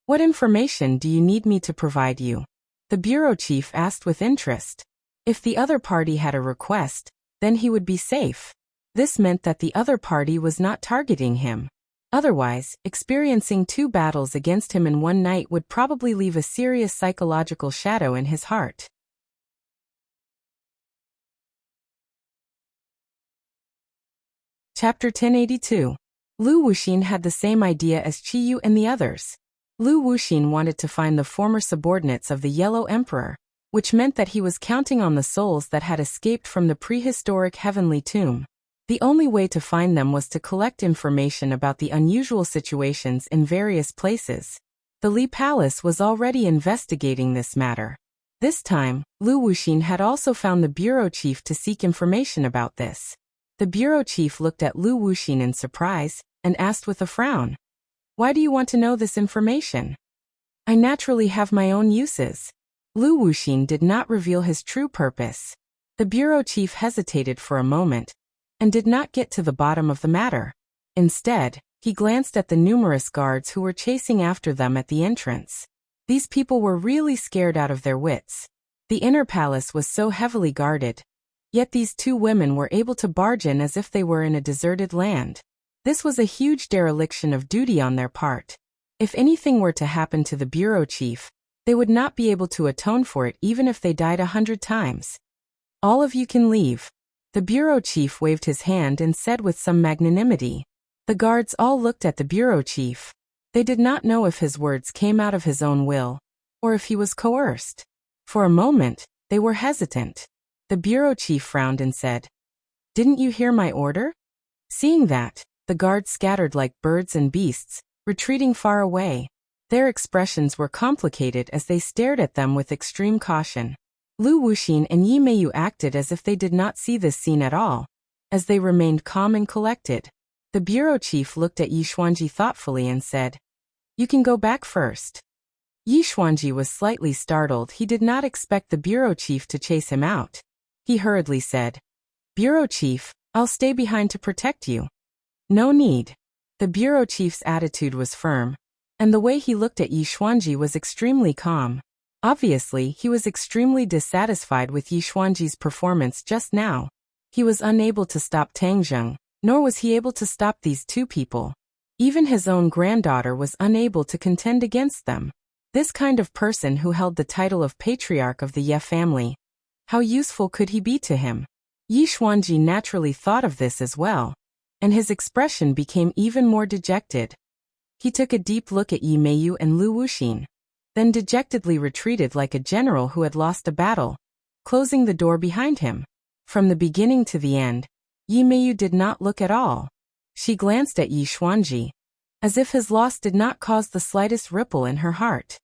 "What information do you need me to provide you?" The bureau chief asked with interest. If the other party had a request, then he would be safe. This meant that the other party was not targeting him. Otherwise, experiencing 2 battles against him in one night would probably leave a serious psychological shadow in his heart. Chapter 1082. Lu Wuxin had the same idea as Qiyu and the others. Lu Wuxin wanted to find the former subordinates of the Yellow Emperor, which meant that he was counting on the souls that had escaped from the prehistoric heavenly tomb. The only way to find them was to collect information about the unusual situations in various places. The Li Palace was already investigating this matter. This time, Lu Wuxin had also found the bureau chief to seek information about this. The bureau chief looked at Lu Wuxin in surprise, and asked with a frown. Why do you want to know this information? I naturally have my own uses. Lu Wuxin did not reveal his true purpose. The bureau chief hesitated for a moment and did not get to the bottom of the matter. Instead, he glanced at the numerous guards who were chasing after them at the entrance. These people were really scared out of their wits. The inner palace was so heavily guarded. Yet these two women were able to barge in as if they were in a deserted land. This was a huge dereliction of duty on their part. If anything were to happen to the bureau chief, they would not be able to atone for it even if they died 100 times. All of you can leave. The bureau chief waved his hand and said with some magnanimity. The guards all looked at the bureau chief. They did not know if his words came out of his own will, or if he was coerced. For a moment, they were hesitant. The bureau chief frowned and said, "Didn't you hear my order?" Seeing that, the guards scattered like birds and beasts, retreating far away. Their expressions were complicated as they stared at them with extreme caution. Lu Wuxin and Yi Meiyu acted as if they did not see this scene at all, as they remained calm and collected. The bureau chief looked at Yi Xuanji thoughtfully and said, "You can go back first." Yi Xuanji was slightly startled. He did not expect the bureau chief to chase him out. He hurriedly said, "Bureau chief, I'll stay behind to protect you." "No need." The bureau chief's attitude was firm, and the way he looked at Yi Xuanji was extremely calm. Obviously, he was extremely dissatisfied with Yi Xuanji's performance just now. He was unable to stop Tang Zheng, nor was he able to stop these two people. Even his own granddaughter was unable to contend against them. This kind of person who held the title of patriarch of the Ye family, how useful could he be to him? Yi Xuanji naturally thought of this as well, and his expression became even more dejected. He took a deep look at Yi Meiyu and Lu Wuxin, then dejectedly retreated like a general who had lost a battle, closing the door behind him. From the beginning to the end, Yi Meiyu did not look at all. She glanced at Yi Xuanji, as if his loss did not cause the slightest ripple in her heart.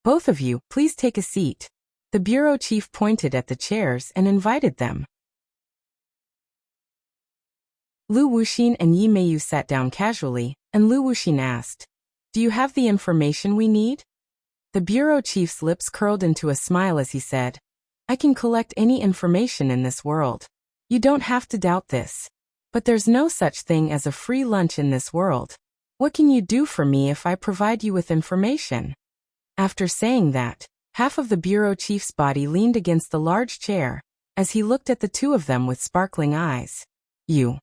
"Both of you, please take a seat." The bureau chief pointed at the chairs and invited them. Lu Wuxin and Yi Meiyu sat down casually, and Lu Wuxin asked, "Do you have the information we need?" The bureau chief's lips curled into a smile as he said, "I can collect any information in this world. You don't have to doubt this. But there's no such thing as a free lunch in this world. What can you do for me if I provide you with information?" After saying that, half of the bureau chief's body leaned against the large chair, as he looked at the two of them with sparkling eyes. "You."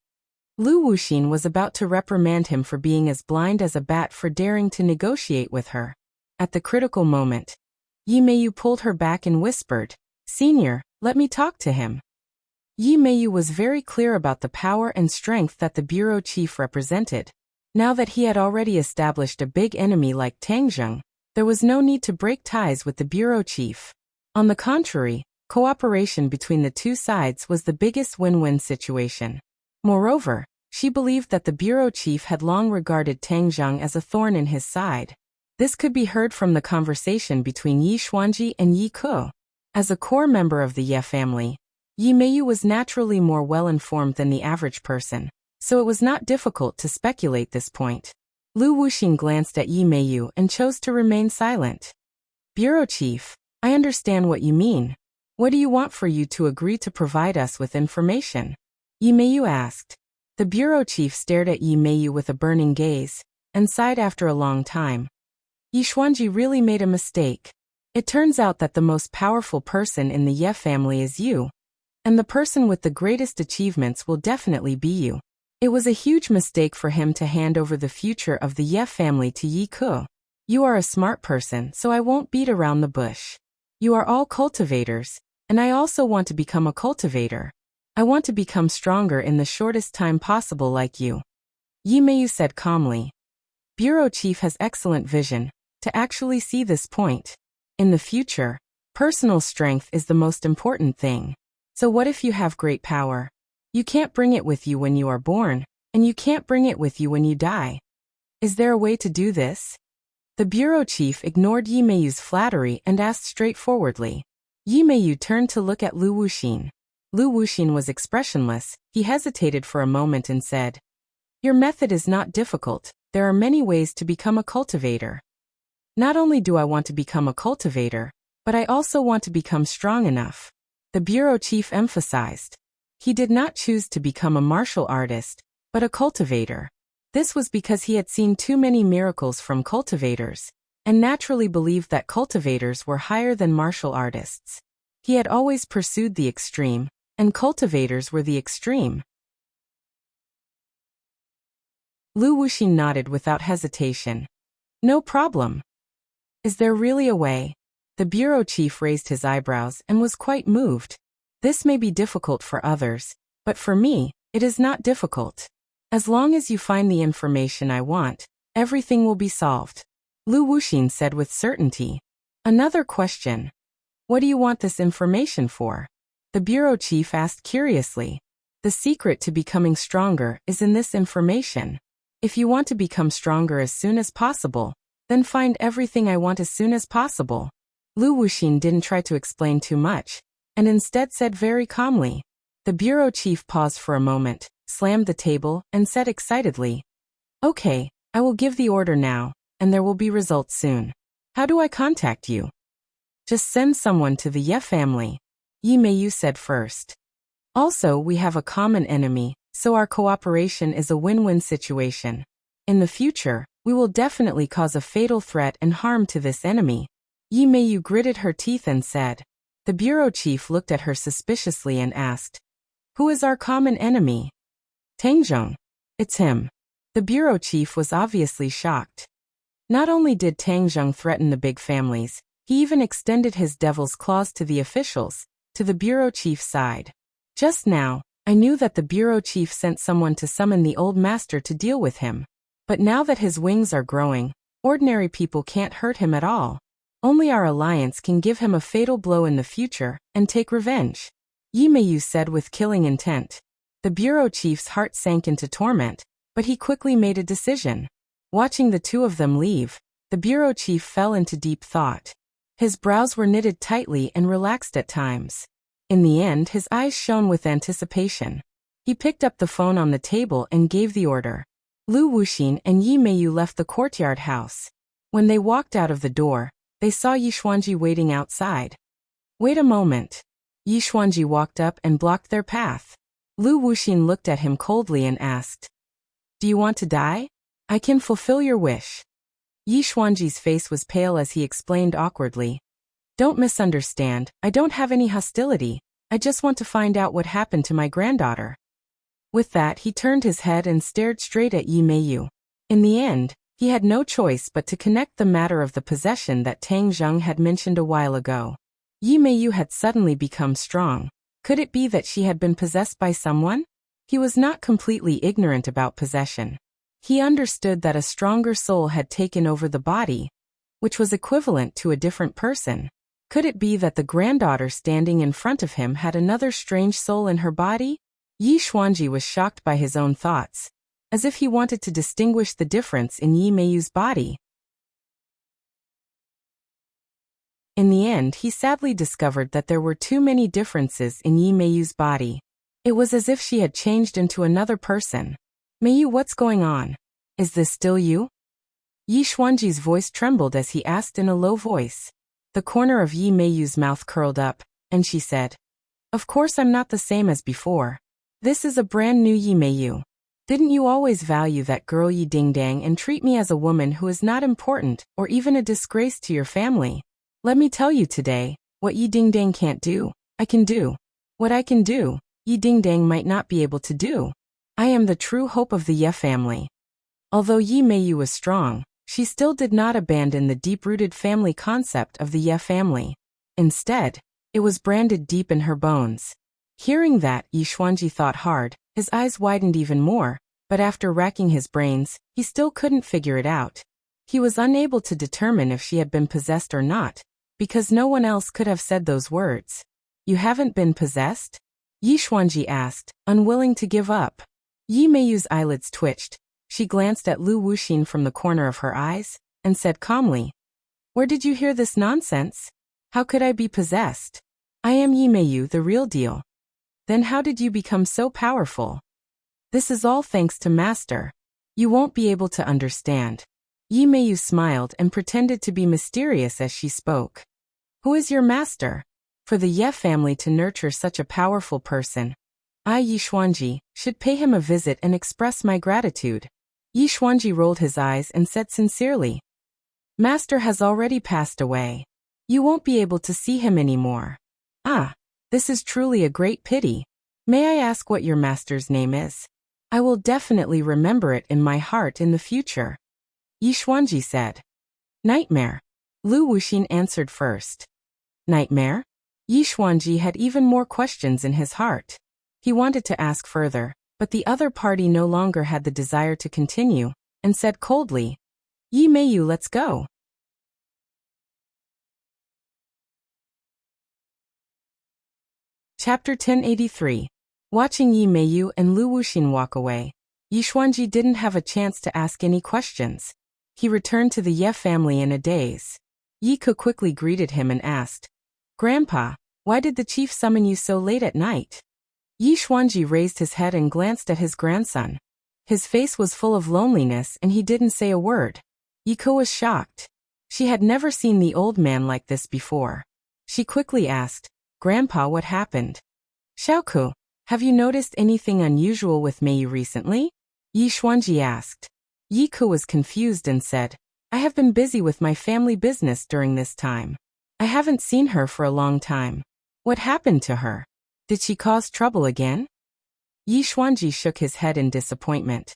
Lu Wuxin was about to reprimand him for being as blind as a bat for daring to negotiate with her. At the critical moment, Yi Meiyu pulled her back and whispered, "Senior, let me talk to him." Yi Meiyu was very clear about the power and strength that the bureau chief represented. Now that he had already established a big enemy like Tang Zheng, there was no need to break ties with the bureau chief. On the contrary, cooperation between the two sides was the biggest win-win situation. Moreover, she believed that the bureau chief had long regarded Tang Zheng as a thorn in his side. This could be heard from the conversation between Yi Xuanji and Yi Ke. As a core member of the Ye family, Yi Meiyu was naturally more well-informed than the average person, so it was not difficult to speculate this point. Lu Wuxin glanced at Yi Meiyu and chose to remain silent. "Bureau chief, I understand what you mean. What do you want for you to agree to provide us with information?" Yi Meiyu asked. The bureau chief stared at Yi Meiyu with a burning gaze, and sighed after a long time. Yi Xuanji really made a mistake. It turns out that the most powerful person in the Ye family is you, and the person with the greatest achievements will definitely be you. It was a huge mistake for him to hand over the future of the Ye family to Yi Ke. You are a smart person, so I won't beat around the bush. You are all cultivators, and I also want to become a cultivator. I want to become stronger in the shortest time possible like you. Yi Meiyu said calmly. Bureau chief has excellent vision to actually see this point. In the future, personal strength is the most important thing. So what if you have great power? You can't bring it with you when you are born, and you can't bring it with you when you die. Is there a way to do this? The bureau chief ignored Yi Meiyu's flattery and asked straightforwardly. Yi Meiyu turned to look at Lu Wuxin. Lu Wuxin was expressionless. He hesitated for a moment and said, Your method is not difficult. There are many ways to become a cultivator. Not only do I want to become a cultivator, but I also want to become strong enough. The bureau chief emphasized. He did not choose to become a martial artist, but a cultivator. This was because he had seen too many miracles from cultivators, and naturally believed that cultivators were higher than martial artists. He had always pursued the extreme, and cultivators were the extreme. Lu Wuxin nodded without hesitation. No problem. Is there really a way? The bureau chief raised his eyebrows and was quite moved. This may be difficult for others, but for me, it is not difficult. As long as you find the information I want, everything will be solved. Lu Wuxin said with certainty. Another question. What do you want this information for? The bureau chief asked curiously. The secret to becoming stronger is in this information. If you want to become stronger as soon as possible, then find everything I want as soon as possible. Lu Wuxin didn't try to explain too much, and instead said very calmly. The bureau chief paused for a moment, slammed the table, and said excitedly, Okay, I will give the order now, and there will be results soon. How do I contact you? Just send someone to the Ye family. Yi Meiyu said first. Also, we have a common enemy, so our cooperation is a win-win situation. In the future, we will definitely cause a fatal threat and harm to this enemy. Yi Meiyu gritted her teeth and said. The bureau chief looked at her suspiciously and asked, Who is our common enemy? Tangzhong. It's him. The bureau chief was obviously shocked. Not only did Tangzhong threaten the big families, he even extended his devil's claws to the officials, to the bureau chief's side. Just now, I knew that the bureau chief sent someone to summon the old master to deal with him. But now that his wings are growing, ordinary people can't hurt him at all. Only our alliance can give him a fatal blow in the future and take revenge. Yi Meiyu said with killing intent. The bureau chief's heart sank into torment, but he quickly made a decision. Watching the two of them leave, the bureau chief fell into deep thought. His brows were knitted tightly and relaxed at times. In the end, his eyes shone with anticipation. He picked up the phone on the table and gave the order. Lu Wuxin and Yi Meiyu left the courtyard house. When they walked out of the door, they saw Yi Xuanji waiting outside. Wait a moment. Yi Xuanji walked up and blocked their path. Lu Wuxin looked at him coldly and asked, Do you want to die? I can fulfill your wish. Yi Xuanji's face was pale as he explained awkwardly. Don't misunderstand, I don't have any hostility, I just want to find out what happened to my granddaughter. With that, he turned his head and stared straight at Yi Meiyu. In the end, he had no choice but to connect the matter of the possession that Tang Zheng had mentioned a while ago. Yi Meiyu had suddenly become strong. Could it be that she had been possessed by someone? He was not completely ignorant about possession. He understood that a stronger soul had taken over the body, which was equivalent to a different person. Could it be that the granddaughter standing in front of him had another strange soul in her body? Yi Xuanji was shocked by his own thoughts, as if he wanted to distinguish the difference in Yi Meiyu's body. In the end, he sadly discovered that there were too many differences in Yi Meiyu's body. It was as if she had changed into another person. Meiyu, what's going on? Is this still you? Yi Xuanji's voice trembled as he asked in a low voice. The corner of Yi Meiyu's mouth curled up, and she said, Of course I'm not the same as before. This is a brand new Yi Meiyu. Didn't you always value that girl Yi Dingdang and treat me as a woman who is not important or even a disgrace to your family? Let me tell you today, what Yi Dingdang can't do, I can do. What I can do, Yi Dingdang might not be able to do. I am the true hope of the Ye family. Although Yi Meiyu was strong, she still did not abandon the deep-rooted family concept of the Ye family. Instead, it was branded deep in her bones. Hearing that, Yi Xuanji thought hard, his eyes widened even more, but after racking his brains, he still couldn't figure it out. He was unable to determine if she had been possessed or not, because no one else could have said those words. You haven't been possessed? Yi Xuanji asked, unwilling to give up. Yi Meiyu's eyelids twitched. She glanced at Lu Wuxin from the corner of her eyes, and said calmly, Where did you hear this nonsense? How could I be possessed? I am Yi Meiyu, the real deal. Then how did you become so powerful? This is all thanks to Master. You won't be able to understand. Yi Meiyu smiled and pretended to be mysterious as she spoke. Who is your master? For the Ye family to nurture such a powerful person, I, Yi Xuanji, should pay him a visit and express my gratitude. Yi Xuanji rolled his eyes and said sincerely, Master has already passed away. You won't be able to see him anymore. Ah, this is truly a great pity. May I ask what your master's name is? I will definitely remember it in my heart in the future. Yi Xuanji said. Nightmare. Lu Wuxin answered first. Nightmare? Yi Xuanji had even more questions in his heart. He wanted to ask further, but the other party no longer had the desire to continue, and said coldly, Yi Meiyu, let's go. Chapter 1083. Watching Yi Meiyu and Lu Wuxin walk away, Yi Xuanji didn't have a chance to ask any questions. He returned to the Ye family in a daze. Yi Ke quickly greeted him and asked, Grandpa, why did the chief summon you so late at night? Yi Xuanji raised his head and glanced at his grandson. His face was full of loneliness and he didn't say a word. Yi Ke was shocked. She had never seen the old man like this before. She quickly asked, Grandpa, what happened? Xiaoku, have you noticed anything unusual with Meiyu recently? Yi Xuanji asked. Yi Ke was confused and said, I have been busy with my family business during this time. I haven't seen her for a long time. What happened to her? Did she cause trouble again? Yi Xuanji shook his head in disappointment.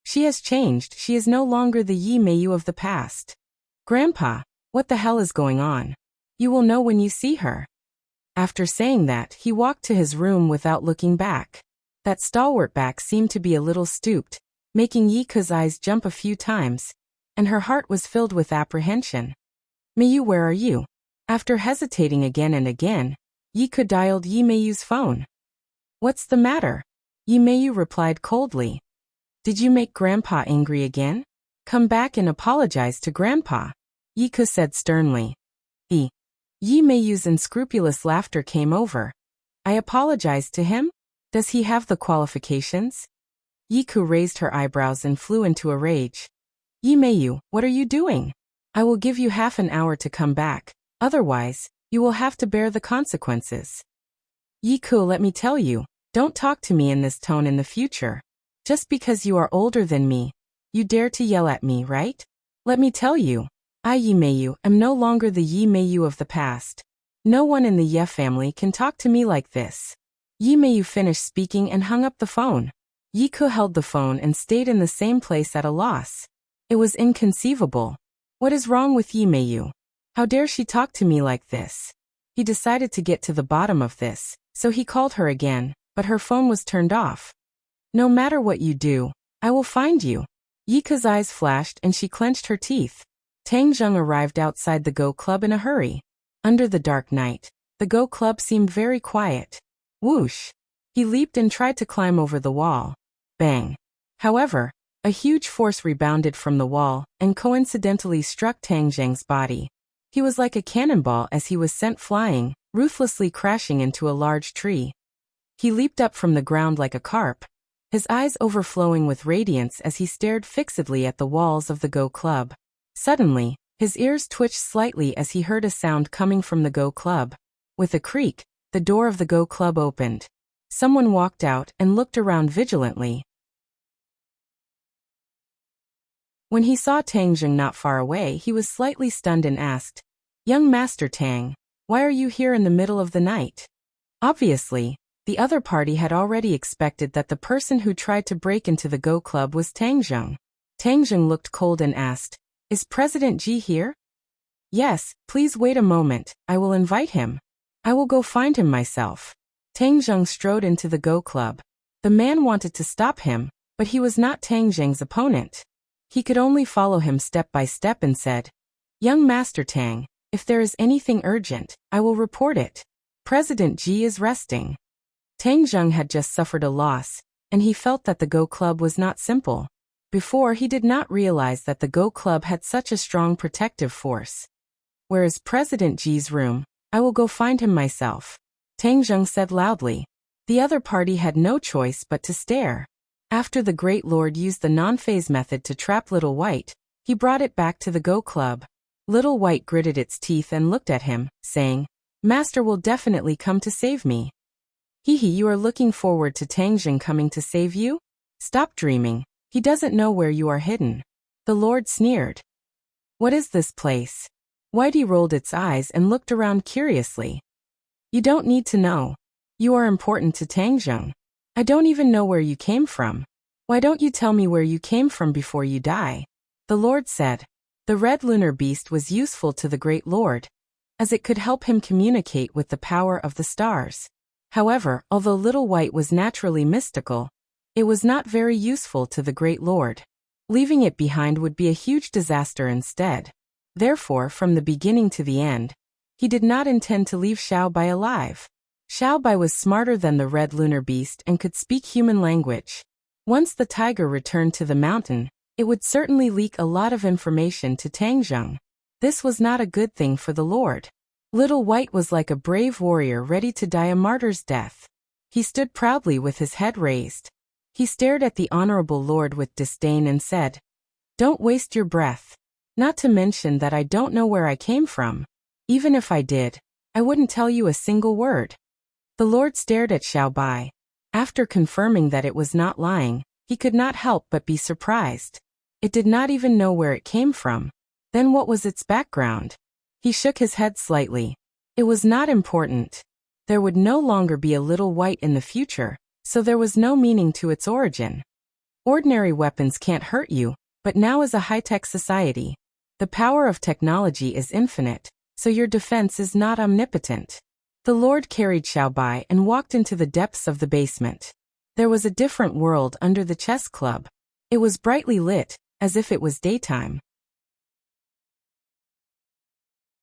She has changed, she is no longer the Yi Meiyu of the past. Grandpa, what the hell is going on? You will know when you see her. After saying that, he walked to his room without looking back. That stalwart back seemed to be a little stooped, making Yi Ke's eyes jump a few times, and her heart was filled with apprehension. Meiyu, where are you? After hesitating again and again, Yi Ke dialed Yi Meiyu's phone. What's the matter? Yi Meiyu replied coldly. Did you make Grandpa angry again? Come back and apologize to Grandpa. Yi Ke said sternly. Yi Meiyu's unscrupulous laughter came over. I apologized to him? Does he have the qualifications? Yi Ke raised her eyebrows and flew into a rage. Yi Meiyu, what are you doing? I will give you half an hour to come back. Otherwise, you will have to bear the consequences. Yi Ke, let me tell you, don't talk to me in this tone in the future. Just because you are older than me, you dare to yell at me, right? Let me tell you, I, Yi Meiyu, am no longer the Yi Meiyu of the past. No one in the Ye family can talk to me like this. Yi Meiyu finished speaking and hung up the phone. Yi Ke held the phone and stayed in the same place at a loss. It was inconceivable. What is wrong with Yi Meiyu? How dare she talk to me like this? He decided to get to the bottom of this, so he called her again, but her phone was turned off. No matter what you do, I will find you. Yi Ke's eyes flashed and she clenched her teeth. Tang Zheng arrived outside the Go Club in a hurry. Under the dark night, the Go Club seemed very quiet. Whoosh! He leaped and tried to climb over the wall. Bang! However, a huge force rebounded from the wall and coincidentally struck Tang Zheng's body. He was like a cannonball as he was sent flying, ruthlessly crashing into a large tree. He leaped up from the ground like a carp, his eyes overflowing with radiance as he stared fixedly at the walls of the Go Club. Suddenly, his ears twitched slightly as he heard a sound coming from the Go Club. With a creak, the door of the Go Club opened. Someone walked out and looked around vigilantly. When he saw Tang Zheng not far away, he was slightly stunned and asked, Young Master Tang, why are you here in the middle of the night? Obviously, the other party had already expected that the person who tried to break into the Go Club was Tang Zheng. Tang Zheng looked cold and asked, Is President Ji here? Yes, please wait a moment, I will invite him. I will go find him myself. Tang Zheng strode into the Go Club. The man wanted to stop him, but he was not Tang Zheng's opponent. He could only follow him step by step and said, Young Master Tang, if there is anything urgent, I will report it. President Ji is resting. Tang Zheng had just suffered a loss, and he felt that the Go Club was not simple. Before, he did not realize that the Go Club had such a strong protective force. Where is President Ji's room? I will go find him myself. Tang Zheng said loudly. The other party had no choice but to stare. After the Great Lord used the non-phase method to trap Little White, he brought it back to the Go Club. Little White gritted its teeth and looked at him, saying, "Master will definitely come to save me." "Hee, you are looking forward to Tangjin coming to save you? Stop dreaming, he doesn't know where you are hidden." The Lord sneered. "What is this place?" Whitey rolled its eyes and looked around curiously. "You don't need to know. You are important to Tangjin. I don't even know where you came from. Why don't you tell me where you came from before you die?" The Lord said. The red lunar beast was useful to the Great Lord, as it could help him communicate with the power of the stars. However, although Little White was naturally mystical, it was not very useful to the Great Lord. Leaving it behind would be a huge disaster instead. Therefore, from the beginning to the end, he did not intend to leave Xiaobai alive. Xiaobai was smarter than the red lunar beast and could speak human language. Once the tiger returned to the mountain, it would certainly leak a lot of information to Tangjin. This was not a good thing for the Lord. Little White was like a brave warrior ready to die a martyr's death. He stood proudly with his head raised. He stared at the honorable Lord with disdain and said, "Don't waste your breath. Not to mention that I don't know where I came from. Even if I did, I wouldn't tell you a single word." The Lord stared at Xiaobai. After confirming that it was not lying, he could not help but be surprised. It did not even know where it came from. Then what was its background? He shook his head slightly. It was not important. There would no longer be a Little White in the future, so there was no meaning to its origin. Ordinary weapons can't hurt you, but now is a high-tech society. The power of technology is infinite, so your defense is not omnipotent. The Lord carried Xiaobai and walked into the depths of the basement. There was a different world under the chess club. It was brightly lit, as if it was daytime.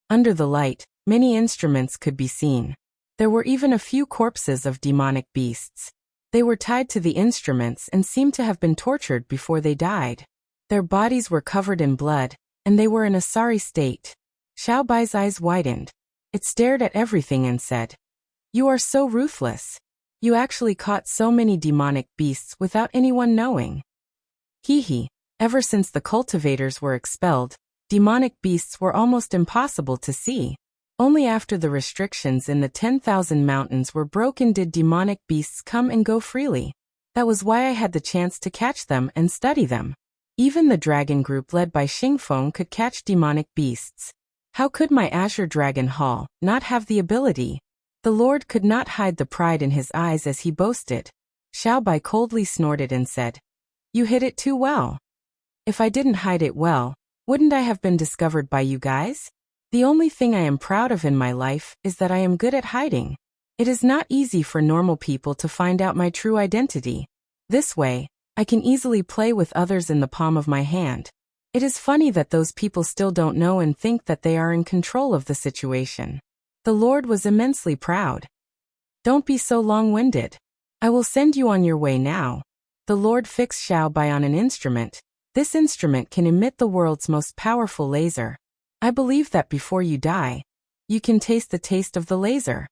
Under the light, many instruments could be seen. There were even a few corpses of demonic beasts. They were tied to the instruments and seemed to have been tortured before they died. Their bodies were covered in blood, and they were in a sorry state. Xiaobai's eyes widened. It stared at everything and said, "You are so ruthless. You actually caught so many demonic beasts without anyone knowing." Hee. Ever since the cultivators were expelled, demonic beasts were almost impossible to see. Only after the restrictions in the 10,000 mountains were broken did demonic beasts come and go freely. That was why I had the chance to catch them and study them. Even the dragon group led by Xingfeng could catch demonic beasts. How could my Azure Dragon Hall not have the ability? The Lord could not hide the pride in his eyes as he boasted. Xiaobai coldly snorted and said, "You hid it too well." "If I didn't hide it well, wouldn't I have been discovered by you guys? The only thing I am proud of in my life is that I am good at hiding. It is not easy for normal people to find out my true identity. This way, I can easily play with others in the palm of my hand. It is funny that those people still don't know and think that they are in control of the situation." The Lord was immensely proud. "Don't be so long-winded. I will send you on your way now." The Lord fixed Xiaobai on an instrument. This instrument can emit the world's most powerful laser. I believe that before you die, you can taste the taste of the laser.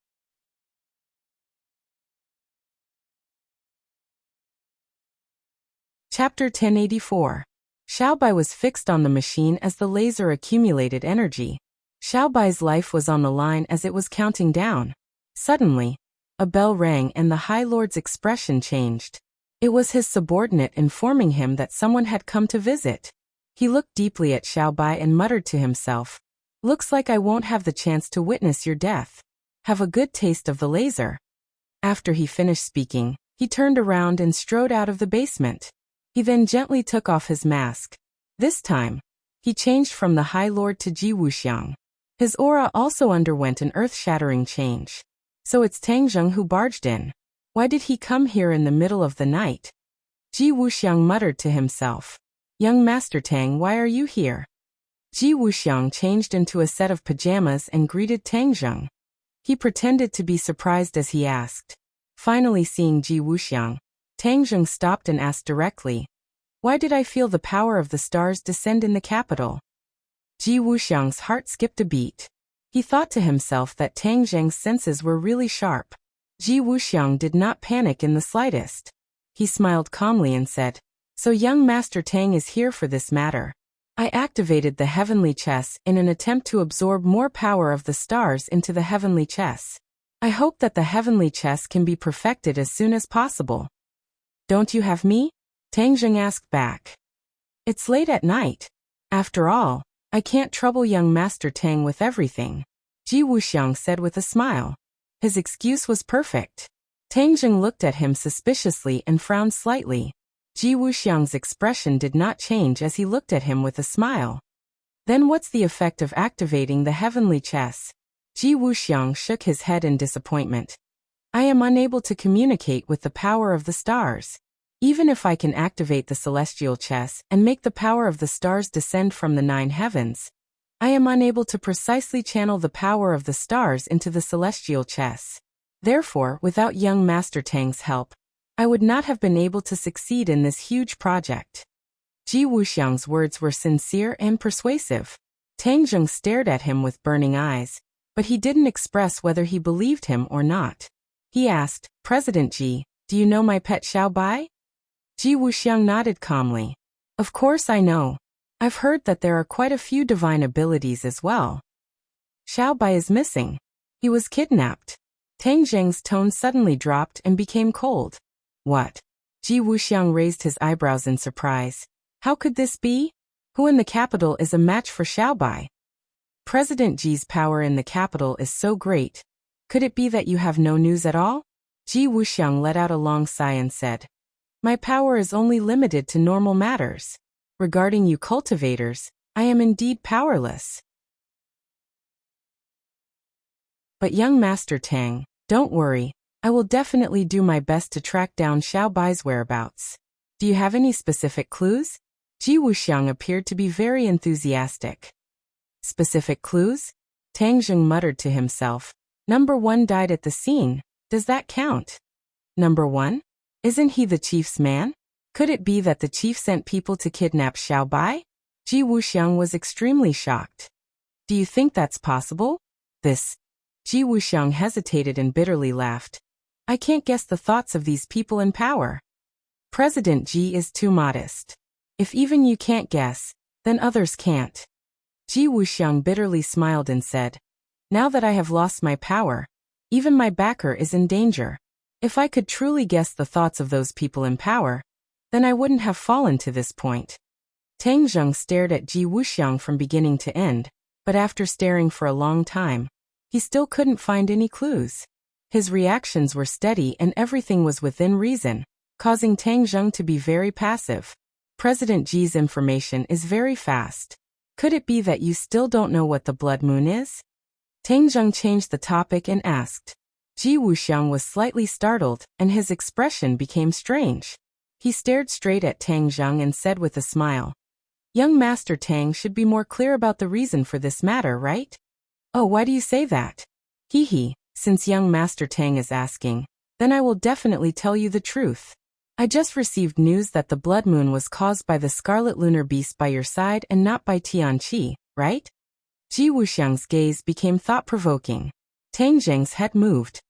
Chapter 1084. Xiaobai was fixed on the machine as the laser accumulated energy. Xiaobai's life was on the line as it was counting down. Suddenly, a bell rang and the High Lord's expression changed. It was his subordinate informing him that someone had come to visit. He looked deeply at Xiaobai and muttered to himself, "Looks like I won't have the chance to witness your death. Have a good taste of the laser." After he finished speaking, he turned around and strode out of the basement. He then gently took off his mask. This time, he changed from the High Lord to Ji Wuxiang. His aura also underwent an earth-shattering change. So it's Tangjin who barged in. Why did he come here in the middle of the night? Ji Wuxiang muttered to himself. "Young Master Tang, why are you here?" Ji Wuxiang changed into a set of pajamas and greeted Tangjin. He pretended to be surprised as he asked. Finally seeing Ji Wuxiang, Tangjin stopped and asked directly, "Why did I feel the power of the stars descend in the capital?" Ji Wuxiang's heart skipped a beat. He thought to himself that Tangjin's senses were really sharp. Ji Wuxiang did not panic in the slightest. He smiled calmly and said, "So young Master Tang is here for this matter. I activated the heavenly chess in an attempt to absorb more power of the stars into the heavenly chess. I hope that the heavenly chess can be perfected as soon as possible." "Don't you have me?" Tang Zheng asked back. "It's late at night. After all, I can't trouble young Master Tang with everything," Ji Wuxiang said with a smile. His excuse was perfect. Tang Zheng looked at him suspiciously and frowned slightly. Ji Wuxiang's expression did not change as he looked at him with a smile. "Then what's the effect of activating the heavenly chess?" Ji Wuxiang shook his head in disappointment. "I am unable to communicate with the power of the stars. Even if I can activate the celestial chess and make the power of the stars descend from the 9 heavens, I am unable to precisely channel the power of the stars into the celestial chess. Therefore, without young Master Tang's help, I would not have been able to succeed in this huge project." Ji Wuxiang's words were sincere and persuasive. Tang Zheng stared at him with burning eyes, but he didn't express whether he believed him or not. He asked, "President Ji, do you know my pet Xiaobai?" Ji Wuxiang nodded calmly. "Of course I know. I've heard that there are quite a few divine abilities as well." "Xiaobai is missing. He was kidnapped." Tang Zheng's tone suddenly dropped and became cold. "What?" Ji Wuxiang raised his eyebrows in surprise. "How could this be? Who in the capital is a match for Xiaobai?" "President Ji's power in the capital is so great. Could it be that you have no news at all?" Ji Wuxiang let out a long sigh and said, "My power is only limited to normal matters. Regarding you cultivators, I am indeed powerless." "But young Master Tang, don't worry. I will definitely do my best to track down Xiaobai's whereabouts. Do you have any specific clues?" Ji Wuxiang appeared to be very enthusiastic. "Specific clues?" Tang Zheng muttered to himself. "Number 1 died at the scene. Does that count? Number 1? Isn't he the chief's man? Could it be that the chief sent people to kidnap Xiaobai?" Ji Wuxiang was extremely shocked. "Do you think that's possible?" Ji Wuxiang hesitated and bitterly laughed. "I can't guess the thoughts of these people in power. President Ji is too modest. If even you can't guess, then others can't." Ji Wuxiang bitterly smiled and said, "Now that I have lost my power, even my backer is in danger. If I could truly guess the thoughts of those people in power, then I wouldn't have fallen to this point." Tang Zheng stared at Ji Wuxiang from beginning to end, but after staring for a long time, he still couldn't find any clues. His reactions were steady and everything was within reason, causing Tang Zheng to be very passive. "President Ji's information is very fast. Could it be that you still don't know what the blood moon is?" Tang Zheng changed the topic and asked. Ji Wuxiang was slightly startled, and his expression became strange. He stared straight at Tang Zheng and said with a smile, "Young Master Tang should be more clear about the reason for this matter, right?" "Oh, why do you say that?" Hee, since young Master Tang is asking, then I will definitely tell you the truth. I just received news that the blood moon was caused by the scarlet lunar beast by your side and not by Tianqi, right? Ji Wuxiang's gaze became thought-provoking. Tang Zheng's head moved.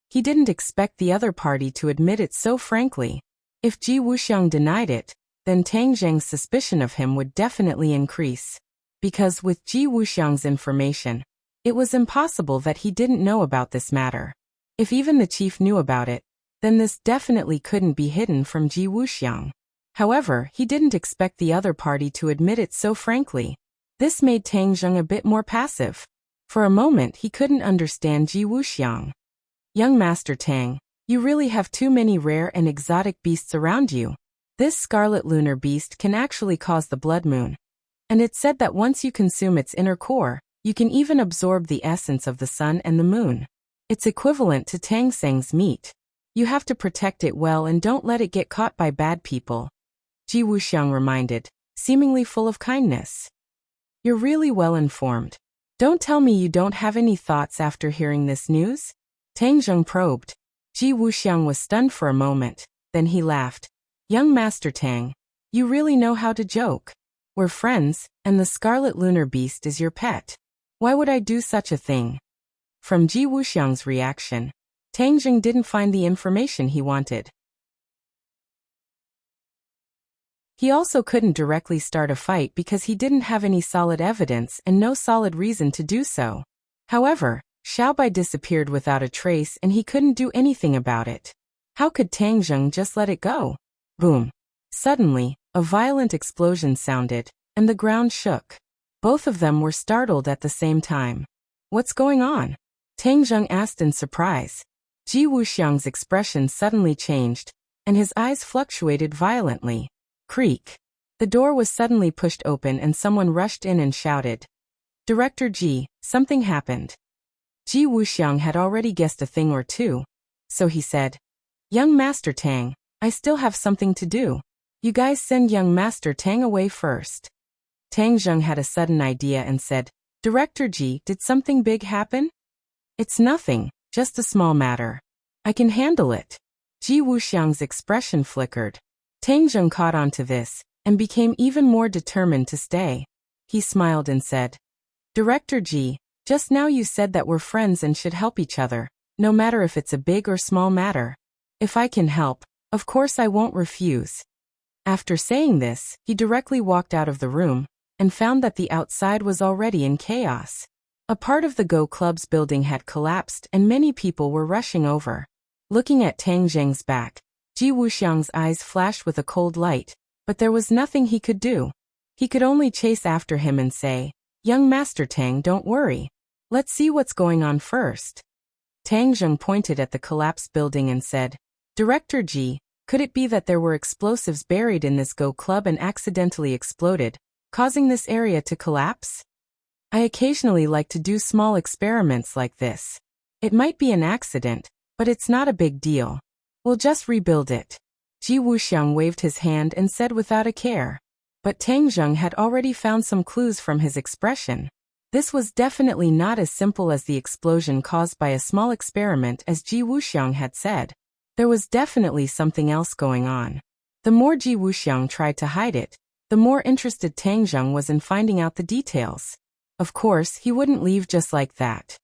He didn't expect the other party to admit it so frankly. If Ji Wuxiang denied it, then Tang Zheng's suspicion of him would definitely increase. Because with Ji Wuxiang's information, it was impossible that he didn't know about this matter. If even the chief knew about it, then this definitely couldn't be hidden from Ji Wuxiang. However, he didn't expect the other party to admit it so frankly. This made Tang Zheng a bit more passive. For a moment he couldn't understand Ji Wuxiang. "Young Master Tang, you really have too many rare and exotic beasts around you. This scarlet lunar beast can actually cause the blood moon. And it's said that once you consume its inner core, you can even absorb the essence of the sun and the moon. It's equivalent to Tang Seng's meat. You have to protect it well and don't let it get caught by bad people," Ji Wuxiang reminded, seemingly full of kindness. "You're really well informed. Don't tell me you don't have any thoughts after hearing this news?" Tang Zheng probed. Ji Wuxiang was stunned for a moment, then he laughed. "Young Master Tang, you really know how to joke. We're friends, and the scarlet lunar beast is your pet. Why would I do such a thing?" From Ji Wuxiang's reaction, Tang Zheng didn't find the information he wanted. He also couldn't directly start a fight because he didn't have any solid evidence and no solid reason to do so. However, Xiaobai disappeared without a trace and he couldn't do anything about it. How could Tang Zheng just let it go? Boom. Suddenly, a violent explosion sounded, and the ground shook. Both of them were startled at the same time. What's going on? Tang Zheng asked in surprise. Ji Wuxiang's expression suddenly changed, and his eyes fluctuated violently. Creak. The door was suddenly pushed open and someone rushed in and shouted, "Director Ji, something happened." Ji Wuxiang had already guessed a thing or two, so he said, "Young Master Tang, I still have something to do. You guys send young Master Tang away first." Tang Zheng had a sudden idea and said, "Director Ji, did something big happen?" "It's nothing, just a small matter. I can handle it." Ji Wuxiang's expression flickered. Tang Zheng caught on to this, and became even more determined to stay. He smiled and said, "Director Ji, just now you said that we're friends and should help each other, no matter if it's a big or small matter. If I can help, of course I won't refuse." After saying this, he directly walked out of the room, and found that the outside was already in chaos. A part of the Go Club's building had collapsed and many people were rushing over. Looking at Tang Zheng's back, Ji Wuxiang's eyes flashed with a cold light, but there was nothing he could do. He could only chase after him and say, "Young Master Tang, don't worry. Let's see what's going on first." Tang Zheng pointed at the collapsed building and said, "Director Ji, could it be that there were explosives buried in this Go Club and accidentally exploded, causing this area to collapse? I occasionally like to do small experiments like this. It might be an accident, but it's not a big deal. We'll just rebuild it." Ji Wuxiang waved his hand and said without a care. But Tang Zheng had already found some clues from his expression. This was definitely not as simple as the explosion caused by a small experiment as Ji Wuxiang had said. There was definitely something else going on. The more Ji Wuxiang tried to hide it, the more interested Tang Zheng was in finding out the details. Of course, he wouldn't leave just like that.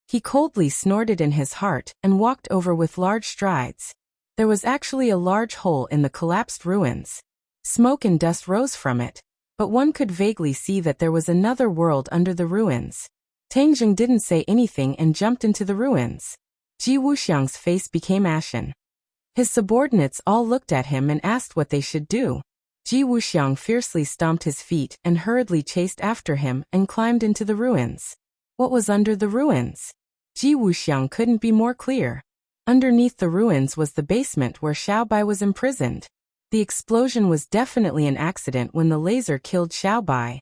He coldly snorted in his heart and walked over with large strides. There was actually a large hole in the collapsed ruins. Smoke and dust rose from it, but one could vaguely see that there was another world under the ruins. Tang Zheng didn't say anything and jumped into the ruins. Ji Wuxiang's face became ashen. His subordinates all looked at him and asked what they should do. Ji Wuxiang fiercely stomped his feet and hurriedly chased after him and climbed into the ruins. What was under the ruins? Ji Wuxiang couldn't be more clear. Underneath the ruins was the basement where Xiaobai was imprisoned. The explosion was definitely an accident when the laser killed Xiaobai.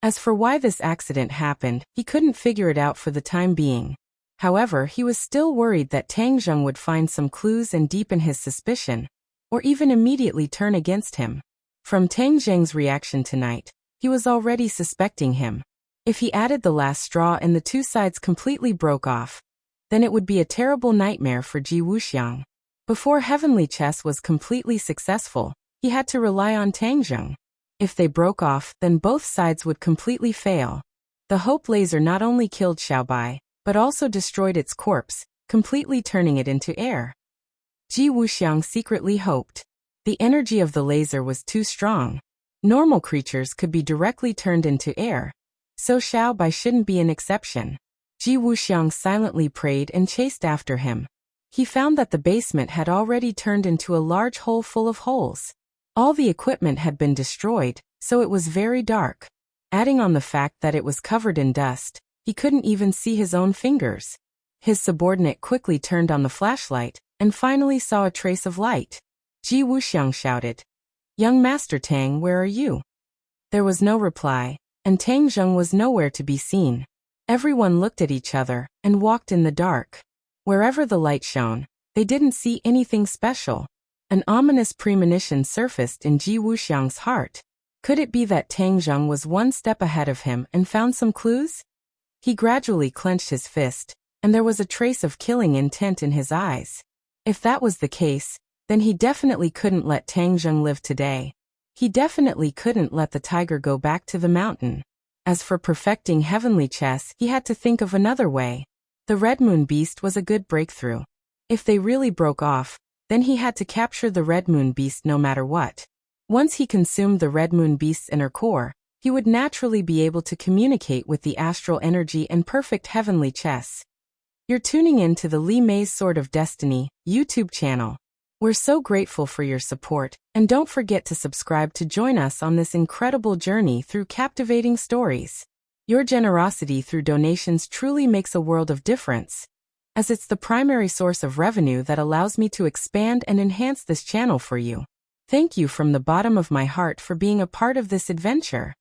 As for why this accident happened, he couldn't figure it out for the time being. However, he was still worried that Tang Zheng would find some clues and deepen his suspicion, or even immediately turn against him. From Tang Zheng's reaction tonight, he was already suspecting him. If he added the last straw and the two sides completely broke off, then it would be a terrible nightmare for Ji Wuxiang. Before Heavenly Chess was completely successful, he had to rely on Tang Zheng. If they broke off, then both sides would completely fail. The Hope Laser not only killed Xiaobai, but also destroyed its corpse, completely turning it into air. Ji Wuxiang secretly hoped. The energy of the laser was too strong. Normal creatures could be directly turned into air, so Xiaobai shouldn't be an exception. Ji Wuxiang silently prayed and chased after him. He found that the basement had already turned into a large hole full of holes. All the equipment had been destroyed, so it was very dark. Adding on the fact that it was covered in dust, he couldn't even see his own fingers. His subordinate quickly turned on the flashlight, and finally saw a trace of light. Ji Wuxiang shouted, "Young Master Tang, where are you?" There was no reply, and Tang Zheng was nowhere to be seen. Everyone looked at each other, and walked in the dark. Wherever the light shone, they didn't see anything special. An ominous premonition surfaced in Ji Wuxiang's heart. Could it be that Tang Zheng was one step ahead of him and found some clues? He gradually clenched his fist, and there was a trace of killing intent in his eyes. If that was the case, then he definitely couldn't let Tang Zheng live today. He definitely couldn't let the tiger go back to the mountain. As for perfecting Heavenly Chess, he had to think of another way. The Red Moon Beast was a good breakthrough. If they really broke off, Then he had to capture the Red Moon Beast no matter what. Once he consumed the Red Moon Beast's inner core, he would naturally be able to communicate with the astral energy and perfect heavenly chess. You're tuning in to the Lee May's Sword of Destiny YouTube channel. We're so grateful for your support, and don't forget to subscribe to join us on this incredible journey through captivating stories. Your generosity through donations truly makes a world of difference, as it's the primary source of revenue that allows me to expand and enhance this channel for you. Thank you from the bottom of my heart for being a part of this adventure.